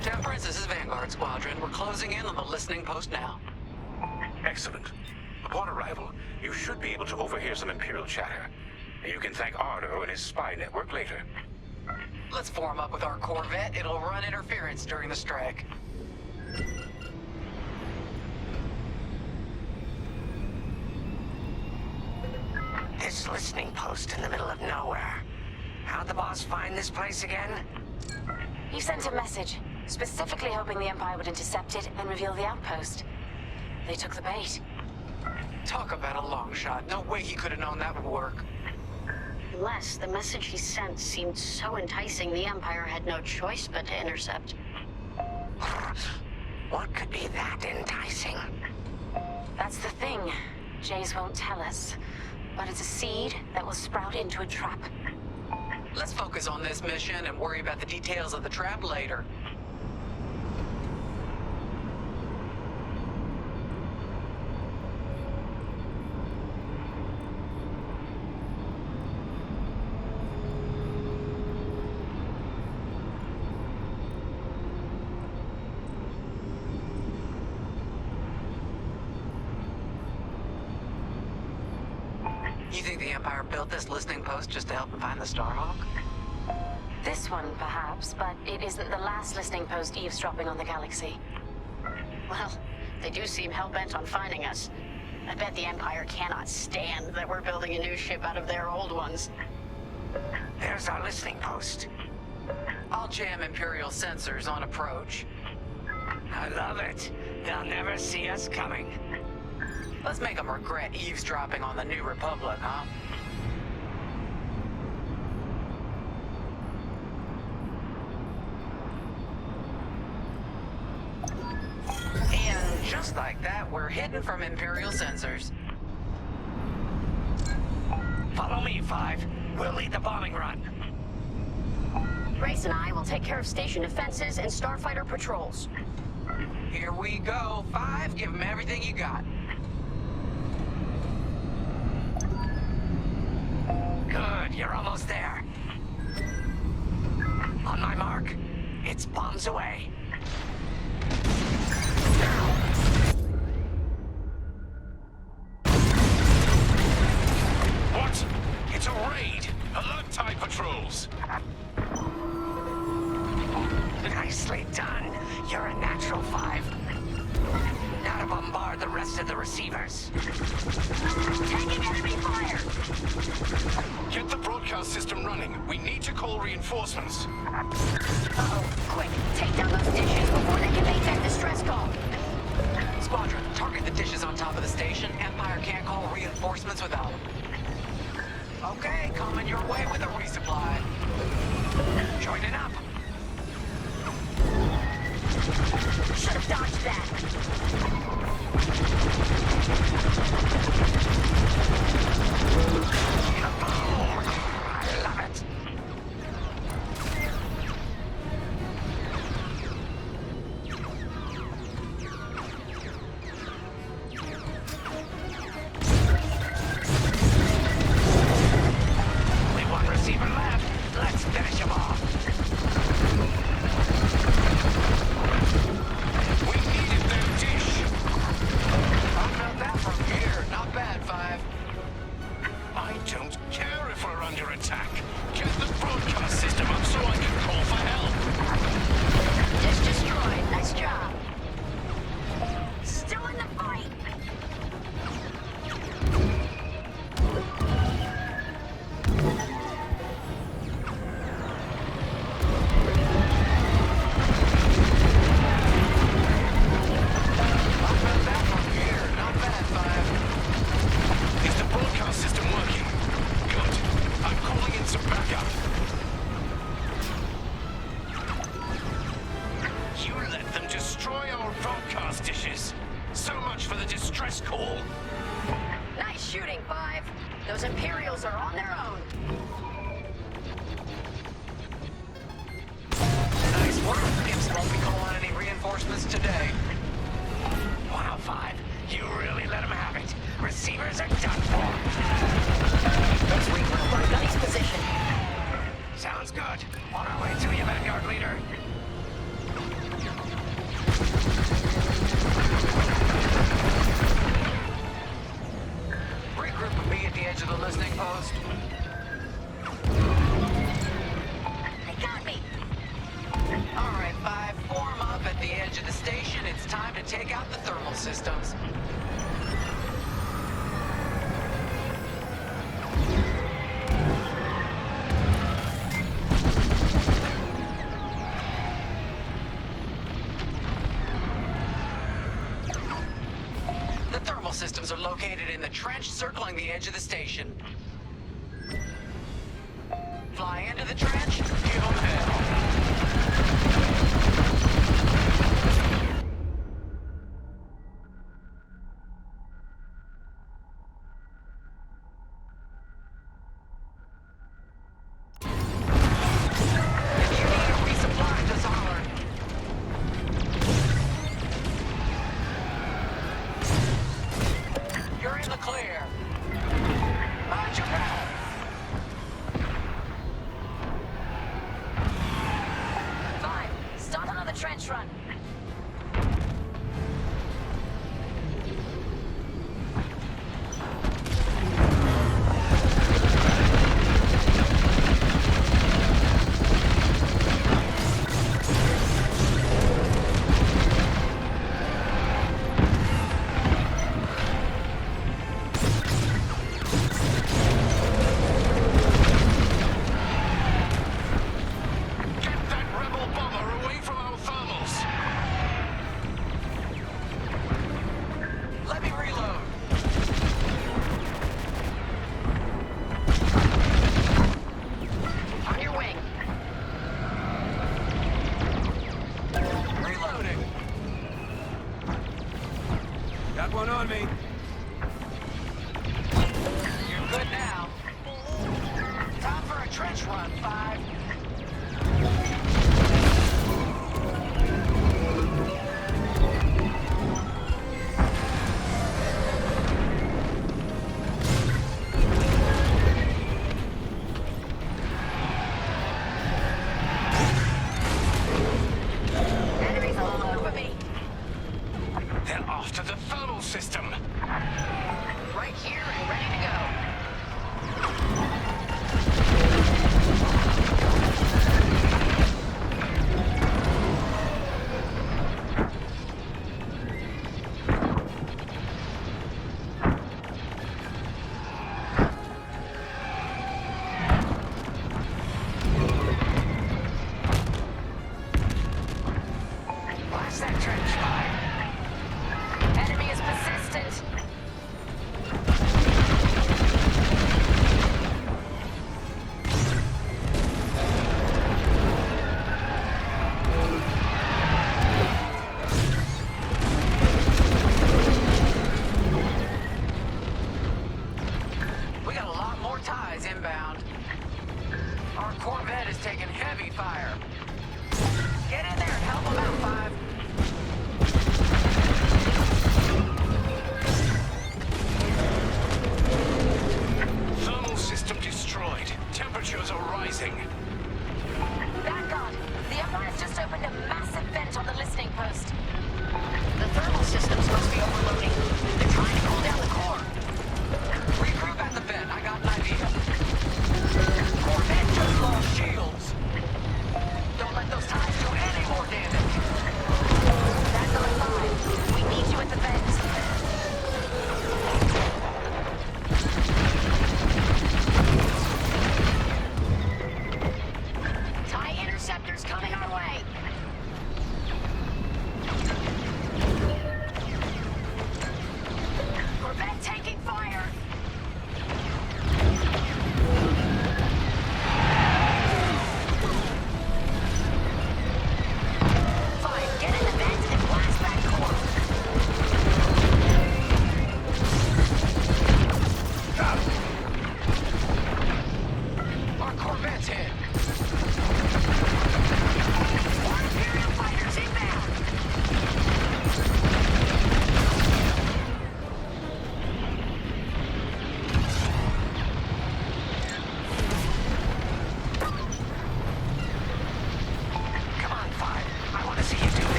Temperance, this is Vanguard Squadron. We're closing in on the listening post now.
Excellent. Upon arrival, you should be able to overhear some Imperial chatter. You can thank Ardo and his spy network later.
Let's form up with our Corvette. It'll run interference during the strike.
this listening post in the middle of nowhere. How'd the boss find this place again?
He sent a message, specifically hoping the Empire would intercept it and reveal the outpost. They took the bait.
Talk about a long shot. No way he could have known that would work.
Unless the message he sent seemed so enticing, the Empire had no choice but to intercept.
What could be that enticing?
That's the thing. Jays won't tell us. But it's a seed that will sprout into a trap.
Let's focus on this mission and worry about the details of the trap later. You think the Empire built this listening post just to help them find the Starhawk?
This one, perhaps, but it isn't the last listening post eavesdropping on the galaxy.
Well, they do seem hell-bent on finding us. I bet the Empire cannot stand that we're building a new ship out of their old ones.
There's our listening post.
I'll jam Imperial sensors on approach.
I love it. They'll never see us coming.
Let's make them regret eavesdropping on the New Republic, huh? And just like that, we're hidden from Imperial sensors.
Follow me, 5. We'll lead the bombing run.
Grace and I will take care of station defenses and starfighter patrols.
Here we go. 5, give them everything you got.
Good, you're almost there. On my mark, it's bombs away.
What? It's a raid! Alert TIE patrols!
Nicely done. You're a natural, 5. Now to bombard the rest of the receivers.
Taking enemy fire!
Get the broadcast system running. We need to call reinforcements.
Uh-oh, quick! Take down those dishes before they can make that distress call!
Squadron, target the dishes on top of the station. Empire can't call reinforcements without them. Okay, coming your way with a resupply.
Joining up.
Should have dodged that!
I love it. Only one receiver left. Let's finish him off.
We needed that dish!
How about that from here? Not bad, 5.
I don't care if we're under attack. Get the broadcast system up so I can call for help.
Dish destroyed. Nice job. Still in the fight!
How about that from here? Not bad, 5.
Is the broadcast system working? Good. I'm calling in some backup. You let them destroy our broadcast dishes. So much for the distress call.
Nice shooting, 5. Those Imperials are on their own.
Nice work. Imps won't be calling any reinforcements today.
Wow, 5. You really let him have it. Receivers are done for.
Let's regroup our gunny's position.
Sounds good. On our way to you, Vanguard leader.
Regroup with me at the edge of the listening post.
They got me!
All right, 5, form up at the edge of the station. It's time to take out the thermal systems. systems are located in the trench circling the edge of the station. Fly into the trench, give them hell.
Trench run.
One on me.
You're good now. Time for a trench run, 5.
Enemies all over me.
They're after the thermal system.
Right here and ready to go.
Blast that trench, 5.
Enemy is persistent.
We got a lot more ties inbound. Our Corvette is taking heavy fire. Get in there and help them out, 5.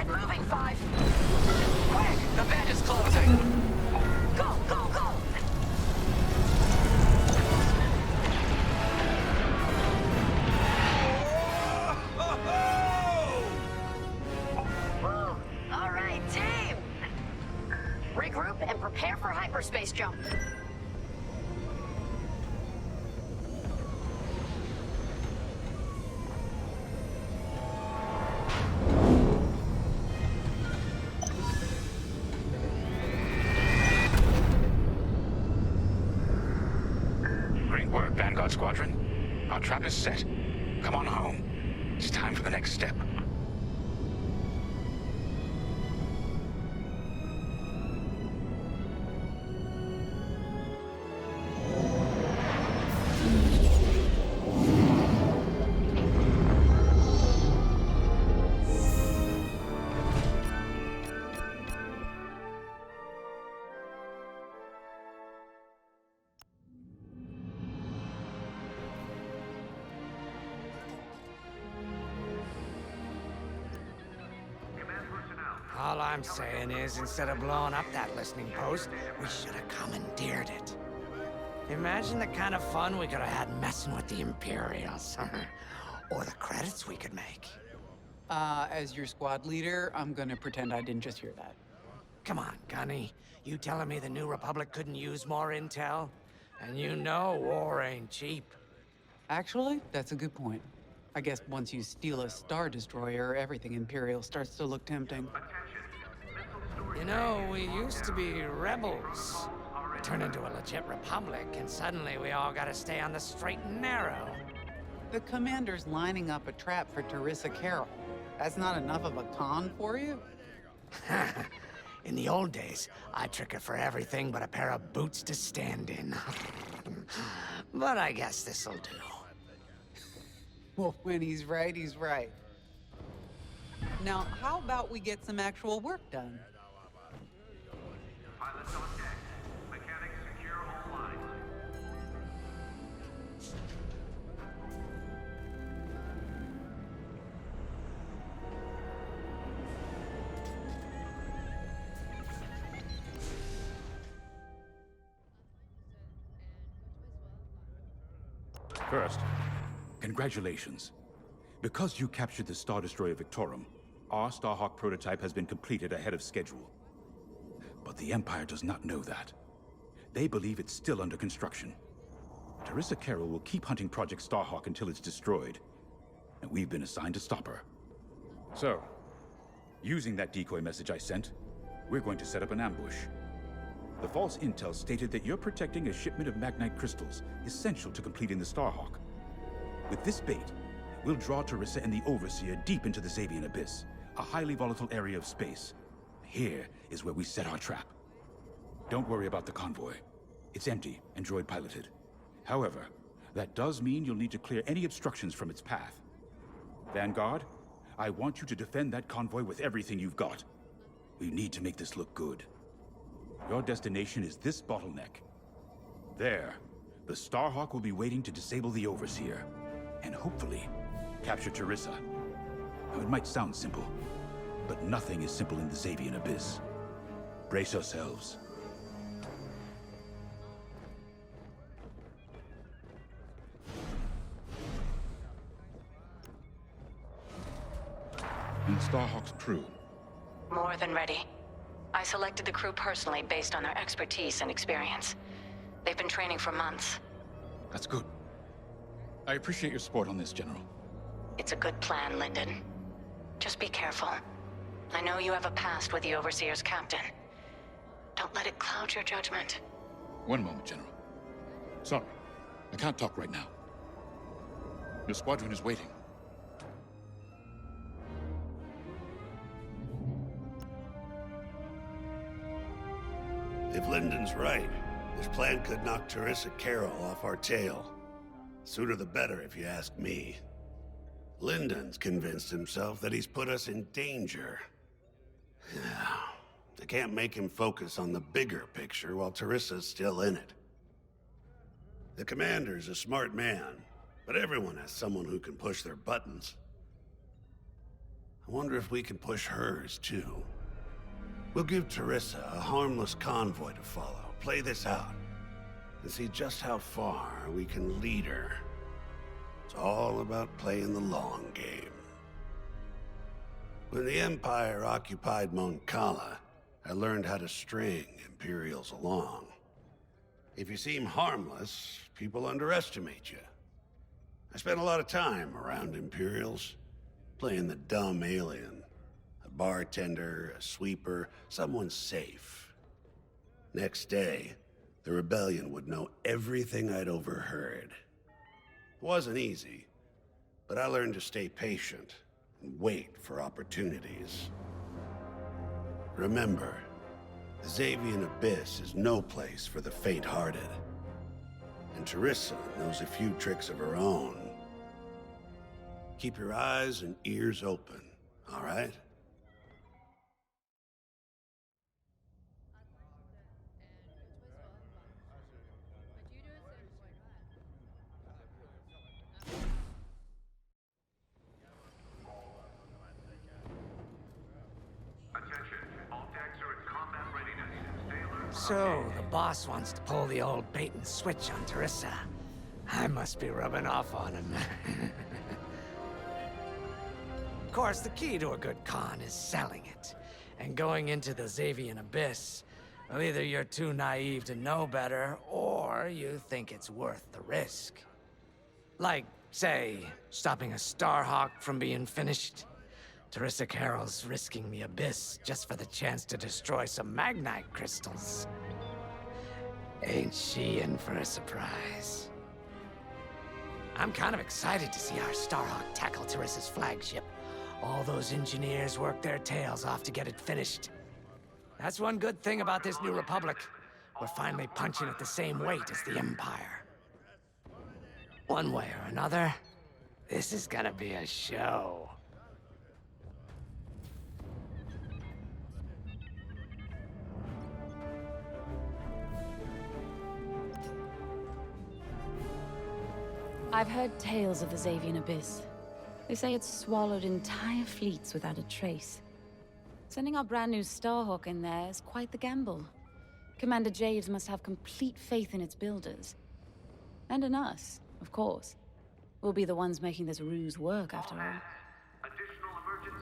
Get moving, 5! Quick! The vent is closing! Go, go, go!
Woo! All right, team! Regroup and prepare for hyperspace jump.
Great work, Vanguard Squadron. Our trap is set. Come on home. It's time for the next step.
All I'm saying is, instead of blowing up that listening post, we should have commandeered it. Imagine the kind of fun we could have had messing with the Imperials. Or the credits we could make.
As your squad leader, I'm gonna pretend I didn't just hear that.
Come on, Gunny. You telling me the New Republic couldn't use more intel? And you know war ain't cheap.
Actually, that's a good point. I guess once you steal a Star Destroyer, everything Imperial starts to look tempting.
You know, we used to be rebels. We turned into a legit republic, and suddenly we all gotta stay on the straight and narrow.
The commander's lining up a trap for Teresa Carroll. That's not enough of a con for you?
In the old days, I'd trick her for everything but a pair of boots to stand in. But I guess this'll do.
Well, when he's right, he's right. Now, how about we get some actual work done?
Pilots on deck. Mechanics secure all lines.
First, congratulations. Because you captured the Star Destroyer Victorum, our Starhawk prototype has been completed ahead of schedule. But the Empire does not know that. They believe it's still under construction. Teresa Carroll will keep hunting Project Starhawk until it's destroyed, and we've been assigned to stop her. So, using that decoy message I sent, we're going to set up an ambush. The false intel stated that you're protecting a shipment of Magnite crystals, essential to completing the Starhawk. With this bait, we'll draw Teresa and the Overseer deep into the Xavian Abyss, a highly volatile area of space. Here is where we set our trap. Don't worry about the convoy. It's empty and droid-piloted. However, that does mean you'll need to clear any obstructions from its path. Vanguard, I want you to defend that convoy with everything you've got. We need to make this look good. Your destination is this bottleneck. There, the Starhawk will be waiting to disable the Overseer, and hopefully, capture Teresa. Now, it might sound simple, but nothing is simple in the Xavian Abyss. Brace yourselves. And Starhawk's crew.
More than ready. I selected the crew personally based on their expertise and experience. They've been training for months.
That's good. I appreciate your support on this, General.
It's a good plan, Lyndon. Just be careful. I know you have a past with the Overseer's captain. Don't let it cloud your judgment.
One moment, General. Sorry, I can't talk right now. Your squadron is waiting.
If Lyndon's right, this plan could knock Teresa Carroll off our tail. Sooner the better, if you ask me. Lyndon's convinced himself that he's put us in danger. I can't make him focus on the bigger picture while Teresa's still in it. The commander's a smart man, but everyone has someone who can push their buttons. I wonder if we can push hers, too. We'll give Teresa a harmless convoy to follow, play this out, and see just how far we can lead her. It's all about playing the long game. When the Empire occupied Moncala, I learned how to string Imperials along. If you seem harmless, people underestimate you. I spent a lot of time around Imperials, playing the dumb alien. A bartender, a sweeper, someone safe. Next day, the rebellion would know everything I'd overheard. It wasn't easy, but I learned to stay patient and wait for opportunities. Remember, the Xavian Abyss is no place for the faint-hearted. And Teresa knows a few tricks of her own. Keep your eyes and ears open, all right?
So, the boss wants to pull the old bait and switch on Teresa. I must be rubbing off on him. Of course, the key to a good con is selling it. And going into the Xavian Abyss, well, either you're too naive to know better, or you think it's worth the risk. Like, say, stopping a Starhawk from being finished. Teresa Carroll's risking the Abyss just for the chance to destroy some Magnite crystals. Ain't she in for a surprise? I'm kind of excited to see our Starhawk tackle Teresa's flagship. All those engineers work their tails off to get it finished. That's one good thing about this new Republic. We're finally punching at the same weight as the Empire. One way or another, this is gonna be a show.
I've heard tales of the Xavian Abyss. They say it's swallowed entire fleets without a trace. Sending our brand new Starhawk in there is quite the gamble. Commander Javes must have complete faith in its builders. And in us, of course. We'll be the ones making this ruse work, after all.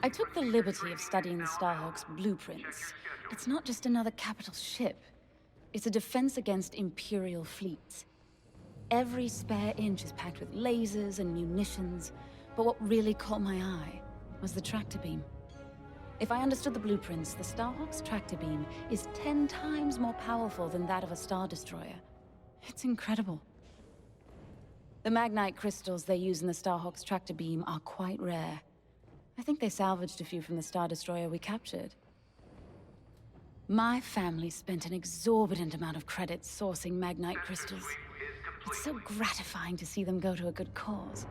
I took the liberty of studying the Starhawk's blueprints. It's not just another capital ship. It's a defense against Imperial fleets. Every spare inch is packed with lasers and munitions, but what really caught my eye was the tractor beam. If I understood the blueprints, the Starhawk's tractor beam is 10 times more powerful than that of a Star Destroyer. It's incredible. The Magnite crystals they use in the Starhawk's tractor beam are quite rare. I think they salvaged a few from the Star Destroyer we captured. My family spent an exorbitant amount of credits sourcing Magnite crystals. It's so gratifying to see them go to a good cause.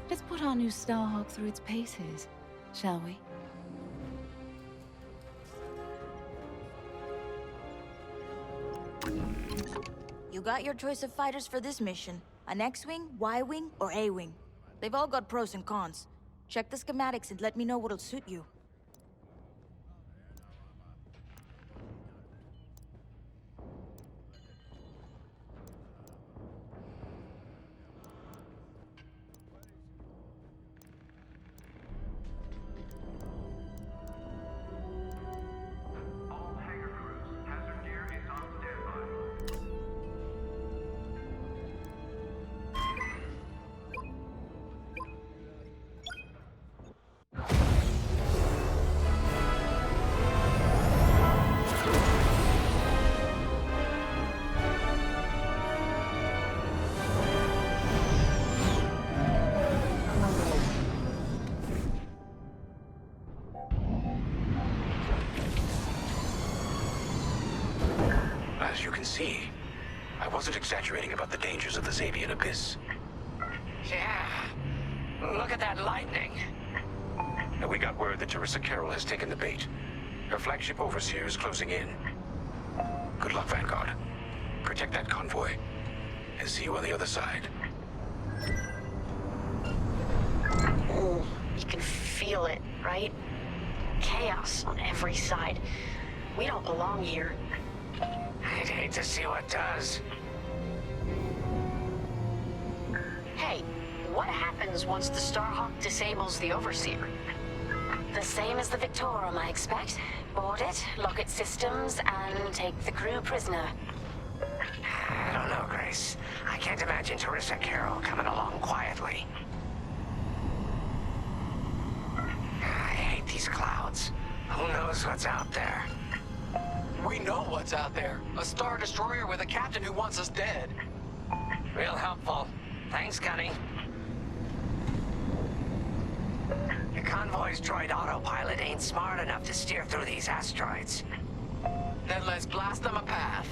Let's put our new Starhawk through its paces, shall we?
You got your choice of fighters for this mission. An X-Wing, Y-Wing, or A-Wing. They've all got pros and cons. Check the schematics and let me know what'll suit you.
As you can see, I wasn't exaggerating about the dangers of the Xavian Abyss.
Yeah. Look at that lightning.
And we got word that Teresa Carroll has taken the bait. Her flagship Overseer is closing in. Good luck, Vanguard. Protect that convoy. And see you on the other side.
Oh.
You can feel it, right? Chaos on every side. We don't belong here.
I'd hate to see what does.
Hey, what happens once the Starhawk disables the Overseer? The same as the Victorum, I expect. Board it, lock its systems, and take the crew prisoner.
I don't know, Grace. I can't imagine Teresa Carroll coming along quietly. I hate these clouds. Who knows what's out there?
We know what's out there. A Star Destroyer with a captain who wants us dead.
Real helpful. Thanks, Gunny. Your convoy's droid autopilot ain't smart enough to steer through these asteroids.
Then let's blast them a path.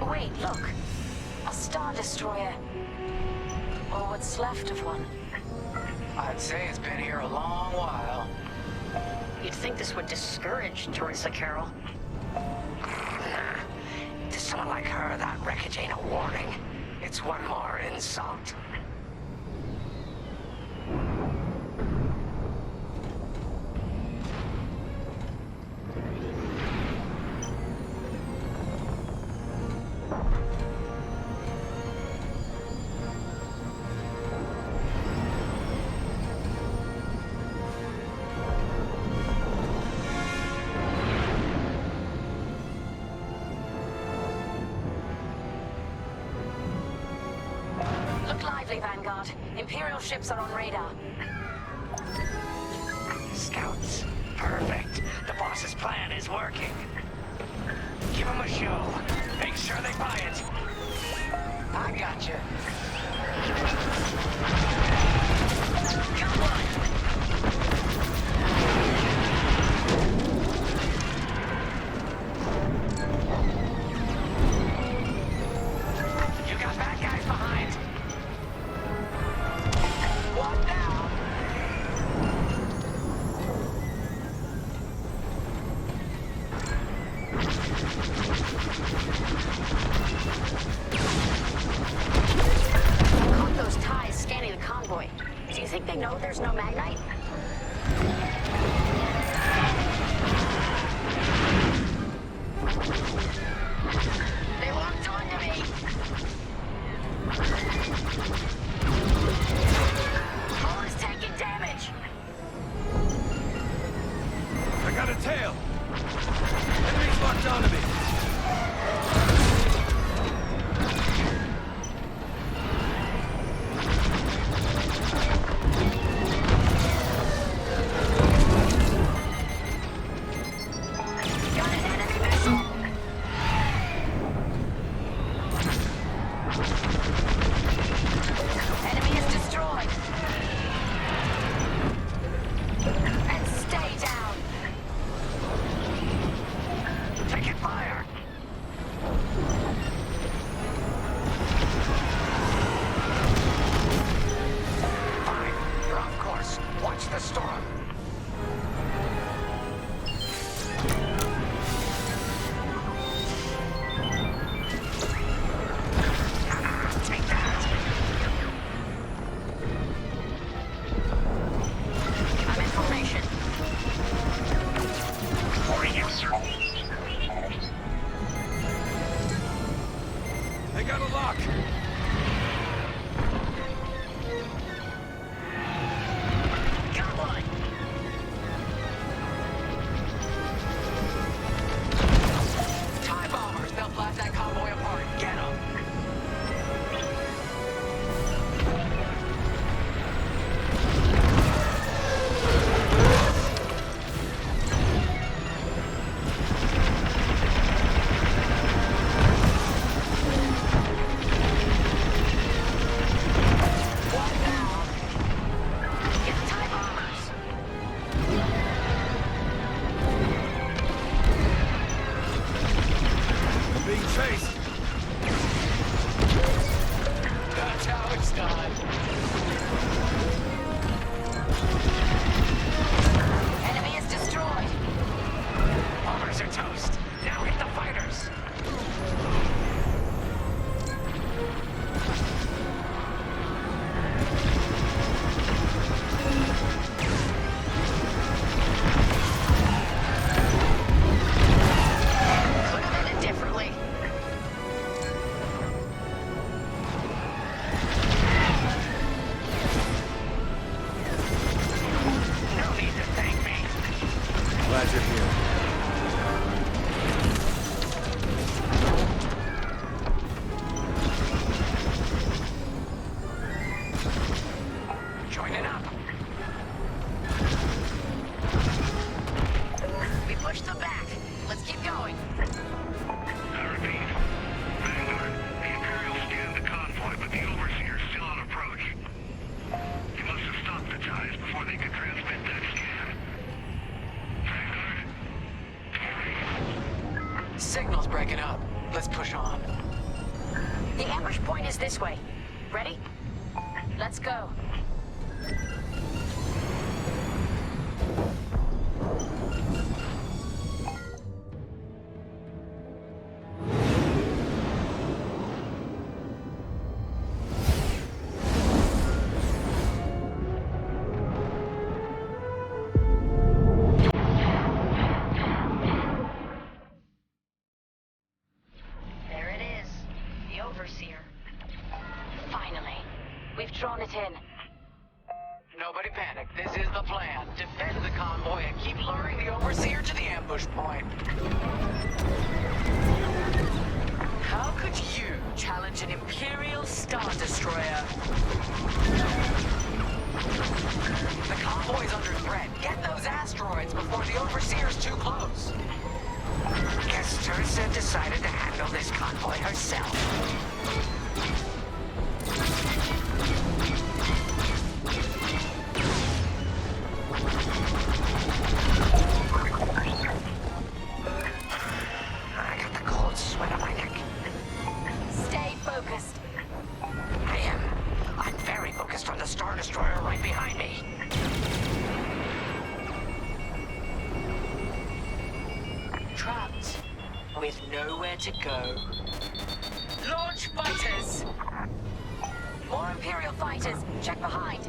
Wait, look. A Star Destroyer. Or what's left of one.
I'd say it's been here a long while.
You'd think this would discourage Teresa Carroll.
To someone like her, that wreckage ain't a warning. It's one more insult.
Look lively, Vanguard. Imperial ships are on radar.
Scouts. Perfect. The boss's plan is working. Give them a show. Make sure they buy it.
I gotcha.
Come on!
You got bad guys behind.
One down.
Caught those ties scanning the convoy. Do you think they know there's no Magnite? They locked onto me! Hull is taking damage!
I got a tail! Enemy's locked onto me!
Got an enemy missile! Enemy is destroyed! And stay down!
Taking fire. Fine. You're off course. Watch the storm. Take that.
I'm in formation.
They got a lock!
Got one!
joining up.
We pushed them back. Let's keep going.
I repeat, Vanguard, the Imperial scanned the convoy, but the Overseer's still on approach. You must have stopped the ties before they could transmit that scan. Vanguard?
Signal's breaking up. Let's push on.
The ambush point is this way. Ready? Let's go. There it is. The Overseer. Finally. We've drawn it in.
Nobody panic. This is the plan. Defend the convoy and keep luring the Overseer to the ambush point.
How could you challenge an Imperial Star Destroyer?
The convoy's under threat. Get those asteroids before the Overseer's too close. Guess Teresa decided to handle this convoy herself. I got the cold sweat on my neck.
Stay focused.
I am. I'm very focused on the Star Destroyer right behind me.
Trapped with nowhere to go. Launch fighters!
More Imperial fighters. Check behind.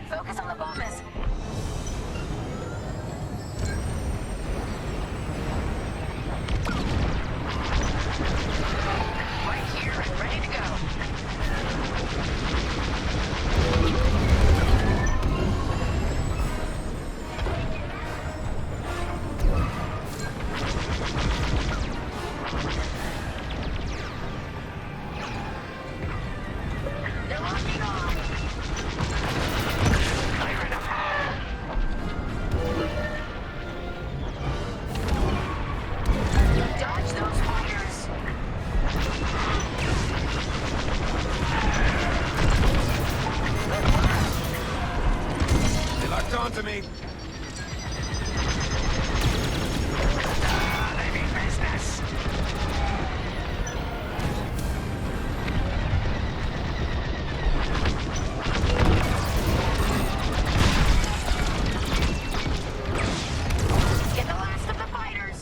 Focus on the bombers.
Right here and ready to go.
They're locking on.
Fire enough.
Dodge those fighters.
They locked onto me.
They mean business.
Get the last of the fighters.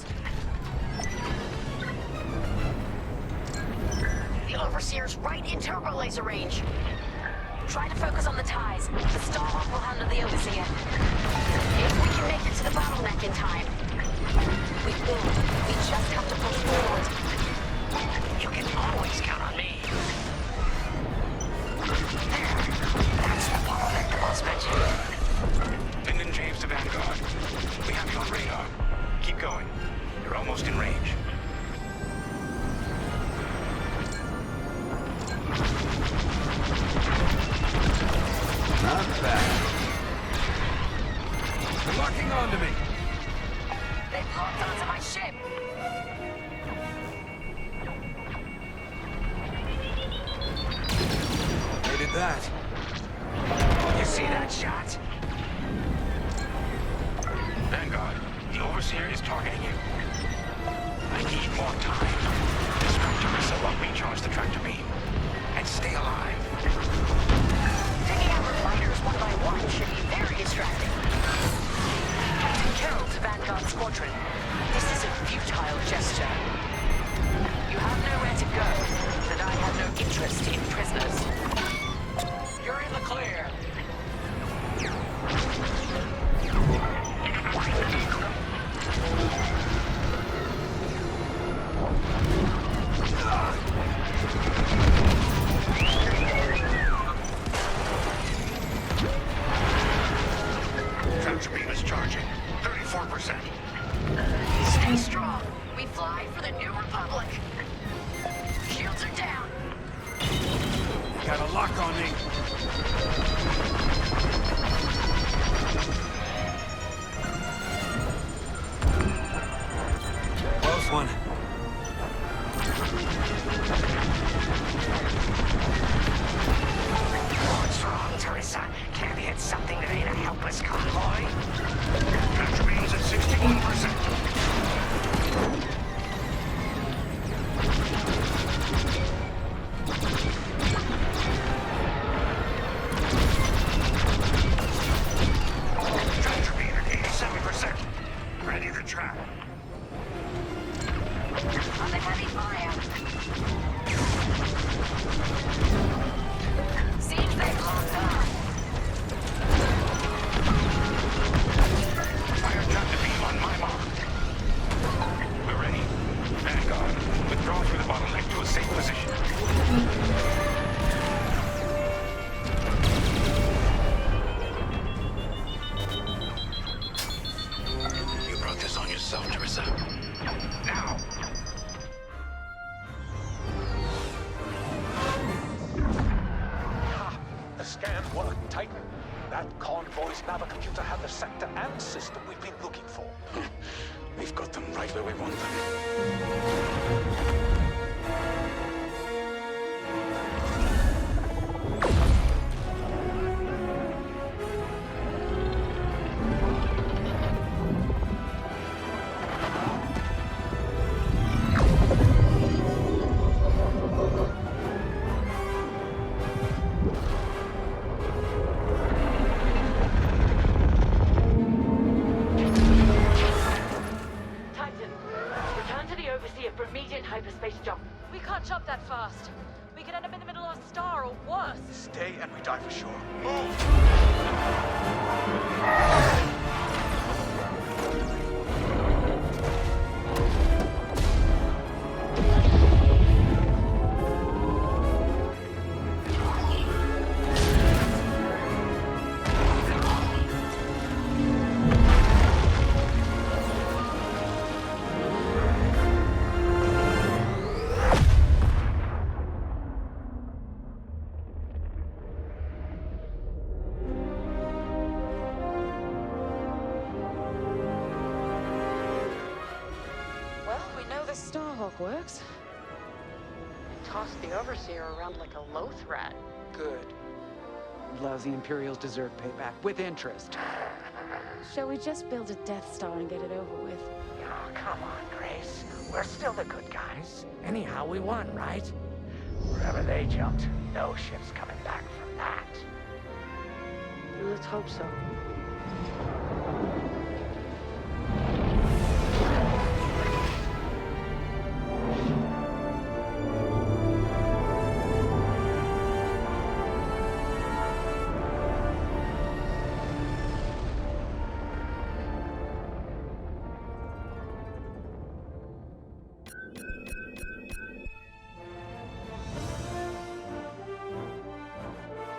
The Overseer's right in turbo laser range. Try to focus on the ties. The Starhawk will handle the Overseer. If we can make it to the bottleneck in time. We will. We just have to push forward.
You can always count on me. There. That's the bottleneck the boss mentioned.
Lyndon James to Vanguard. We have you on radar. Keep going. You're almost in range.
Not bad. They're locking onto me.
They've locked onto my ship.
They did that.
You see that shot?
Vanguard, the Overseer is targeting you. I need more time. Distract Teresa while we charge the tractor beam. And stay alive.
Taking out our fighters one by one should be very distracting. Captain Carroll to Vanguard Squadron. This is a futile gesture. You have nowhere to go, and I have no interest in prisoners.
You're in the clear.
scan work, Titan. That convoy's navicomputer had the sector and system we've been looking for.
We've got them right where we want them.
Stay and we die for sure. Move!
Starhawk works. Tossed the Overseer around like a loath rat.
Good. Lousy Imperials deserve payback, with interest.
Shall we just build a Death Star and get it over with?
Oh, come on, Grace. We're still the good guys. Anyhow, we won, right? Wherever they jumped, no ship's coming back from that.
Let's hope so.